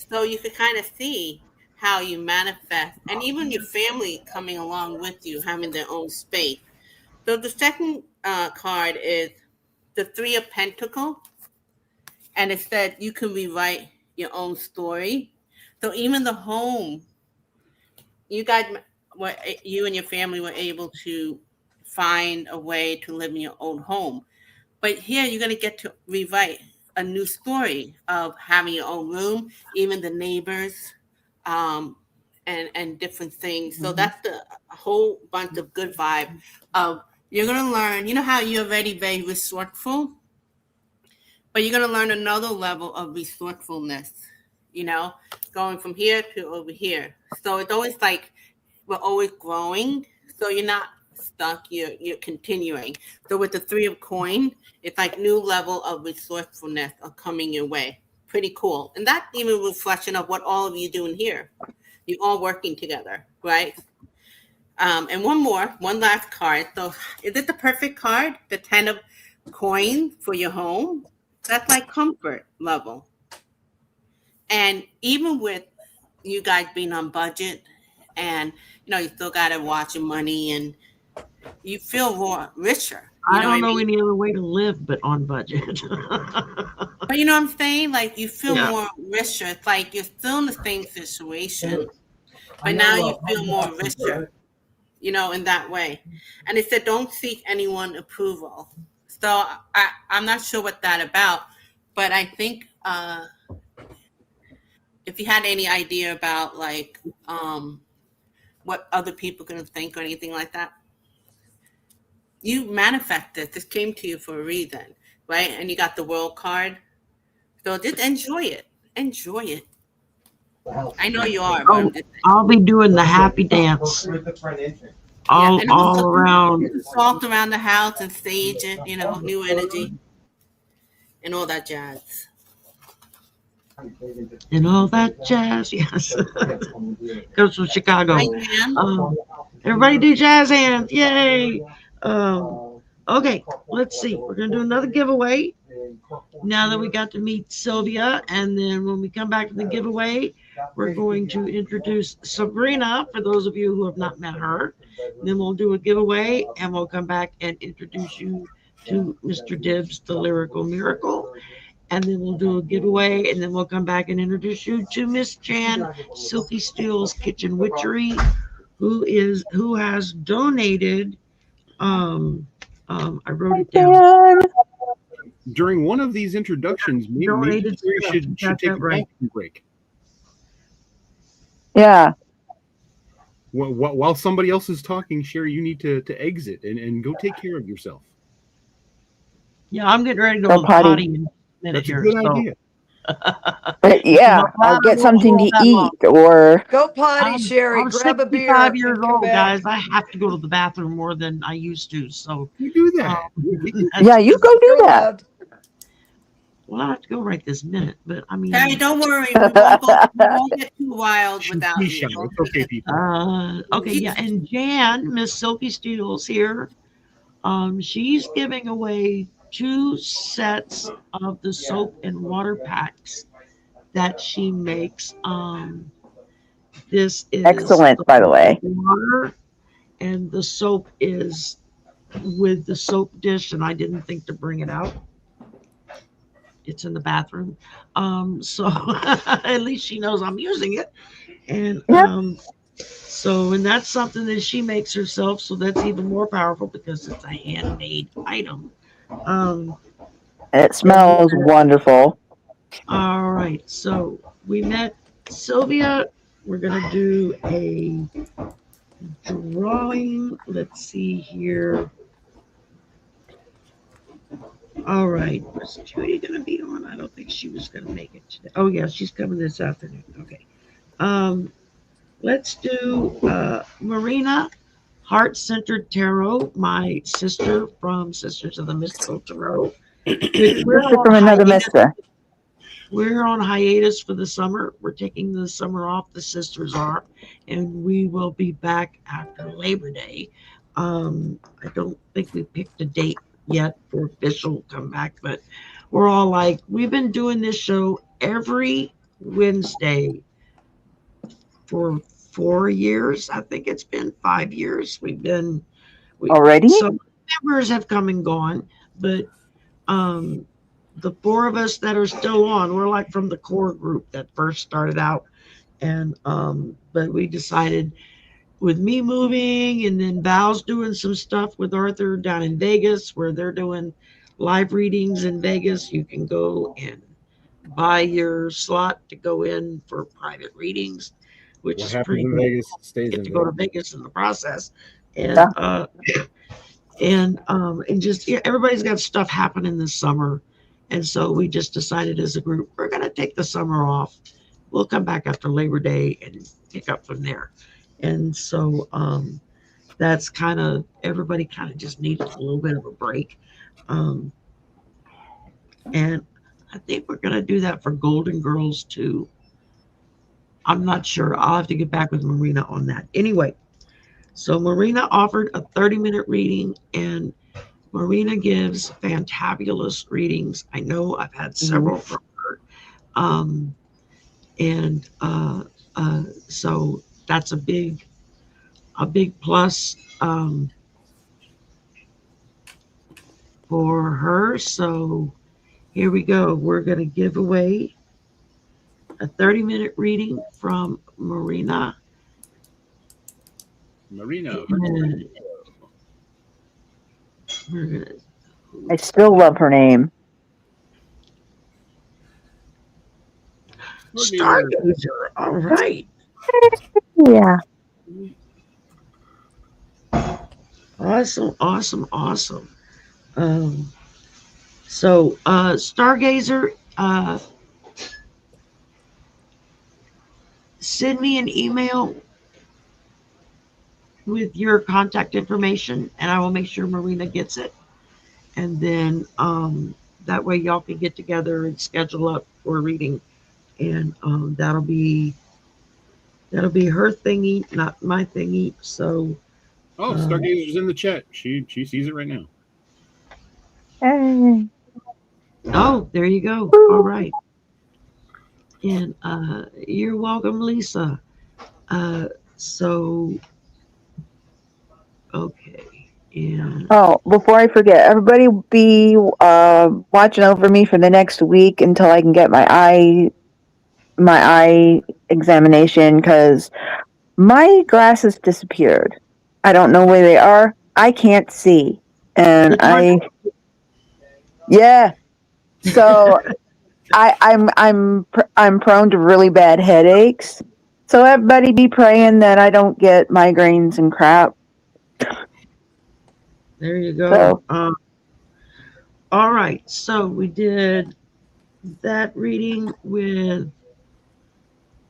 So you could kind of see how you manifest, and even your family coming along with you, having their own space. So the second card is the Three of Pentacles, and it said you can rewrite your own story. So even the home, you guys you and your family were able to find a way to live in your own home. But here you're going to get to rewrite a new story of having your own room, even the neighbors, and different things. So that's a whole bunch of good vibe of you're going to learn, how you're already very resourceful, but you're going to learn another level of resourcefulness, going from here to over here. So it's always like, we're always growing, so you're not stuck, you're continuing. So with the Three of Coins, it's like new level of resourcefulness are coming your way. Pretty cool. And that's even a reflection of what all of you doing here. You're all working together, right? And one last card. So is it the perfect card? The 10 of Coins for your home? That's like comfort level. And even with you guys being on budget, and you still got to watch your money, and you feel more richer. I don't know any other way to live but on budget. But you know what I'm saying? Like you feel more richer. It's like you're still in the same situation, but now you feel more richer, in that way. And it said, don't seek anyone approval. So I'm not sure what that about, but I think if you had any idea about like what other people are going to think or anything like that, you manifested. This came to you for a reason, right? And you got the World card. So just enjoy it. Enjoy it. I know you are. I'll be doing the happy dance all around. Salt around the house and stage it, new energy and all that jazz. And all that jazz, yes. Goes from Chicago. Everybody do jazz hands. Yay. Okay, let's see. We're going to do another giveaway now that we got to meet Sylvia. And then when we come back to the giveaway, we're going to introduce Sabrina, for those of you who have not met her. Then we'll do a giveaway, and we'll come back and introduce you to Mr. Dibbs, the Lyrical Miracle. And then we'll do a giveaway, and then we'll come back and introduce you to Miss Jan, Silky Steele's Kitchen Witchery, who has donated. I wrote it down. During one of these introductions, maybe you should take a bathroom break. Yeah. While somebody else is talking, Sherry, you need to exit and go take care of yourself. Yeah, I'm getting ready to go potty in a minute. That's here. A good idea. Yeah, I'll get something to eat or go potty, Sherry. I'm grab a beer. 65 years old, guys. I have to go to the bathroom more than I used to. So you do that. Yeah, you go do that. Well, I have to go right this minute, but I mean, Harry, don't worry. We won't get too wild without you. It's okay, people. Okay, yeah, and Jan, Miss Silky Steele's here. She's giving away 2 sets of the soap and water packs that she makes. This is excellent, by the way. Water, and the soap is with the soap dish, and I didn't think to bring it out. It's in the bathroom. So at least she knows I'm using it. And Yep. and that's something that she makes herself. So that's even more powerful because it's a handmade item. Um, And it smells wonderful. all right. So we met Sylvia. We're going to do a drawing. Let's see here. All right. Was Judy going to be on? I don't think she was going to make it today. Oh, yeah. She's coming this afternoon. Okay. Um, let's do Marina Heart Centered Tarot, my sister from Sisters of the Mystical Tarot. Sister from another mister. We're on hiatus for the summer. We're taking the summer off. The sisters are, and we will be back after Labor Day. I don't think we picked a date yet for official comeback, but we're all like, we've been doing this show every Wednesday for 4 years. I think it's been 5 years. Already? Some members have come and gone, but the four of us that are still on, we're like from the core group that first started out. And but we decided with me moving and then Val's doing some stuff with Arthur down in Vegas where they're doing live readings in Vegas. You can go and buy your slot to go in for private readings, which What is happens pretty in cool. Vegas stays Get in to go to Vegas. Vegas in the process. And Yeah. and just everybody's got stuff happening this summer. And so we just decided as a group, we're going to take the summer off. We'll come back after Labor Day and pick up from there. And so that's kind of, everybody kind of just needed a little bit of a break. Um, and I think we're going to do that for Golden Girls too. I'm not sure. I'll have to get back with Marina on that. Anyway, so Marina offered a 30-minute reading, and Marina gives fantabulous readings. I know I've had several from her. And so that's a big plus for her. So here we go. We're going to give away a 30-minute reading from Marina. Marina. I still love her name. Stargazer. All right. Yeah. Awesome. So Stargazer, send me an email with your contact information, and I will make sure Marina gets it. And then that way y'all can get together and schedule up for a reading. And that'll be her thingy, not my thingy. So Stargazer's in the chat. She sees it right now. Hey. Oh, there you go. All right. And you're welcome, Lisa. So okay. And Oh, before I forget, everybody be watching over me for the next week until I can get my eye examination because my glasses disappeared. I don't know where they are. I can't see, and yeah. So I'm prone to really bad headaches. So everybody be praying that I don't get migraines and crap. There you go. All right. So we did that reading with,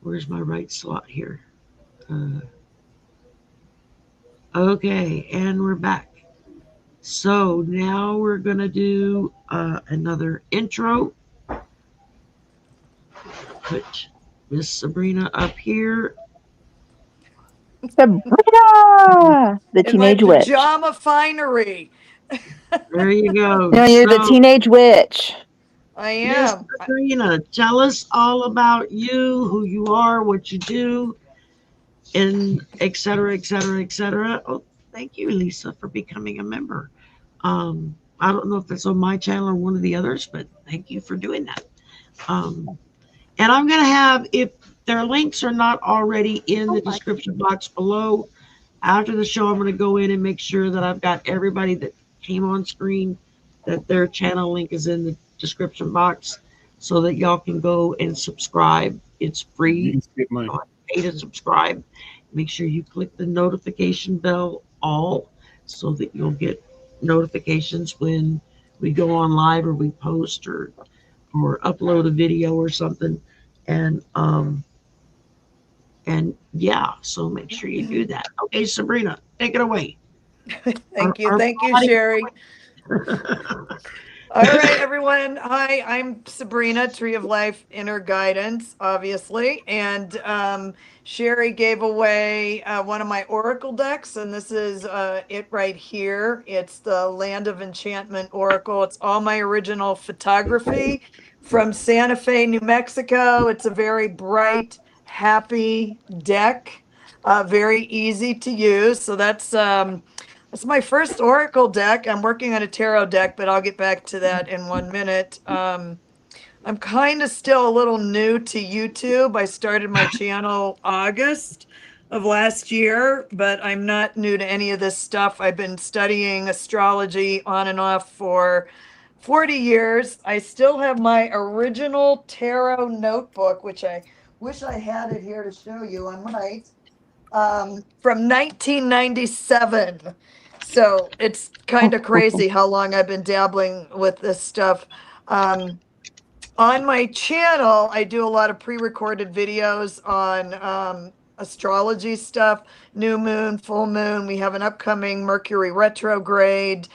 where's my right slot here? Okay, and we're back. So now we're going to do another intro. Put Miss Sabrina up here. Sabrina, the teenage witch. Pajama finery. There you go. No, you're the teenage witch. I am. Miss Sabrina, tell us all about you, who you are, what you do, and et cetera, et cetera, et cetera. Oh, thank you, Lisa, for becoming a member. I don't know if that's on my channel or one of the others, but thank you for doing that. And I'm going to have, if their links are not already in the description box below, after the show, I'm going to go in and make sure that I've got everybody that came on screen, that their channel link is in the description box so that y'all can go and subscribe. It's free. Pay to subscribe. Make sure you click the notification bell all so that you'll get notifications when we go on live or we post or upload a video or something. And yeah, so make sure you do that. Okay, Sabrina, take it away. Thank you, Sherry. All right, everyone. Hi, I'm Sabrina, Tree of Life Inner Guidance, obviously. And Sherry gave away one of my Oracle decks, and this is it right here. It's the Land of Enchantment Oracle. It's all my original photography from Santa Fe, New Mexico. It's a very bright, happy deck, very easy to use. So that's my first Oracle deck. I'm working on a tarot deck, but I'll get back to that in 1 minute. I'm kind of still a little new to YouTube. I started my channel August of last year, but I'm not new to any of this stuff. I've been studying astrology on and off for 40 years. I still have my original tarot notebook, which I wish I had it here to show you. I might. From 1997. So it's kind of crazy how long I've been dabbling with this stuff. On my channel, I do a lot of pre-recorded videos on astrology stuff, new moon, full moon. We have an upcoming Mercury retrograde.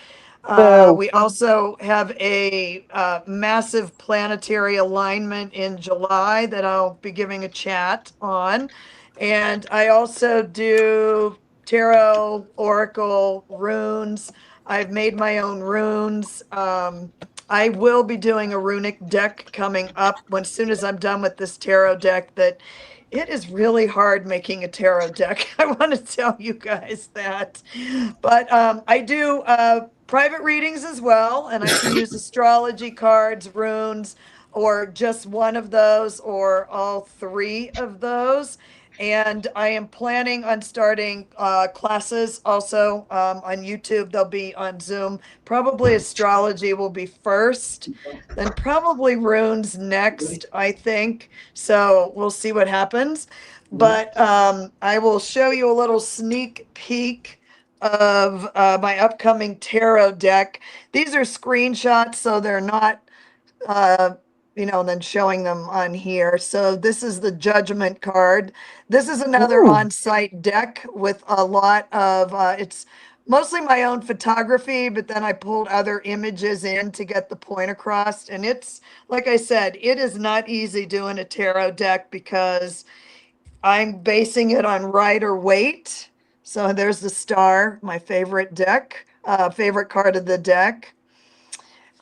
We also have a massive planetary alignment in July that I'll be giving a chat on. And I also do tarot, oracle, runes. I've made my own runes. I will be doing a runic deck coming up as soon as I'm done with this tarot deck. That it is really hard making a tarot deck. I want to tell you guys that. But I do private readings as well, and I can use astrology cards, runes, or just one of those, or all three of those. And I am planning on starting classes also on YouTube. They'll be on Zoom. Probably astrology will be first, then probably runes next, I think. So we'll see what happens. But I will show you a little sneak peek of my upcoming tarot deck. These are screenshots, so they're not then showing them on here. So this is the Judgment card. This is another on-site deck with a lot of, it's mostly my own photography, but then I pulled other images in to get the point across. And it's, like I said, it is not easy doing a tarot deck because I'm basing it on Rider-Waite. So there's the star, my favorite deck, favorite card of the deck.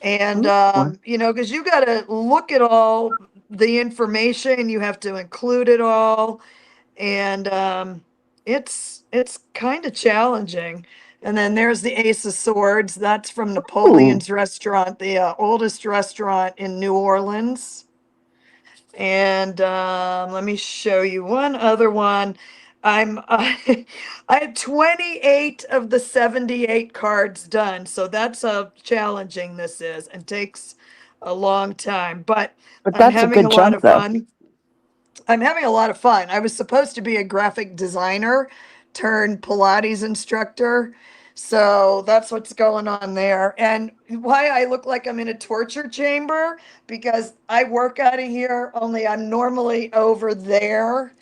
And, because you got to look at all the information, you have to include it all. And it's kind of challenging. And then there's the Ace of Swords. That's from Napoleon's restaurant, the oldest restaurant in New Orleans. And let me show you one other one. I have 28 of the 78 cards done, so that's how challenging this is and takes a long time. But I'm that's a having a good lot chunk, of though. fun. I'm having a lot of fun. I was supposed to be a graphic designer turned Pilates instructor. So that's what's going on there. And why I look like I'm in a torture chamber, because I work out of here, only I'm normally over there.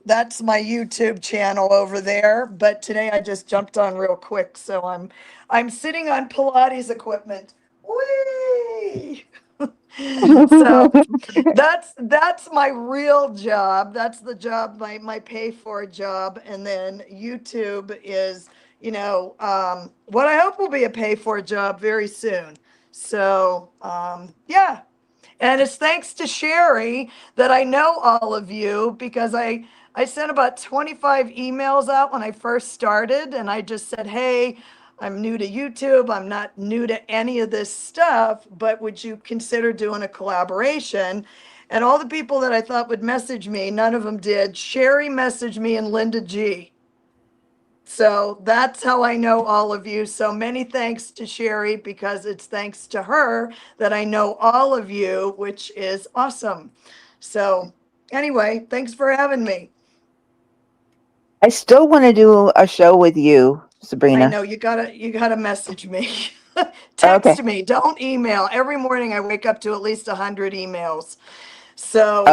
That's my YouTube channel over there. But today I just jumped on real quick. So I'm sitting on Pilates equipment. Whee! So that's my real job. That's the job, my pay for job. And then YouTube is, what I hope will be a pay for job very soon. So yeah. And it's thanks to Sherry that I know all of you, because I sent about 25 emails out when I first started, and I just said, hey, I'm new to YouTube. I'm not new to any of this stuff, but would you consider doing a collaboration? And all the people that I thought would message me, none of them did. Sherry messaged me and Linda G. So that's how I know all of you. So many thanks to Sherry, because it's thanks to her that I know all of you, which is awesome. So anyway, thanks for having me. I still want to do a show with you, Sabrina. I know you gotta message me. Text me, don't email. Every morning I wake up to at least 100 emails. So,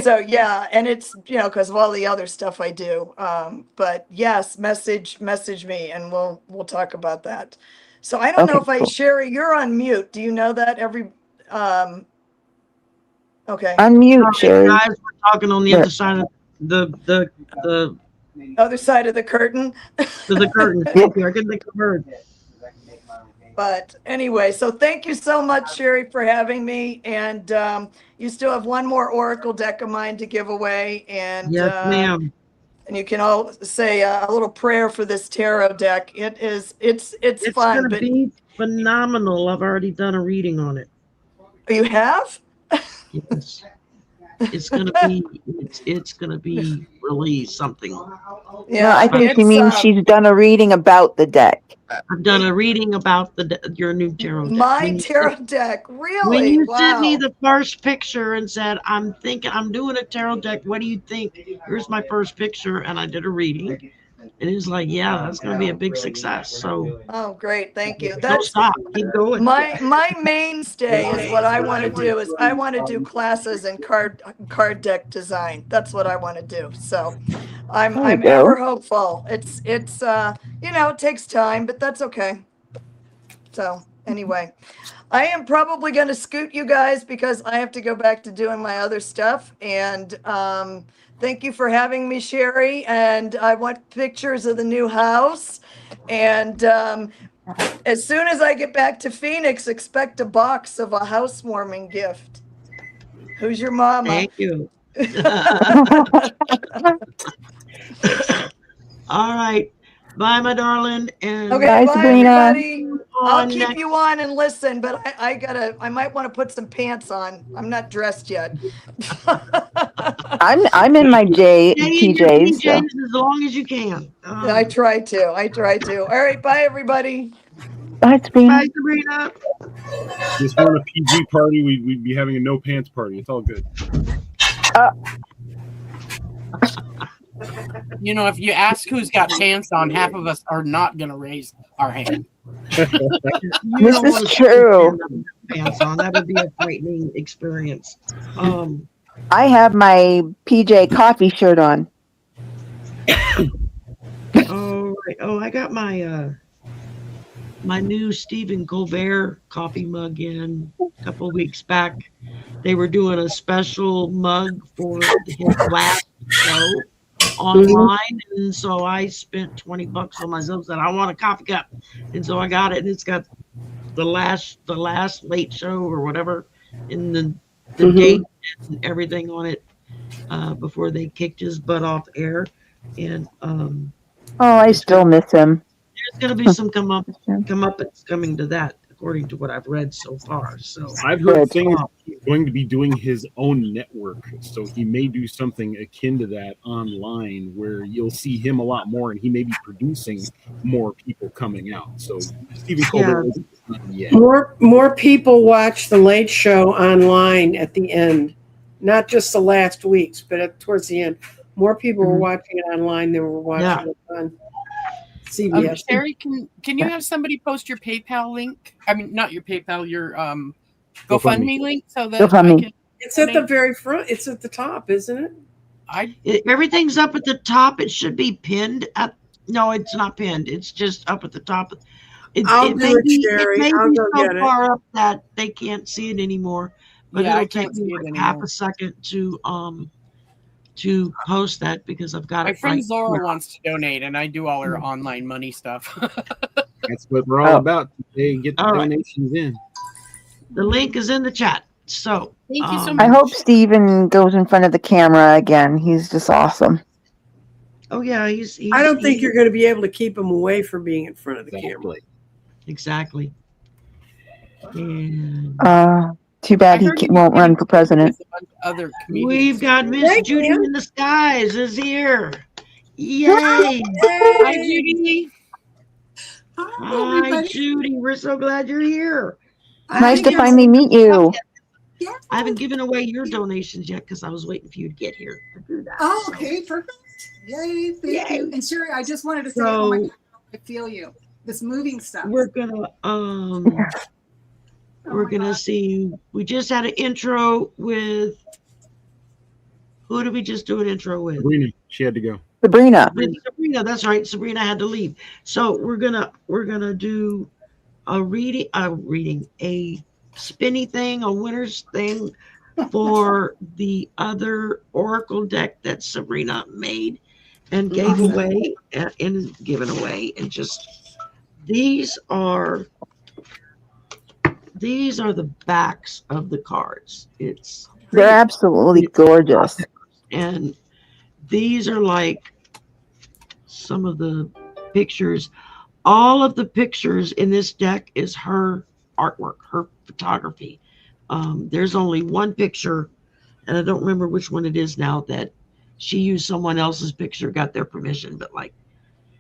so yeah, and it's, because of all the other stuff I do. But yes, message me and we'll talk about that. So I don't know if Sherry, you're on mute. Do you know that okay. Unmute, Sherry. Guys, we're talking on the other side of the other side of the curtain. The curtain. Thank you. I couldn't think of the word. But anyway, so thank you so much, Sherry, for having me. And you still have one more Oracle deck of mine to give away. And yes, ma'am. And you can all say a little prayer for this tarot deck. It's fun. It's gonna be phenomenal. I've already done a reading on it. You have? Yes. It's gonna be really something. Yeah, I think she means she's done a reading about the deck. I've done a reading about your new tarot deck. My tarot deck, really? When you wow. sent me the first picture and said, I'm doing a tarot deck. What do you think? Here's my first picture, and I did a reading. And it was like, yeah, that's going to be a big success. So, oh, great, thank you. Don't stop, keep going. My mainstay is what I want to do. Is I want to do classes in card deck design. That's what I want to do. So, I'm ever hopeful. It's it takes time, but that's okay. So anyway, I am probably going to scoot you guys because I have to go back to doing my other stuff. And thank you for having me, Sherry. And I want pictures of the new house. And as soon as I get back to Phoenix, expect a box of a housewarming gift. Who's your mama? Thank you. All right. Bye, my darling. And okay, bye, everybody. I'll keep you on and listen, but I might want to put some pants on. I'm not dressed yet. I'm in my PJs. So. As long as you can. I try to. All right, bye, everybody. Bye, Sabrina. Bye, Sabrina. This weren't a PG party, we'd be having a no pants party. It's all good. If you ask who's got pants on, half of us are not going to raise our hand. This is true. Pants on. That would be a frightening experience. I have my PJ coffee shirt on. Oh, right. Oh, I got my my new Stephen Colbert coffee mug in a couple of weeks back. They were doing a special mug for his last show online, and so I spent $20 on myself. Said I want a coffee cup, and so I got it. And it's got the last late show or whatever in the date and everything on it before they kicked his butt off air. And I still miss him. There's going to be some come up it's coming to that, according to what I've read so far. So I've heard things he's going to be doing his own network, so he may do something akin to that online, where you'll see him a lot more, and he may be producing more people coming out. So Stephen Colbert isn't yet. More people watch the Late Show online at the end, not just the last weeks, but towards the end. More people were watching it online than were watching it on CBS. Sherry, can you have somebody post your PayPal link? I mean, not your PayPal, your GoFundMe link, so that it's at the very front. It's at the top, isn't it? Everything's up at the top. It should be pinned at. No, it's not pinned. It's just up at the top. I'll do it, Sherry. It may be so far up that they can't see it anymore. But it'll take me like half a second to post that because I've got my it. friend Zora wants to donate, and I do all her online money stuff. That's what we're all about today. Get the donations in. The link is in the chat. So thank you so much. I hope Steven goes in front of the camera again. He's just awesome. Oh yeah, I don't think you're going to be able to keep him away from being in front of the camera. Exactly. And too bad he won't run for president. Other we've got Miss Judy in the skies is here. Yay! Hi, Judy. Hi, Judy. We're so glad you're here. Nice to finally meet you. I haven't given away your donations yet because I was waiting for you to get here to do that. Oh, okay, perfect. Yay, thank you. And Sherry, I just wanted to say, oh my God, I feel you. This moving stuff. We're gonna see. We just had an intro with who did we just do an intro with? Sabrina. She had to go. Sabrina. Sabrina, that's right. Sabrina had to leave. So we're gonna do a spinny thing, a winner's thing for the other Oracle deck that Sabrina made and gave away and given away. And just these are the backs of the cards. They're absolutely gorgeous. And these are like some of the pictures. All of the pictures in this deck is her artwork, her photography. There's only one picture, and I don't remember which one it is now, that she used someone else's picture, got their permission. But like,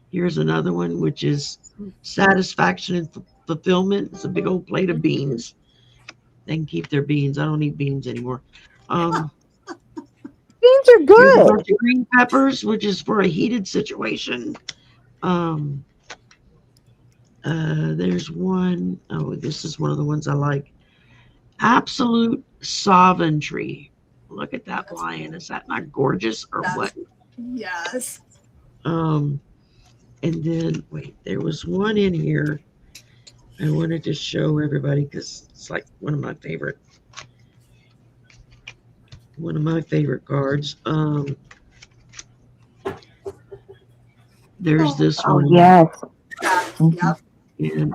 here's another one, which is satisfaction and fulfillment. It's a big old plate of beans. They can keep their beans. I don't eat beans anymore. Beans are good. Green peppers, which is for a heated situation. There's one. Oh, this is one of the ones I like. Absolute sovereignty. Look at that lion. Is that not gorgeous or what? Yes. And then wait, there was one in here I wanted to show everybody because it's like one of my favorite cards. There's this one. Yes. Yep. And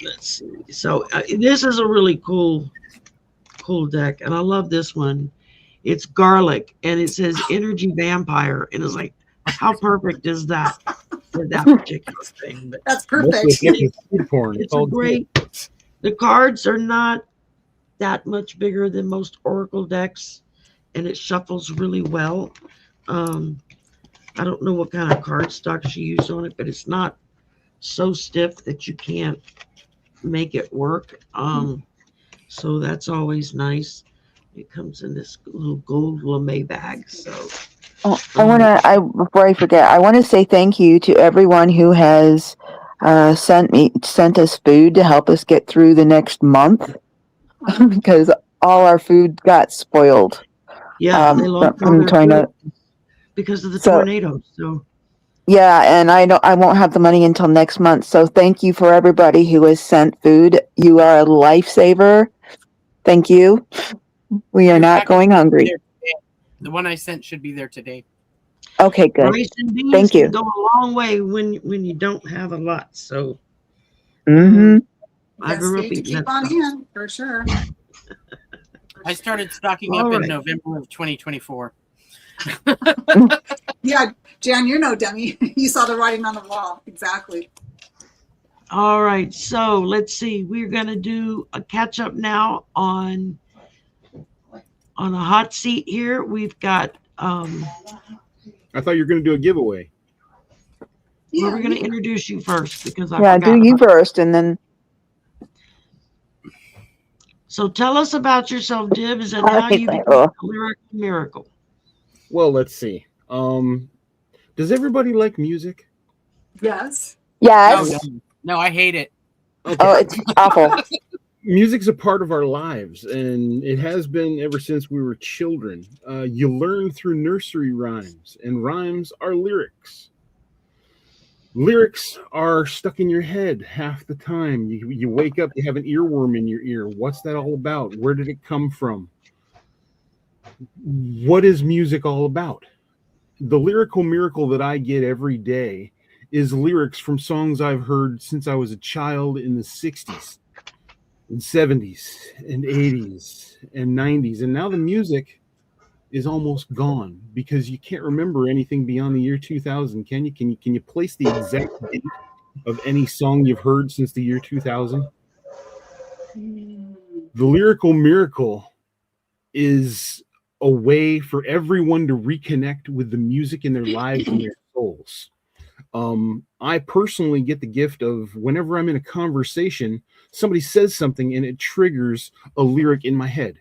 let's see. So this is a really cool deck, and I love this one. It's garlic, and it says energy vampire, and it's like, how perfect is that for that particular thing? But that's perfect. It's a great. The cards are not that much bigger than most Oracle decks, and it shuffles really well. I don't know what kind of cardstock she used on it, but it's not so stiff that you can't make it work. So that's always nice. It comes in this little gold lame bag. So before I forget, I want to say thank you to everyone who has sent us food to help us get through the next month because all our food got spoiled. Yeah, they lost from tornado because of the tornadoes. So yeah, and I won't have the money until next month. So thank you for everybody who has sent food. You are a lifesaver. Thank you. We are not going hungry. The one I sent should be there today. Okay, good. Rice and beans Thank you. can go a long way when you don't have a lot. So I grew up eating keep that on stuff. in for sure. I started stocking up in November of 2024. Yeah, Jan, you're no dummy. You saw the writing on the wall. Exactly. All right, so let's see. We're gonna do a catch up now on a hot seat here. We've got I thought you were going to do a giveaway. well, we're gonna introduce you first because I do forgot you about- first, and then. So tell us about yourself, Dibs, and how you became a lyrical miracle. Well, let's see. Does everybody like music? Yes. Yes. No, I hate it. Okay. Oh, it's awful. Music's a part of our lives, and it has been ever since we were children. You learn through nursery rhymes, and rhymes are lyrics. Lyrics are stuck in your head half the time. You wake up, you have an earworm in your ear. What's that all about? Where did it come from? What is music all about? The lyrical miracle that I get every day is lyrics from songs I've heard since I was a child in the 60s. And 70s and 80s and 90s, and now the music is almost gone because you can't remember anything beyond the year 2000. Can you? Can you place the exact date of any song you've heard since the year 2000? The Lyrical Miracle is a way for everyone to reconnect with the music in their lives and their souls. I personally get the gift of whenever I'm in a conversation, somebody says something and it triggers a lyric in my head.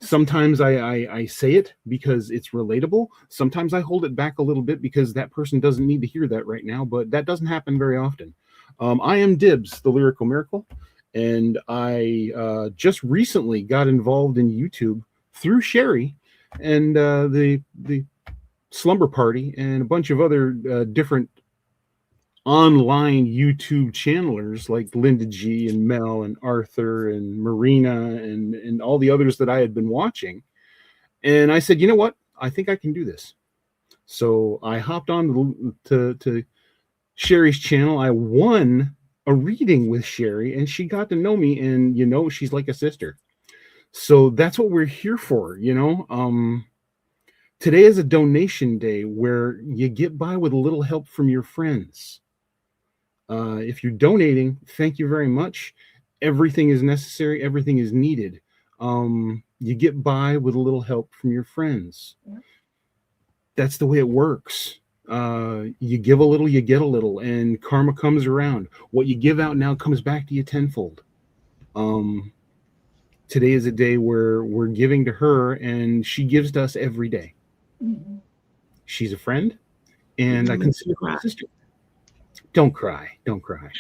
Sometimes I say it because it's relatable. Sometimes I hold it back a little bit because that person doesn't need to hear that right now, but that doesn't happen very often. I am Dibs, the Lyrical Miracle, and I just recently got involved in YouTube through Sherry and the Slumber Party and a bunch of other different online YouTube channelers like Linda G and Mel and Arthur and Marina and all the others that I had been watching. And I said, you know what? I think I can do this. So I hopped on to Sherry's channel. I won a reading with Sherry and she got to know me, and you know, she's like a sister. So that's what we're here for, you know. Today is a donation day where you get by with a little help from your friends. If you're donating, thank you very much. Everything is necessary. Everything is needed. You get by with a little help from your friends. That's the way it works. You give a little, you get a little, and karma comes around. What you give out now comes back to you tenfold. Today is a day where we're giving to her, and she gives to us every day. Mm-hmm. She's a friend, and I consider her a sister. Don't cry. Don't cry.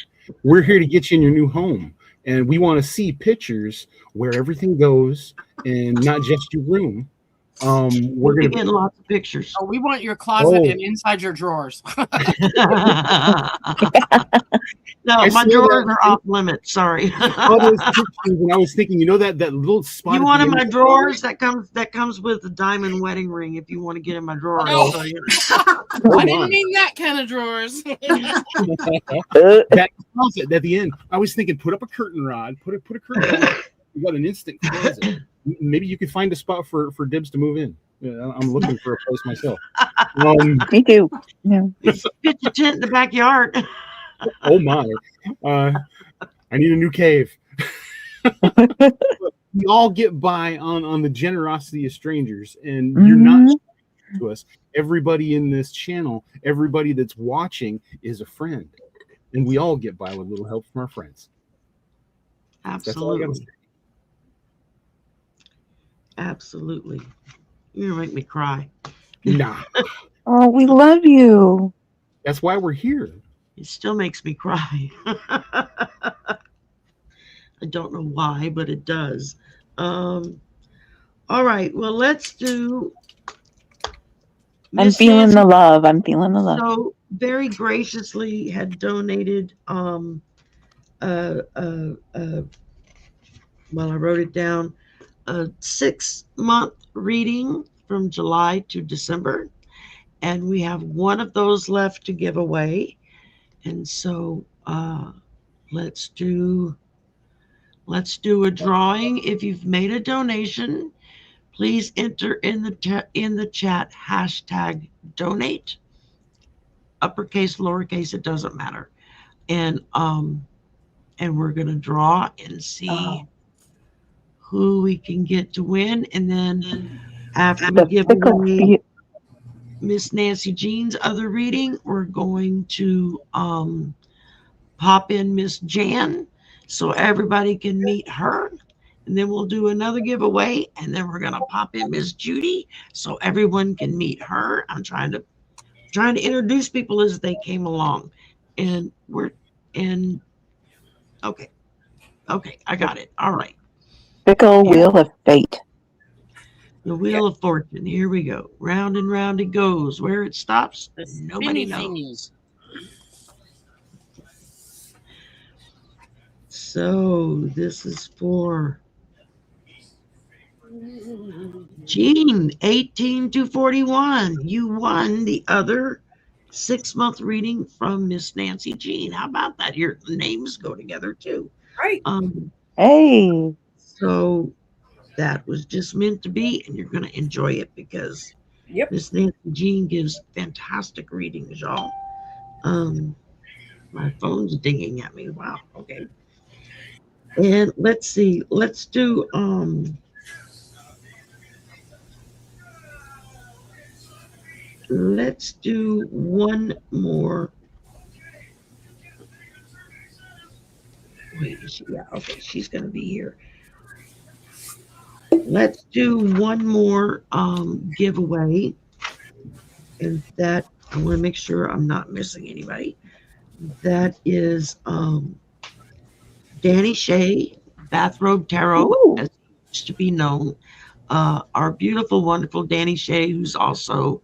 We're here to get you in your new home, and we want to see pictures where everything goes and not just your room. We're going to get lots of pictures. Oh, we want your closet and inside your drawers. No, my drawers are off limits. Sorry. All those pictures, and I was thinking, you know, that little spot. You want in my drawers? That comes with the diamond wedding ring. If you want to get in my drawers, I didn't mean that kind of drawers. That closet at the end. I was thinking, put up a curtain rod. Put a curtain rod. You got an instant closet. Maybe you could find a spot for Dibs to move in. Yeah, I'm looking for a place myself. Me too. Yeah. Pitch a tent in the backyard. Oh my! I need a new cave. We all get by on the generosity of strangers, and you're not to us. Everybody in this channel, everybody that's watching, is a friend, and we all get by with a little help from our friends. Absolutely. Absolutely. You're gonna make me cry. Nah. Oh, we love you. That's why we're here. It still makes me cry. I don't know why, but it does. All right. Well, let's do. I'm feeling the love. I'm feeling the love. So very graciously had donated. Well, I wrote it down. A 6-month reading from July to December, and we have one of those left to give away. And so let's do a drawing. If you've made a donation, please enter in the chat hashtag donate, uppercase, lowercase, it doesn't matter. And we're gonna draw and see who we can get to win, and then after we give away Miss Nancy Jean's other reading, we're going to pop in Miss Jan so everybody can meet her, and then we'll do another giveaway, and then we're gonna pop in Miss Judy so everyone can meet her. I'm trying to introduce people as they came along, and okay, I got it. All right. Fickle Wheel of Fate. The Wheel of Fortune. Here we go. Round and round it goes. Where it stops, nobody knows. So this is for Jean, 18 to 41. You won the other 6-month reading from Miss Nancy Jean. How about that? The names go together too. Right. Hey. So that was just meant to be, and you're going to enjoy it because Miss Nancy Jean gives fantastic readings, y'all. My phone's dinging at me. Wow. Okay. And let's see. Let's do one more. Wait, is she? Yeah, okay, she's gonna be here. Let's do one more giveaway. And that I want to make sure I'm not missing anybody. That is Danny Shea, Bathrobe Tarot, as he used to be known. Our beautiful, wonderful Danny Shea, who's also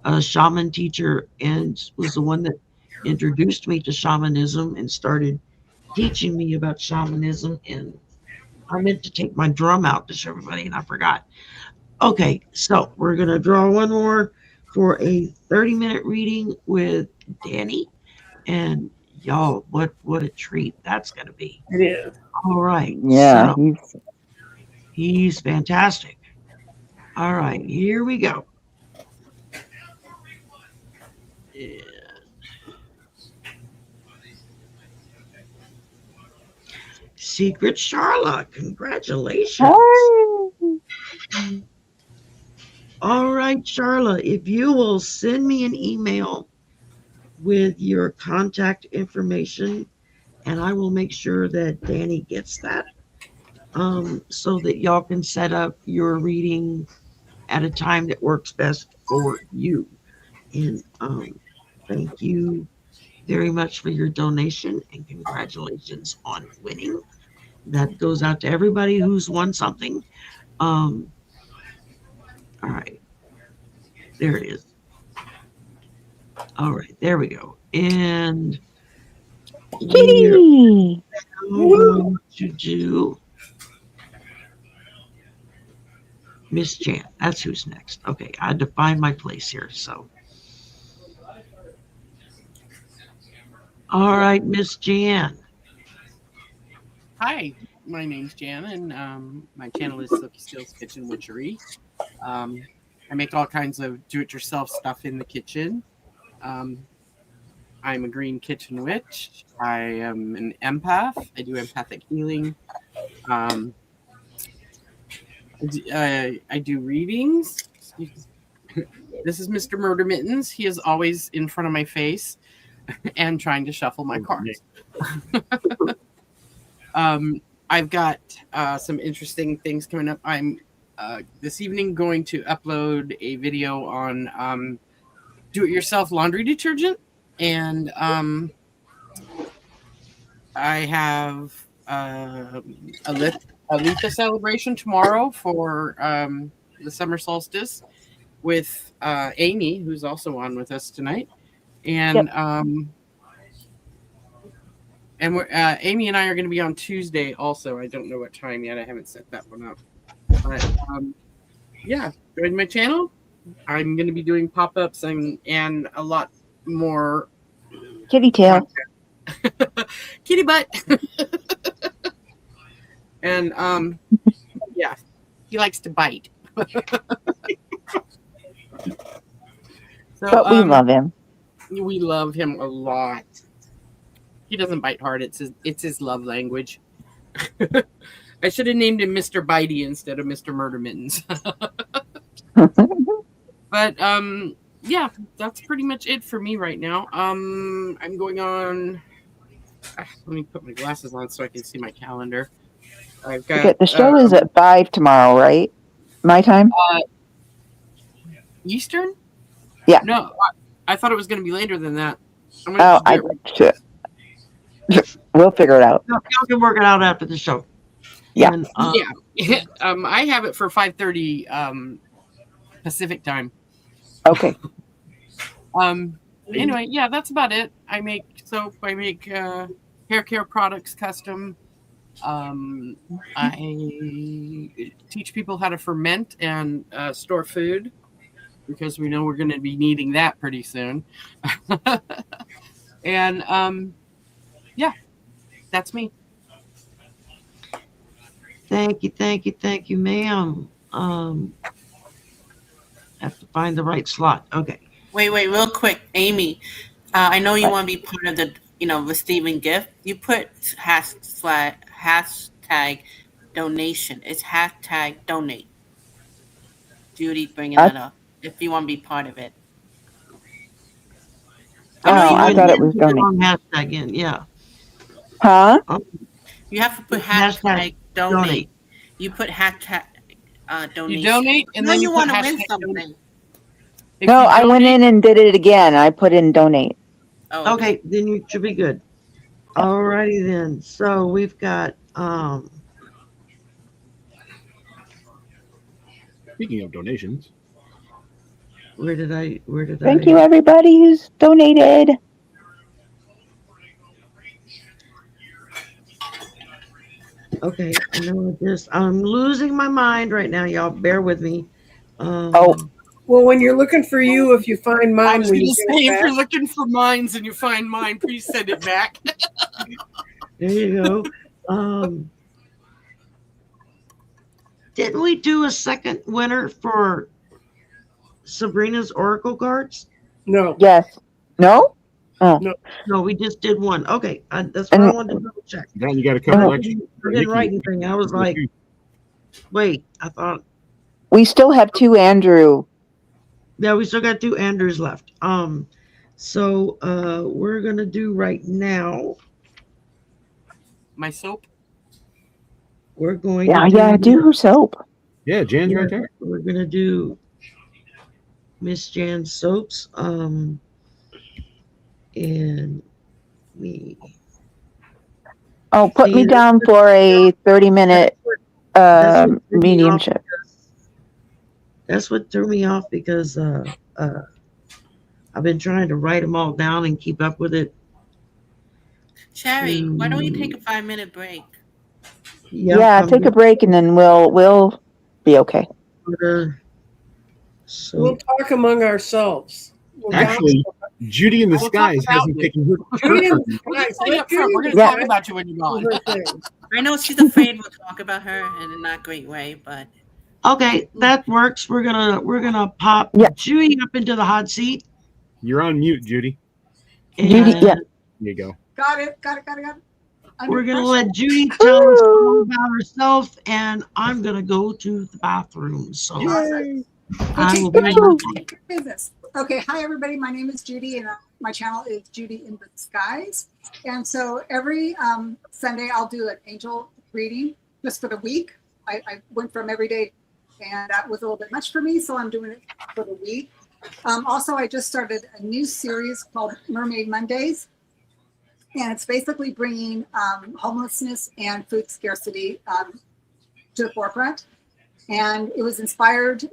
a shaman teacher and was the one that introduced me to shamanism and started teaching me about shamanism. And I meant to take my drum out to show everybody, and I forgot. Okay, so we're going to draw one more for a 30-minute reading with Danny. And y'all, what a treat that's going to be. It is. All right. Yeah. So, he's fantastic. All right, here we go. And Secret Charla, congratulations. Hi. All right, Charla, if you will send me an email with your contact information, and I will make sure that Danny gets that, so that y'all can set up your reading at a time that works best for you. And thank you very much for your donation, and congratulations on winning. That goes out to everybody who's won something. All right, there it is. All right, there we go. And we're going to do Miss Jan. That's who's next. Okay, I had to find my place here. So, all right, Miss Jan. Hi, my name's Jan, and my channel is Silky Steel's Kitchen Witchery. I make all kinds of do-it-yourself stuff in the kitchen. I'm a green kitchen witch. I am an empath. I do empathic healing. I do readings. This is Mr. Murder Mittens. He is always in front of my face and trying to shuffle my cards. I've got some interesting things coming up. I'm this evening going to upload a video on do-it-yourself laundry detergent, and I have a Litha celebration tomorrow for the summer solstice with Amy, who's also on with us tonight, and and we're Amy and I are going to be on Tuesday also. I don't know what time yet. I haven't set that one up, but yeah, join my channel. I'm going to be doing pop-ups and a lot more kitty tail, kitty butt, and yeah, he likes to bite. So, but we love him. We love him a lot. He doesn't bite hard. It's his love language. I should have named him Mr. Bitey instead of Mr. Murder Mittens. But yeah, that's pretty much it for me right now. I'm going on. Let me put my glasses on so I can see my calendar. I've got the show is at 5 tomorrow, right? My time. Eastern. Yeah. No, I thought it was going to be later than that. We'll figure it out. No, you can work it out after the show. Yeah. And, yeah. I have it for 5:30 Pacific time. Okay. Anyway, yeah, that's about it. I make soap. I make hair care products custom. I teach people how to ferment and store food, because we know we're going to be needing that pretty soon. And yeah, that's me. Thank you, ma'am. Have to find the right slot. Okay. Wait, real quick, Amy. I know you want to be part of the, receiving gift. You put hashtag donation. It's hashtag donate. Judy bringing that up. If you want to be part of it. I thought it was donate. Hashtag in, yeah. Huh? You have to put hashtag donate. You put hashtag donation. You donate, and then you want to put win hashtag something. No, I went in and did it again. I put in donate. Oh, okay, then you should be good. Alrighty then. So we've got Speaking of donations. Where did I Thank you everybody who's donated. Okay, I know I'm losing my mind right now, y'all. Bear with me. Well, when you're looking for you, if you find mine, I was when going you to get say, it if back, you're looking for mines and you find mine, please send it back. There you go. Didn't we do a second winner for Sabrina's Oracle cards? No. Yes. No? Oh. No, we just did one. Okay, that's what I wanted to double check. Then you got a couple I extra. didn't write anything. I was like, wait, I thought. We still have 2 Andrew. Yeah, we still got 2 Andrews left. So we're gonna do right now. My soap. We're going to do her soap. Yeah, Jan's right there. We're gonna do Miss Jan's soaps. And me. Oh, put me down for a 30-minute mediumship. That's what threw me off because I've been trying to write them all down and keep up with it. Cherry, why don't you take a 5-minute break? Take a break and then we'll be okay. So we'll talk among ourselves. Actually, Judy in the Skies hasn't taken her. Judy in the We're Skies. going to talk about you when you're gone. I know she's afraid we'll talk about her in a not great way, but okay, that works. We're gonna pop Judy up into the hot seat. You're on mute, Judy. Judy, yeah. There you go. Got it. We're gonna let Judy tell us all about herself, and I'm gonna go to the bathroom. So I will be business. Okay, hi everybody. My name is Judy, and my channel is Judy in the Skies. And so every Sunday, I'll do an angel reading just for the week. I went from every day, and that was a little bit much for me, so I'm doing it for the week. Also, I just started a new series called Mermaid Mondays, and it's basically bringing homelessness and food scarcity to the forefront. And it was inspired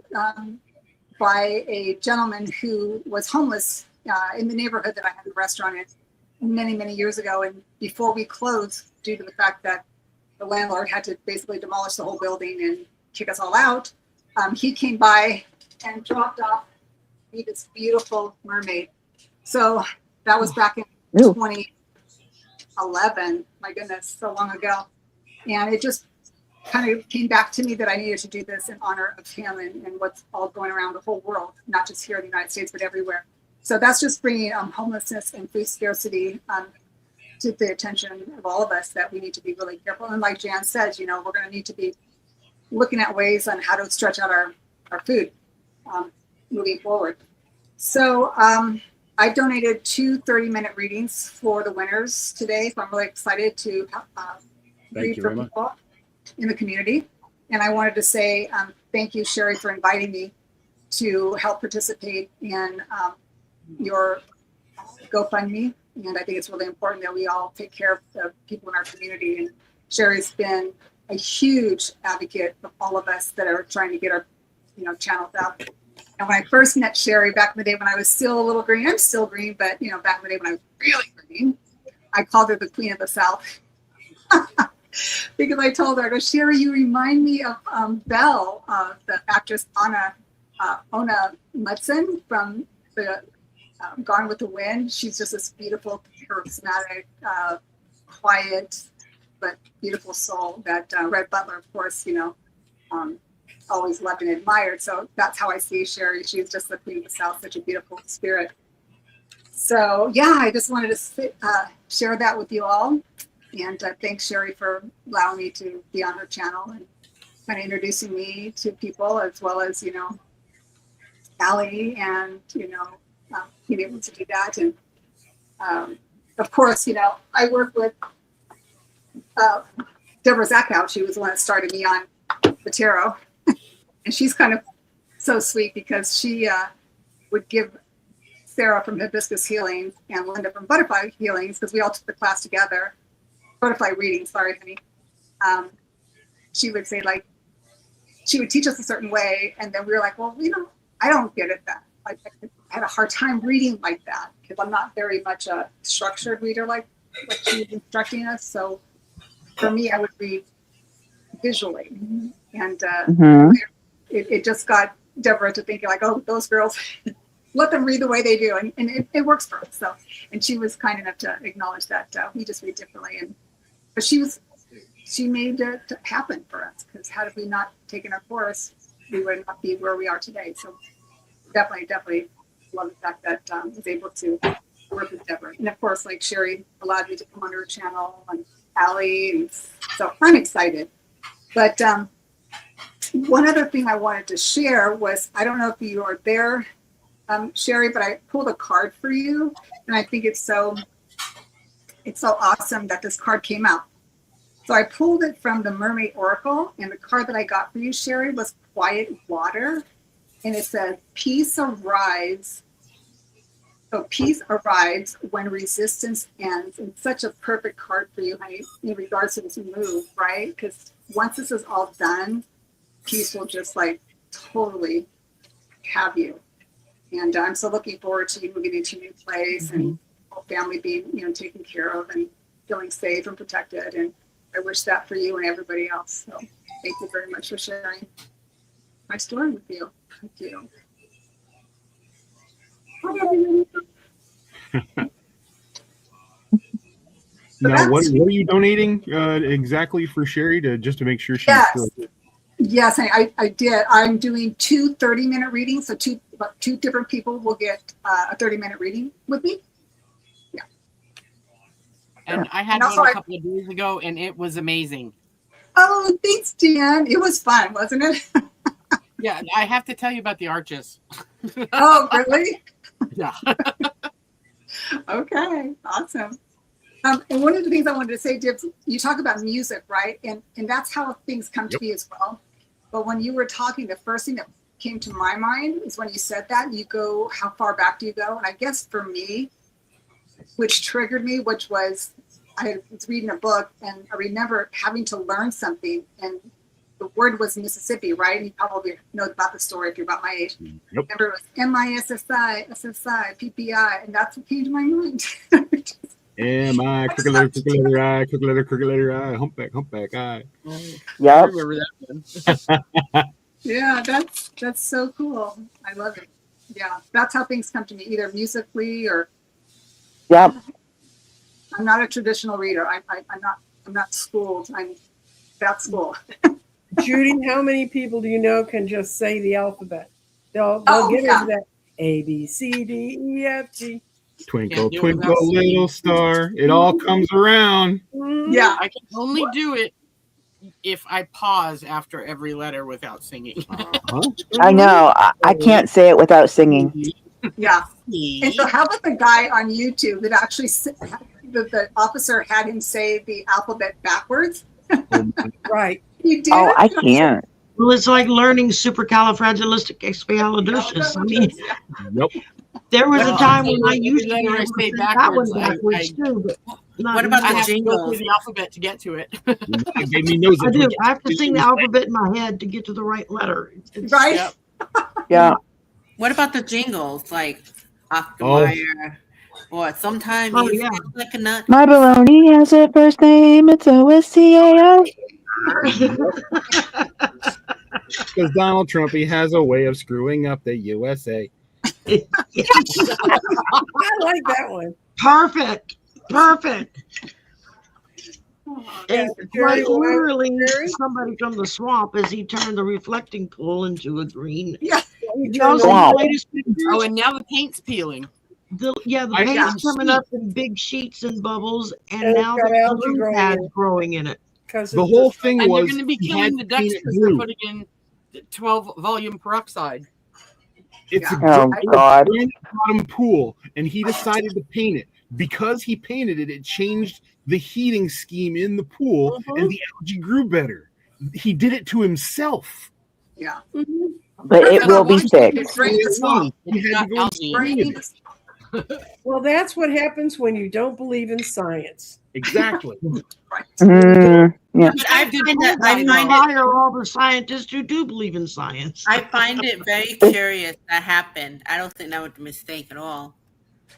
by a gentleman who was homeless in the neighborhood that I had a restaurant in many years ago. And before we closed, due to the fact that the landlord had to basically demolish the whole building and kick us all out, he came by and dropped off me this beautiful mermaid. So that was back in 2011. My goodness, so long ago. And it just kind of came back to me that I needed to do this in honor of him and what's all going around the whole world, not just here in the United States, but everywhere. So that's just bringing homelessness and food scarcity to the attention of all of us, that we need to be really careful. And like Jan says, we're going to need to be looking at ways on how to stretch out our food moving forward. So I donated 2 30-minute readings for the winners today. So I'm really excited to read for people in the community. And I wanted to say thank you, Sherry, for inviting me to help participate in your GoFundMe. And I think it's really important that we all take care of the people in our community. And Sherry's been a huge advocate of all of us that are trying to get our channels out. And when I first met Sherry back in the day when I was still a little green, I'm still green, but back in the day when I was really green, I called her the Queen of the South. Because I told her, I go, Sherry, you remind me of Belle, the actress Ona Mudson from the Gone with the Wind. She's just this beautiful, charismatic, quiet, but beautiful soul that Red Butler, of course, always loved and admired. So that's how I see Sherry. She's just the Queen of the South, such a beautiful spirit. So yeah, I just wanted to share that with you all. And thanks, Sherry, for allowing me to be on her channel and kind of introducing me to people, as well as, Allie, and, being able to do that. And of course, I work with Deborah Zackow. She was the one that started me on the tarot. And she's kind of so sweet because she would give Sarah from Hibiscus Healings and Linda from Butterfly Healings, because we all took the class together, Butterfly Reading, sorry, honey. She would say, like, she would teach us a certain way, and then we were like, well, I don't get it that. Like, I had a hard time reading like that because I'm not very much a structured reader like what she was instructing us. So for me, I would read visually, and it just got Deborah to thinking like, oh, those girls, let them read the way they do, and it works for us. So, and she was kind enough to acknowledge that we just read differently, but she made it happen for us, because had we not taken our course, we would not be where we are today. So definitely love the fact that I was able to work with Deborah. And of course, like Sherry allowed me to come on her channel, and Allie, and so I'm excited. But one other thing I wanted to share was, I don't know if you are there, Sherry, but I pulled a card for you, and I think it's so awesome that this card came out. So I pulled it from the Mermaid Oracle, and the card that I got for you, Sherry, was Quiet Water, and it says, peace arrives. So peace arrives when resistance ends. And such a perfect card for you, honey, in regards to this move, right? Because once this is all done, peace will just like totally have you. And I'm so looking forward to you moving into a new place, and whole family being, taken care of and feeling safe and protected. And I wish that for you and everybody else. So thank you very much for sharing my story with you. Thank you. Now, what are you donating exactly for Sherry, to make sure she's yes. Yes, I did. I'm doing 2 30-minute readings. So two different people will get a 30-minute reading with me. Yeah. And I had one a couple of days ago, and it was amazing. Oh, thanks, Dan. It was fun, wasn't it? Yeah, I have to tell you about the arches. Oh, really? Yeah. Okay, awesome. And one of the things I wanted to say, Dibs, you talk about music, right? And that's how things come to me as well. But when you were talking, the first thing that came to my mind is when you said that, you go, how far back do you go? And I guess for me, which triggered me, which was, I was reading a book, and I remember having to learn something, and the word was Mississippi, right? And you probably know about the story if you're about my age. Yep. Remember, it was MISSI, SSI, PPI, and that's what came to my mind. M-I, crooked letter I, crooked letter I, humpback I. Yeah, I remember that one. Yeah, that's so cool. I love it. Yeah, that's how things come to me, either musically or. Yep. I'm not a traditional reader. I'm not schooled. I'm that school. Judy, how many people do you know can just say the alphabet? They'll get into that A, B, C, D, E, F, G. Twinkle, twinkle, little star. It all comes around. Yeah. I can only do it if I pause after every letter without singing. I know. I can't say it without singing. Yeah. And so how about the guy on YouTube that actually, the officer had him say the alphabet backwards? Right. You did? Oh, I can't. Well, it's like learning supercalifragilisticexpialidocious. I mean, Yep. There was a time when I used to letter I say that one backwards too, but not What about I the have to go jingles? through the alphabet to get to it. I do. I have to sing the alphabet in my head to get to the right letter. Right? Yep. Yeah. What about the jingles, like off the wire, or sometimes you sound like a nut? My baloney has a first name. It's OSCAO. Because Donald Trump, he has a way of screwing up the USA. I like that one. Perfect. And quite literally, somebody from the swamp, as he turned the reflecting pool into a green. Yeah. The latest pictures? Oh, and now the paint's peeling. The paint's coming up in big sheets and bubbles, and now got the algae blue pad's growing in it. The whole thing and was they're going to be he killing had the to ducks paint it because they're blue. putting in 12 volume peroxide. It's a God. bottom pool, and he decided to paint it. Because he painted it, it changed the heating scheme in the pool, and the algae grew better. He did it to himself. Yeah. But it will be fixed. Well, that's what happens when you don't believe in science. Exactly. Yeah. I find hire all the scientists who do believe in science. I find it very curious that happened. I don't think that was a mistake at all.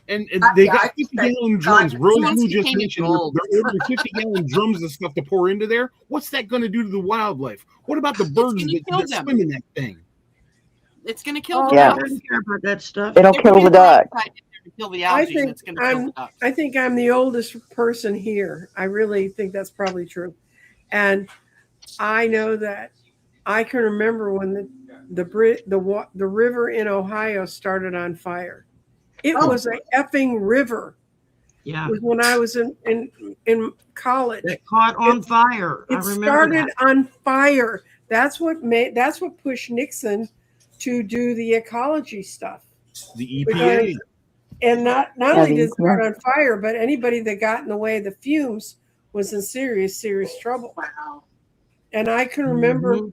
And they got 50-gallon drums. Rose Lou just mentioned they're ordering 50-gallon drums of stuff to pour into there. What's that going to do to the wildlife? What about the birds that swim in that thing? It's going to kill them. the I ducks. don't care about that stuff. It'll kill the ducks. Kill the algae, and it's going to kill the ducks. I think I'm the oldest person here. I really think that's probably true. And I know that I can remember when the river in Ohio started on fire. It was an effing river. Yeah. It was when I was in college. It caught on fire. It started on fire. That's what pushed Nixon to do the ecology stuff. The EPA. And not only did it start on fire, but anybody that got in the way of the fumes was in serious trouble. Wow. And I can remember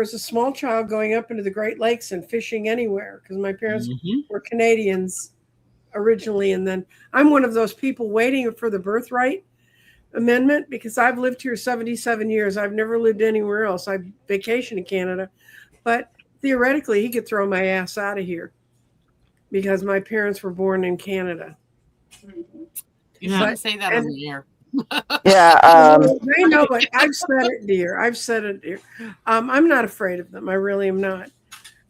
as a small child going up into the Great Lakes and fishing anywhere because my parents were Canadians originally. And then I'm one of those people waiting for the birthright amendment because I've lived here 77 years. I've never lived anywhere else. I vacation in Canada. But theoretically, he could throw my ass out of here because my parents were born in Canada. You shouldn't say that on the air. Yeah. I know, but I've said it, dear. I've said it, dear. I'm not afraid of them. I really am not.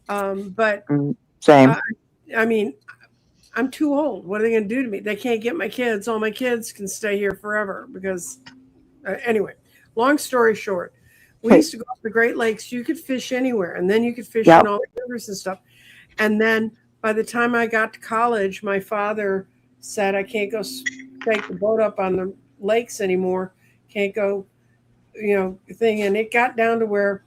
But same. I mean, I'm too old. What are they going to do to me? They can't get my kids. All my kids can stay here forever because, anyway, long story short, we used to go up the Great Lakes. You could fish anywhere, and then you could fish in all the rivers and stuff. And then by the time I got to college, my father said, I can't go take the boat up on the lakes anymore. Can't go, thing. And it got down to where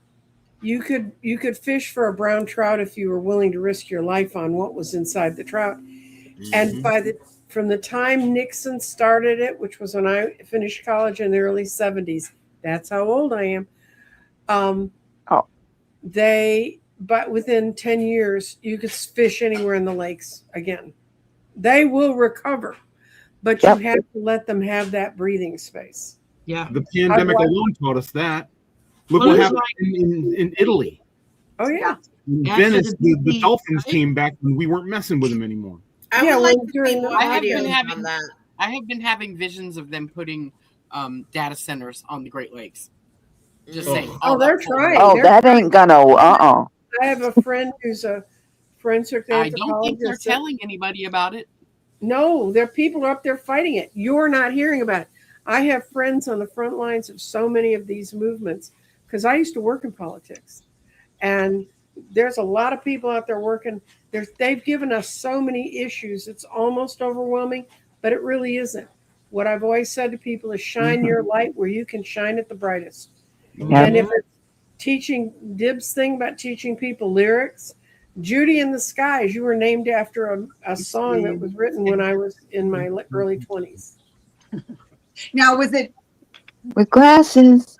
you could fish for a brown trout if you were willing to risk your life on what was inside the trout. And from the time Nixon started it, which was when I finished college in the early 70s, that's how old I am. But within 10 years, you could fish anywhere in the lakes again. They will recover, but you have to let them have that breathing space. Yeah. The pandemic alone taught us that. Look what happened in Italy. Oh, yeah. In Venice, the dolphins came back and we weren't messing with them anymore. I have been having visions of them putting data centers on the Great Lakes. Just saying. Oh, they're trying. Oh, that ain't gonna. I have a friend who's a forensic anthropologist. I don't think they're telling anybody about it. No, there are people up there fighting it. You're not hearing about it. I have friends on the front lines of so many of these movements because I used to work in politics. And there's a lot of people out there working. They've given us so many issues. It's almost overwhelming, but it really isn't. What I've always said to people is shine your light where you can shine it the brightest. Yeah. And if it's teaching Dib's thing about teaching people lyrics, Judy in the Skies, you were named after a song that was written when I was in my early 20s. Now, was it with glasses?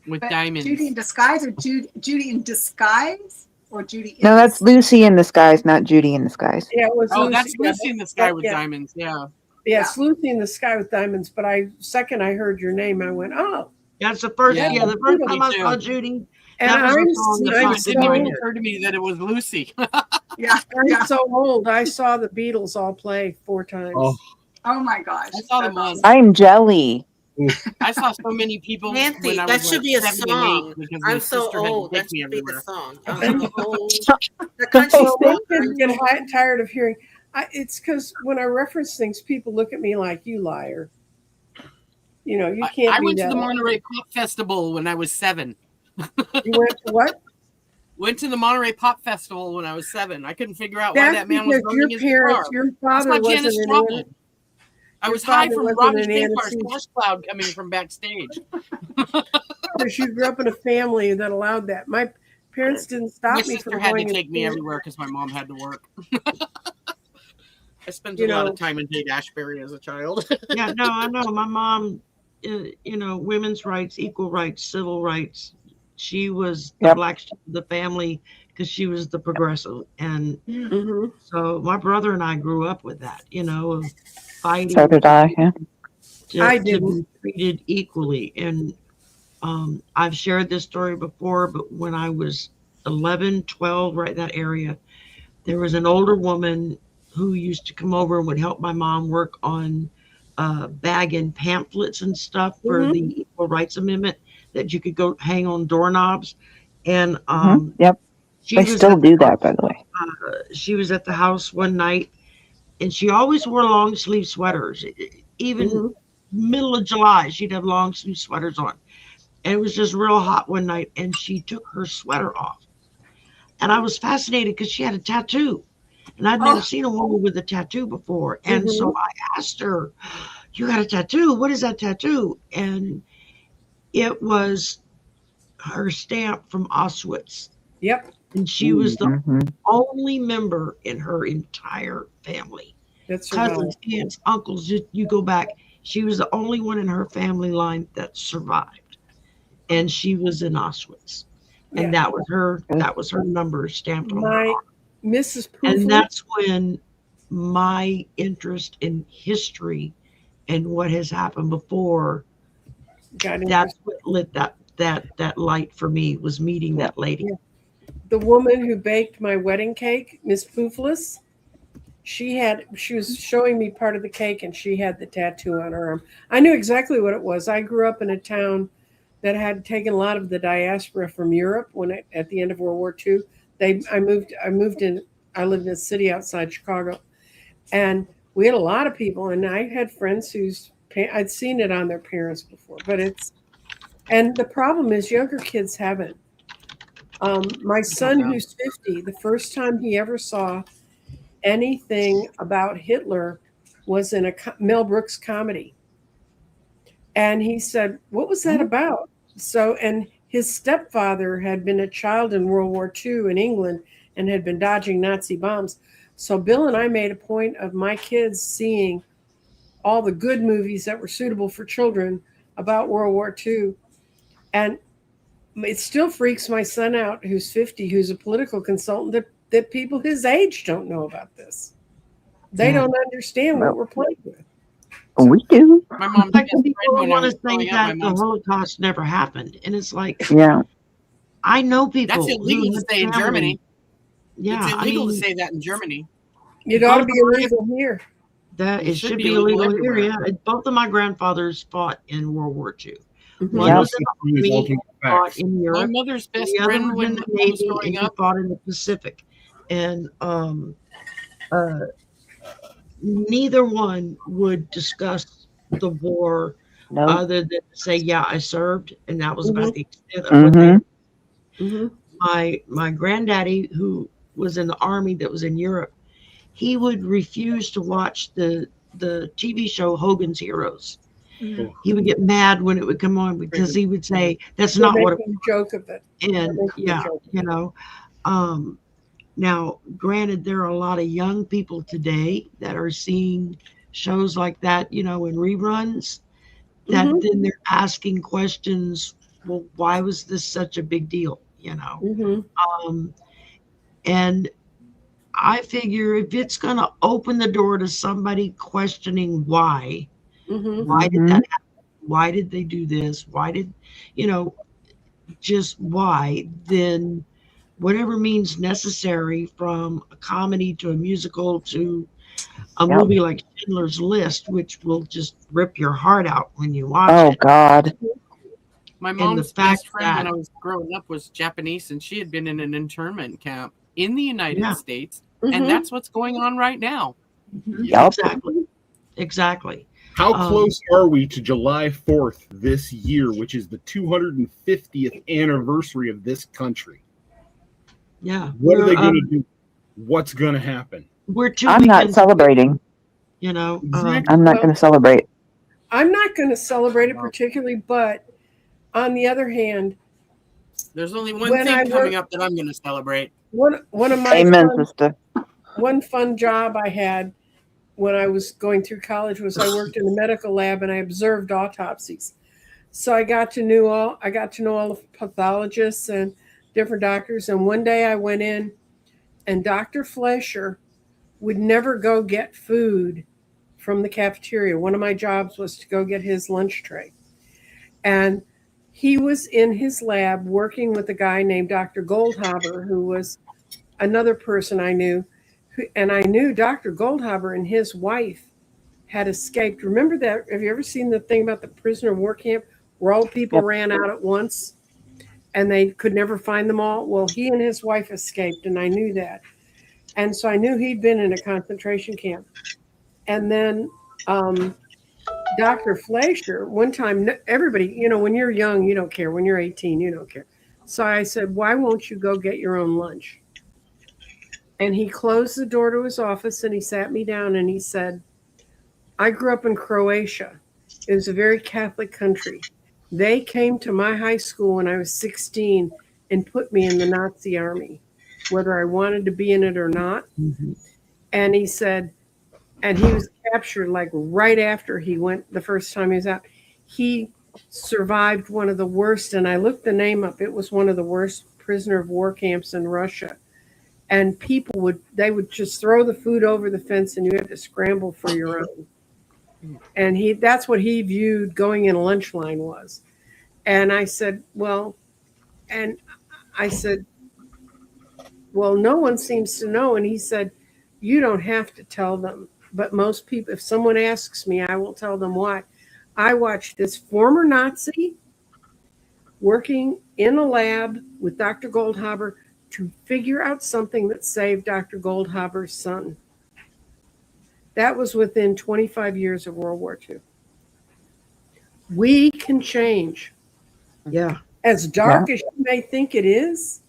With diamonds. Judy in Disguise or Judy in Disguise? Or Judy in No, that's Lucy in the Skies, not Judy in the Skies. Yeah, it was Lucy. That's Lucy in the Sky with diamonds. Yeah. Yeah, it's Lucy in the Sky with diamonds. But I heard your name, I went, oh. That's the first. Yeah, the first time I saw Judy. And it didn't even occur to me that it was Lucy. I'm so old. I saw the Beatles all play 4 times. Oh my gosh. I saw them all. I'm jelly. I saw so many people. Nancy, when I that was should be a song. I'm so old. That should be the song. I'm so old. I get tired of hearing. It's because when I reference things, people look at me like, you liar. You know, you can't. I went to the Monterey Pop Festival when I was 7. You went to what? Went to the Monterey Pop Festival when I was 7. I couldn't figure out why that man was running his car. Your father wasn't an I was high from Robbie Shanklar's Flash Cloud coming from backstage. Because you grew up in a family that allowed that. My parents didn't stop me from going. My sister had to take me everywhere because my mom had to work. I spent a lot of time in Haight-Ashbury as a child. Yeah, no, I know. My mom, you know, women's rights, equal rights, civil rights. She was the black sheep of the family because she was the progressive. And so my brother and I grew up with that, you know, of fighting. So did I, yeah. To be treated equally. And I've shared this story before, but when I was 11, 12, right in that area, there was an older woman who used to come over and would help my mom work on bagging pamphlets and stuff for the Equal Rights Amendment that you could go hang on doorknobs. And they still do that, by the way. She was at the house one night, and she always wore long sleeve sweaters. Even middle of July, she'd have long sleeve sweaters on. And it was just real hot one night, and she took her sweater off. And I was fascinated because she had a tattoo. And I'd never seen a woman with a tattoo before. And so I asked her, "You got a tattoo? What is that tattoo?" And it was her stamp from Auschwitz. Yep. And she was the only member in her entire family. That's cousins, aunts, uncles, you go back. She was the only one in her family line that survived. And she was in Auschwitz. And that was her number stamped on her arm. Mrs. Poofley. And that's when my interest in history and what has happened before, that's what lit that light for me, was meeting that lady. The woman who baked my wedding cake, Miss Poofless, she was showing me part of the cake, and she had the tattoo on her arm. I knew exactly what it was. I grew up in a town that had taken a lot of the diaspora from Europe at the end of World War II. I lived in a city outside Chicago, and we had a lot of people, and I had friends I'd seen it on their parents before, and the problem is younger kids haven't. My son, who's 50, the first time he ever saw anything about Hitler was in a Mel Brooks comedy. And he said, "What was that about?" So, and his stepfather had been a child in World War II in England and had been dodging Nazi bombs. So Bill and I made a point of my kids seeing all the good movies that were suitable for children about World War II. And it still freaks my son out, who's 50, who's a political consultant, that people his age don't know about this. They don't understand what we're playing with. We do. My mom people want to think that the Holocaust never happened, and it's like, I know people. That's illegal to say in Germany. Yeah, it's illegal to say that in Germany. It ought to be illegal here. That it should be illegal here. Yeah, both of my grandfathers fought in World War II. One was in the Army, fought in Europe. My mother's best the other friend was in the Navy, and he fought in the Pacific. And neither one would discuss the war other than say, "Yeah, I served," and that was about the extent of what they did. My granddaddy, who was in the Army that was in Europe, he would refuse to watch the TV show Hogan's Heroes. He would get mad when it would come on because he would say, "That's not what it was." Joke of it. And you know, now granted, there are a lot of young people today that are seeing shows like that, you know, in reruns, that then they're asking questions. Well, why was this such a big deal? You know, and I figure if it's going to open the door to somebody questioning why did that happen? Why did they do this? Why did, you know, just why, then whatever means necessary, from a comedy to a musical to a movie like Schindler's List, which will just rip your heart out when you watch it. Oh, God. My mom's best friend when I was growing up was Japanese, and she had been in an internment camp in the United States, and that's what's going on right now. Exactly. How close are we to July 4th this year, which is the 250th anniversary of this country? Yeah. What are they going to do? What's going to happen? I'm not celebrating. You know, I'm not going to celebrate. I'm not going to celebrate it particularly, but on the other hand, there's only one thing coming up that I'm going to celebrate. One of my sister. One fun job I had when I was going through college was I worked in the medical lab and I observed autopsies. So I got to know all the pathologists and different doctors. And one day I went in, and Dr. Flesher would never go get food from the cafeteria. One of my jobs was to go get his lunch tray. And he was in his lab working with a guy named Dr. Goldhaber, who was another person I knew. And I knew Dr. Goldhaber and his wife had escaped. Remember that? Have you ever seen the thing about the prisoner of war camp where all people ran out at once and they could never find them all? Well, he and his wife escaped, and I knew that. And so I knew he'd been in a concentration camp. And then Dr. Fleischer, one time, everybody, you know, when you're young, you don't care. When you're 18, you don't care. So I said, why won't you go get your own lunch? And he closed the door to his office and he sat me down and he said, I grew up in Croatia. It was a very Catholic country. They came to my high school when I was 16 and put me in the Nazi army, whether I wanted to be in it or not. Mm-hmm. And he said, and he was captured like right after he went the first time he was out. He survived one of the worst, and I looked the name up. It was one of the worst prisoner of war camps in Russia. And people would just throw the food over the fence and you had to scramble for your own. And that's what he viewed going in a lunch line was. And I said, well, no one seems to know. And he said, you don't have to tell them. But most people, if someone asks me, I will tell them why. I watched this former Nazi working in a lab with Dr. Goldhaber to figure out something that saved Dr. Goldhaber's son. That was within 25 years of World War II. We can change. Yeah. As dark as you may think it is,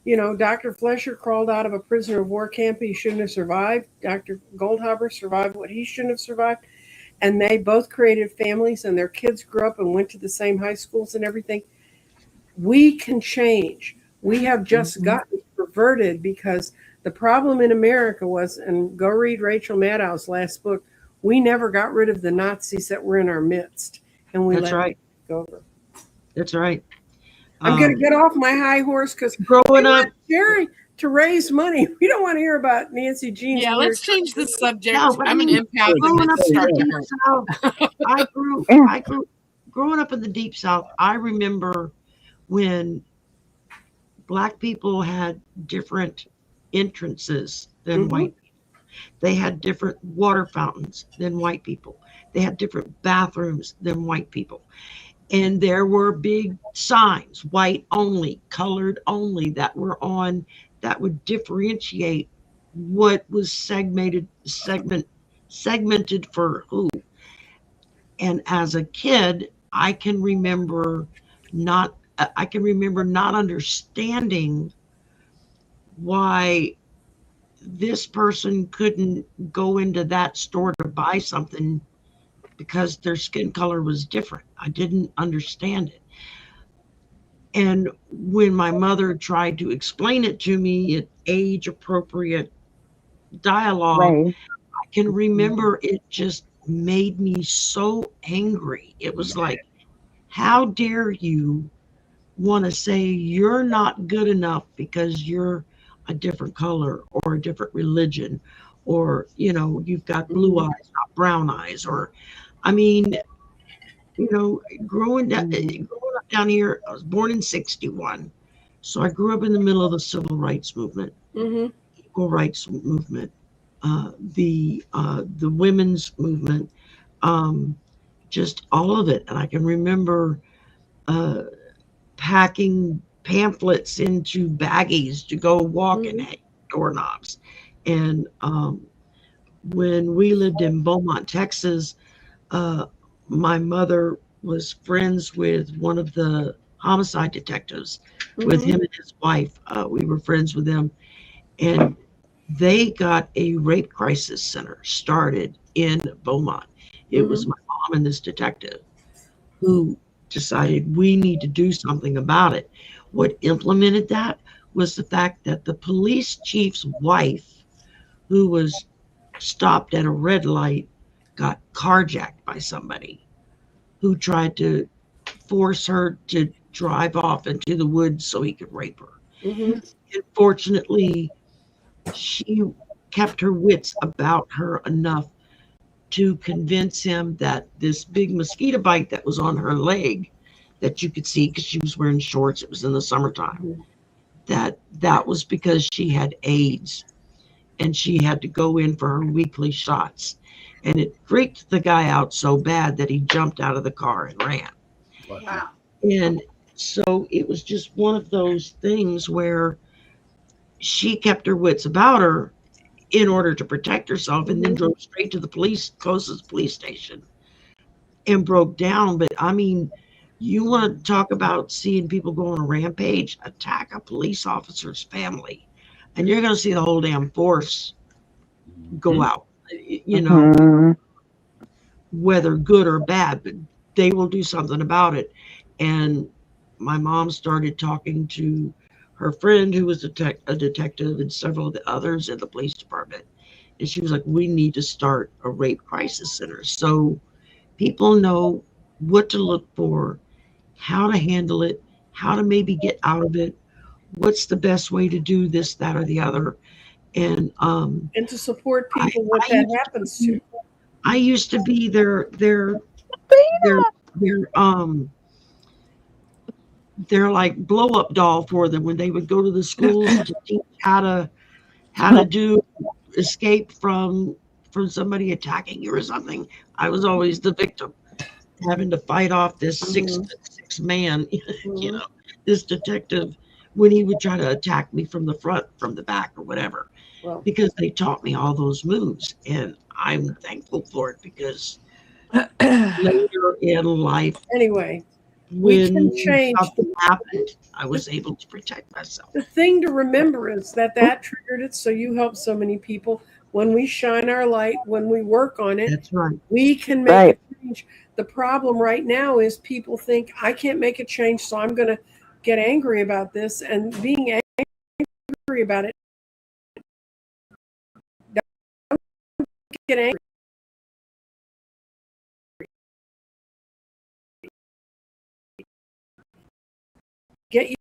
you know, Dr. Flesher crawled out of a prisoner of war camp he shouldn't have survived. Dr. Goldhaber survived what he shouldn't have survived. And they both created families and their kids grew up and went to the same high schools and everything. We can change. We have just gotten perverted because the problem in America was, and go read Rachel Maddow's last book, we never got rid of the Nazis that were in our midst. And we let it go over. That's right. I'm going to get off my high horse because growing up, Jerry, to raise money, we don't want to hear about Nancy Jean's. Yeah, let's change the subject. No, I'm an empath. Growing up in the Deep South, growing up in the Deep South, I remember when Black people had different entrances than white people. They had different water fountains than white people. They had different bathrooms than white people. And there were big signs, white only, colored only, that were on, that would differentiate what was segmented for who. And as a kid, I can remember not understanding why this person couldn't go into that store to buy something because their skin color was different. I didn't understand it. And when my mother tried to explain it to me in age-appropriate dialogue, I can remember it just made me so angry. It was like, how dare you want to say you're not good enough because you're a different color or a different religion, or, you know, you've got blue eyes, not brown eyes, or, I mean, you know, growing up down here, I was born in 1961. So I grew up in the middle of the civil rights movement, equal rights movement, the women's movement, just all of it. And I can remember packing pamphlets into baggies to go walk and hang doorknobs. And when we lived in Beaumont, Texas, Uh, my mother was friends with one of the homicide detectives, with him and his wife. We were friends with them, and they got a rape crisis center started in Beaumont. It was my mom and this detective who decided we need to do something about it. What implemented that was the fact that the police chief's wife, who was stopped at a red light, got carjacked by somebody who tried to force her to drive off into the woods so he could rape her. Unfortunately, she kept her wits about her enough to convince him that this big mosquito bite that was on her leg, that you could see because she was wearing shorts, it was in the summertime, that was because she had AIDS and she had to go in for her weekly shots. And it freaked the guy out so bad that he jumped out of the car and ran. Wow. And so it was just one of those things where she kept her wits about her in order to protect herself, and then drove straight to the closest police station and broke down. But I mean, you want to talk about seeing people go on a rampage, attack a police officer's family, and you're going to see the whole damn force go out, you know, whether good or bad, but they will do something about it. And my mom started talking to her friend who was a detective and several of the others in the police department. And she was like, we need to start a rape crisis center so people know what to look for, how to handle it, how to maybe get out of it, what's the best way to do this, that, or the other. And to support people what that happens to. I used to be their like blow up doll for them when they would go to the schools to teach how to do escape from somebody attacking you or something. I was always the victim, having to fight off this 6'6" man, you know, this detective when he would try to attack me from the front, from the back, or whatever, because they taught me all those moves, and I'm thankful for it because later in life, anyway, we when can change. something happened, I was able to protect myself. The thing to remember is that triggered it, so you help so many people. When we shine our light, when we work on it, that's right. We can make a change. The problem right now is people think I can't make a change, so I'm going to get angry about this. And being angry about it, don't get angry. Get you.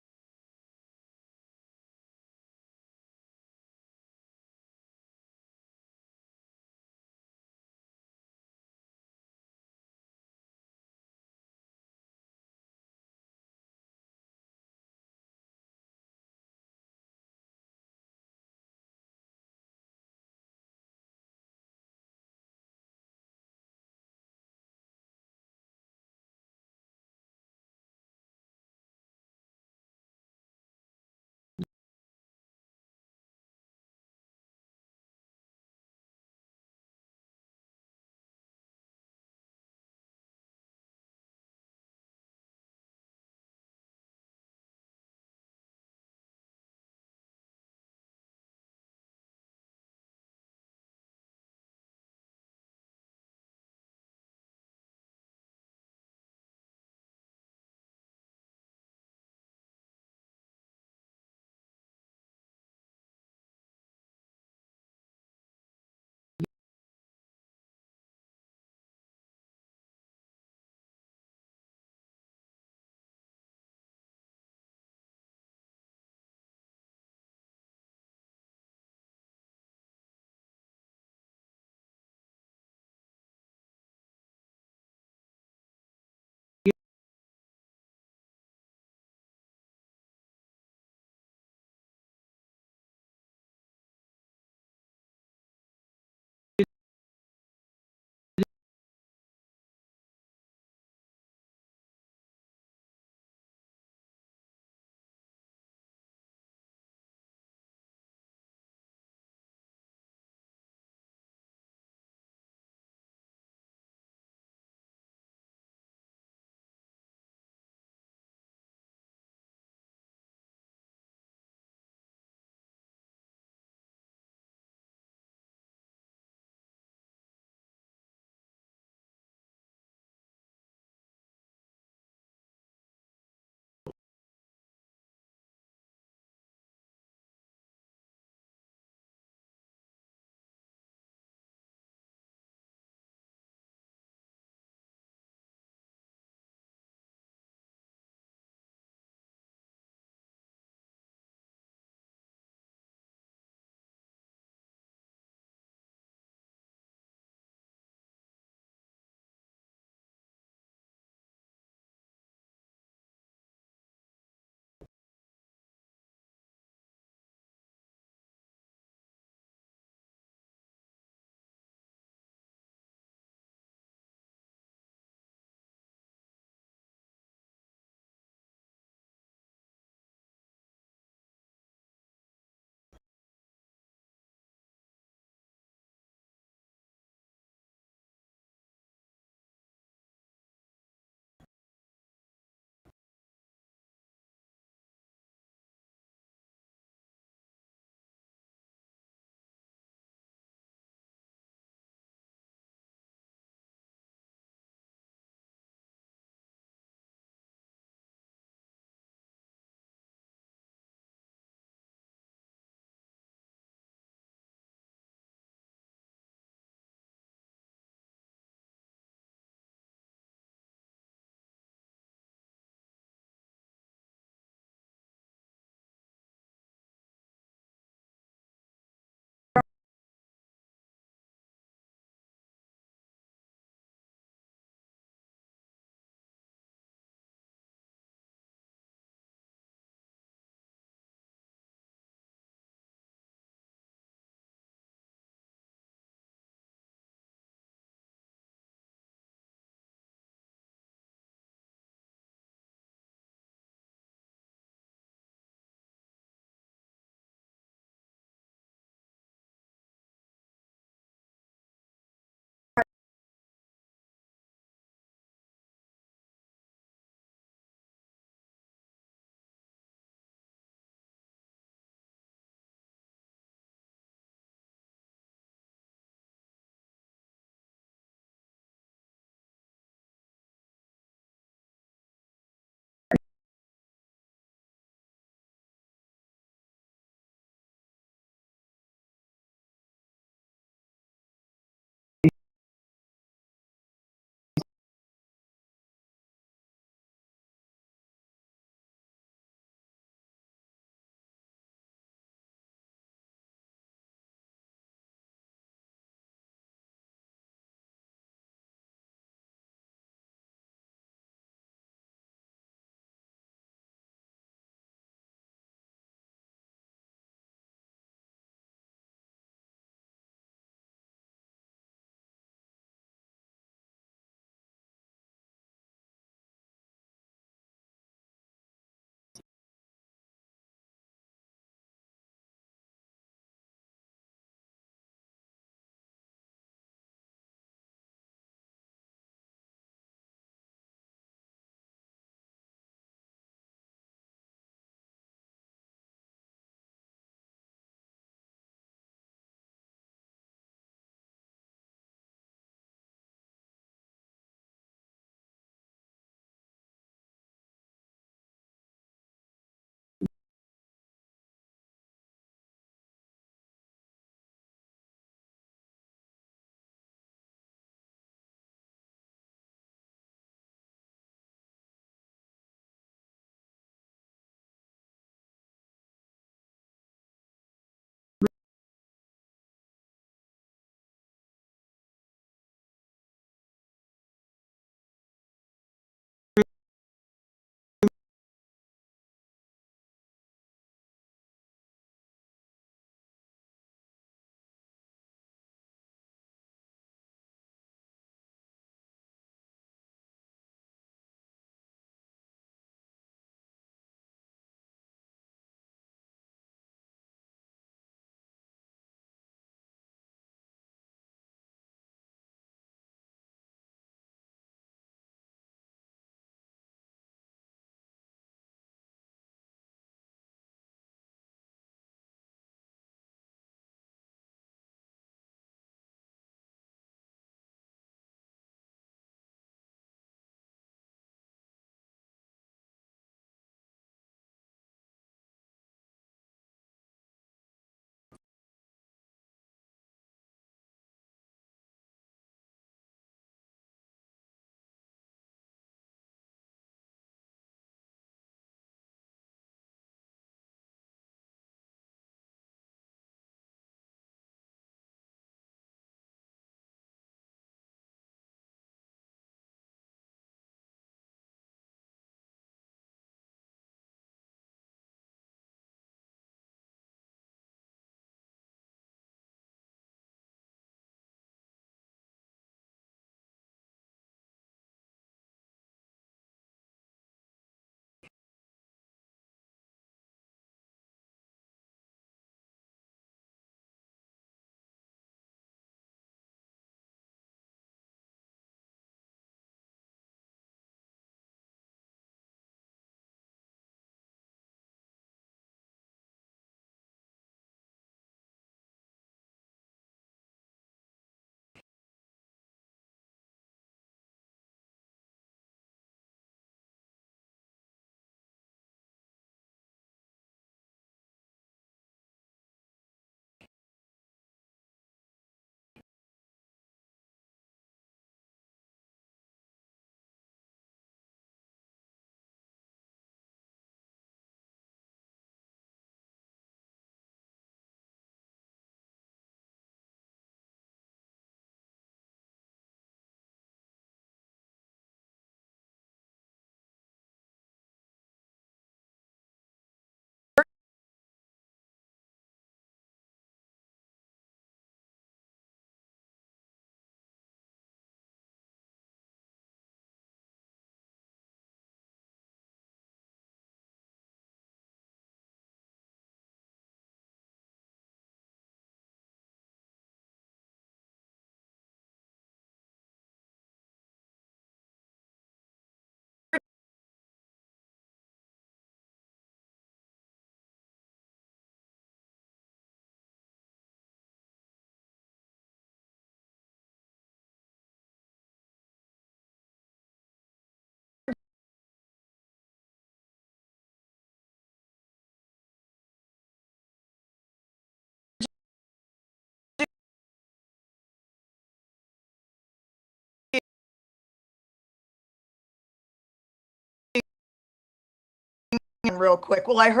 real quick. Well, I heard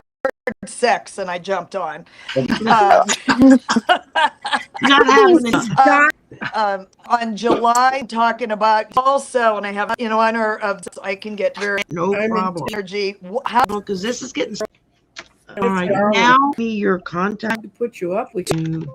sex and I jumped on. Not happening. On July, talking about also, and I have in honor of, I can get very no problem energy. How, because this is getting all right now. Be your contact to put you up. We can